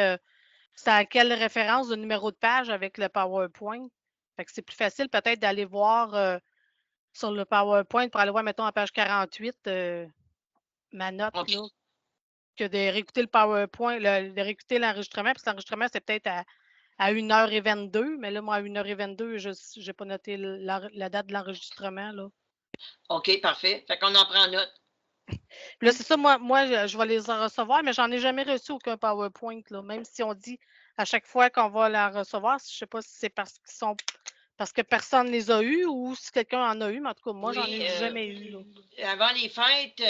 c'est à quelle référence de numéro de page avec le PowerPoint. Fait que c'est plus facile peut-être d'aller voir sur le PowerPoint pour aller voir, mettons, à page 48, ma note, OK. là, que de réécouter le PowerPoint, de réécouter l'enregistrement, parce que l'enregistrement, c'est peut-être à 1h22, mais là, moi, à 1h22, je n'ai pas noté la date de l'enregistrement, là. OK, parfait. Fait qu'on en prend note. Puis là, c'est ça, moi je vais les recevoir, mais j'en ai jamais reçu aucun PowerPoint, là. Même si on dit à chaque fois qu'on va la recevoir, je sais pas si c'est parce que personne ne les a eus ou si quelqu'un en a eu, mais en tout cas, moi, j'en ai jamais eu, là. Avant les fêtes,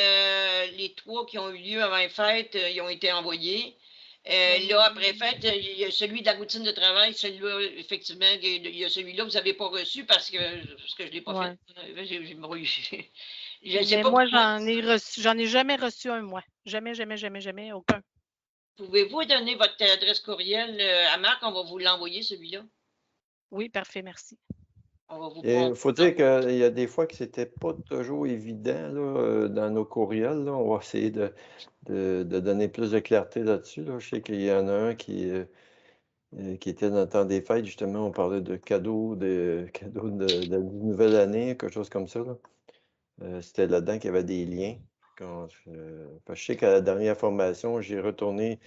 les 3 qui ont eu lieu avant les fêtes, ils ont été envoyés. Là, après fête, il y a celui de la routine de travail, celui-là, effectivement, il y a celui-là que vous n'avez pas reçu parce que je ne l'ai pas Ouais. fait. J'ai brouillé. Je ne sais Mais pas moi, pourquoi. j'en ai jamais reçu un, moi. Jamais, jamais, jamais, jamais, aucun. Pouvez-vous donner votre adresse courriel à Marc? On va vous l'envoyer, celui-là. Oui, parfait, merci. On va vous Il faut dire qu'il y a des fois que c'était pas toujours évident là, dans nos courriels. Là. On va essayer de donner plus de clarté là-dessus. Là. Je sais qu'il y en a un qui était dans le temps des fêtes. Justement, on parlait de cadeaux de la nouvelle année, quelque chose comme ça. Là. C'était là-dedans qu'il y avait des liens. Je sais qu'à la dernière formation, j'ai retourné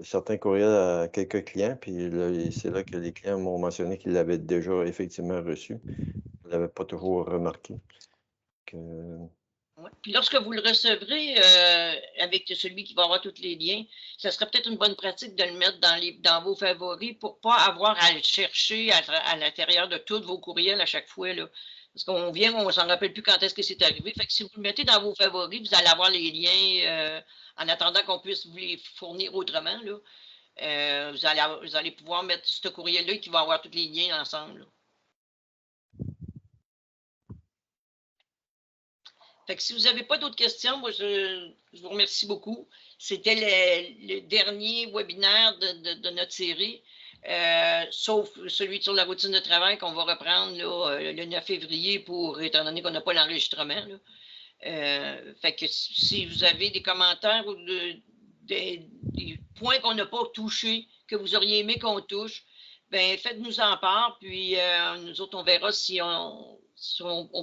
certains courriels à quelques clients, puis là, c'est là que les clients m'ont mentionné qu'ils l'avaient déjà effectivement reçu. Je ne l'avais pas toujours remarqué. Ouais. Puis lorsque vous le recevrez avec celui qui va avoir tous les liens, ça serait peut-être une bonne pratique de le mettre dans vos favoris pour ne pas avoir à le chercher à l'intérieur de tous vos courriels à chaque fois, là. Parce qu'on vient, on ne s'en rappelle plus quand est-ce que c'est arrivé. Fait que si vous le mettez dans vos favoris, vous allez avoir les liens en attendant qu'on puisse vous les fournir autrement, là. Vous allez pouvoir mettre ce courriel-là qui va avoir tous les liens ensemble, là. Fait que si vous n'avez pas d'autres questions, moi, je vous remercie beaucoup. C'était le dernier webinaire de notre série, sauf celui sur la routine de travail qu'on va reprendre là, le 9 février, étant donné qu'on n'a pas l'enregistrement. Fait que si vous avez des commentaires ou des points qu'on n'a pas touchés, que vous auriez aimé qu'on touche, ben faites-nous en part, puis nous autres, on verra si on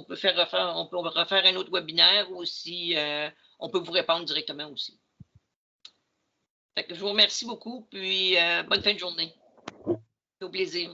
peut refaire un autre webinaire ou si on peut vous répondre directement aussi. Fait que je vous remercie beaucoup, puis bonne fin de journée. Au plaisir.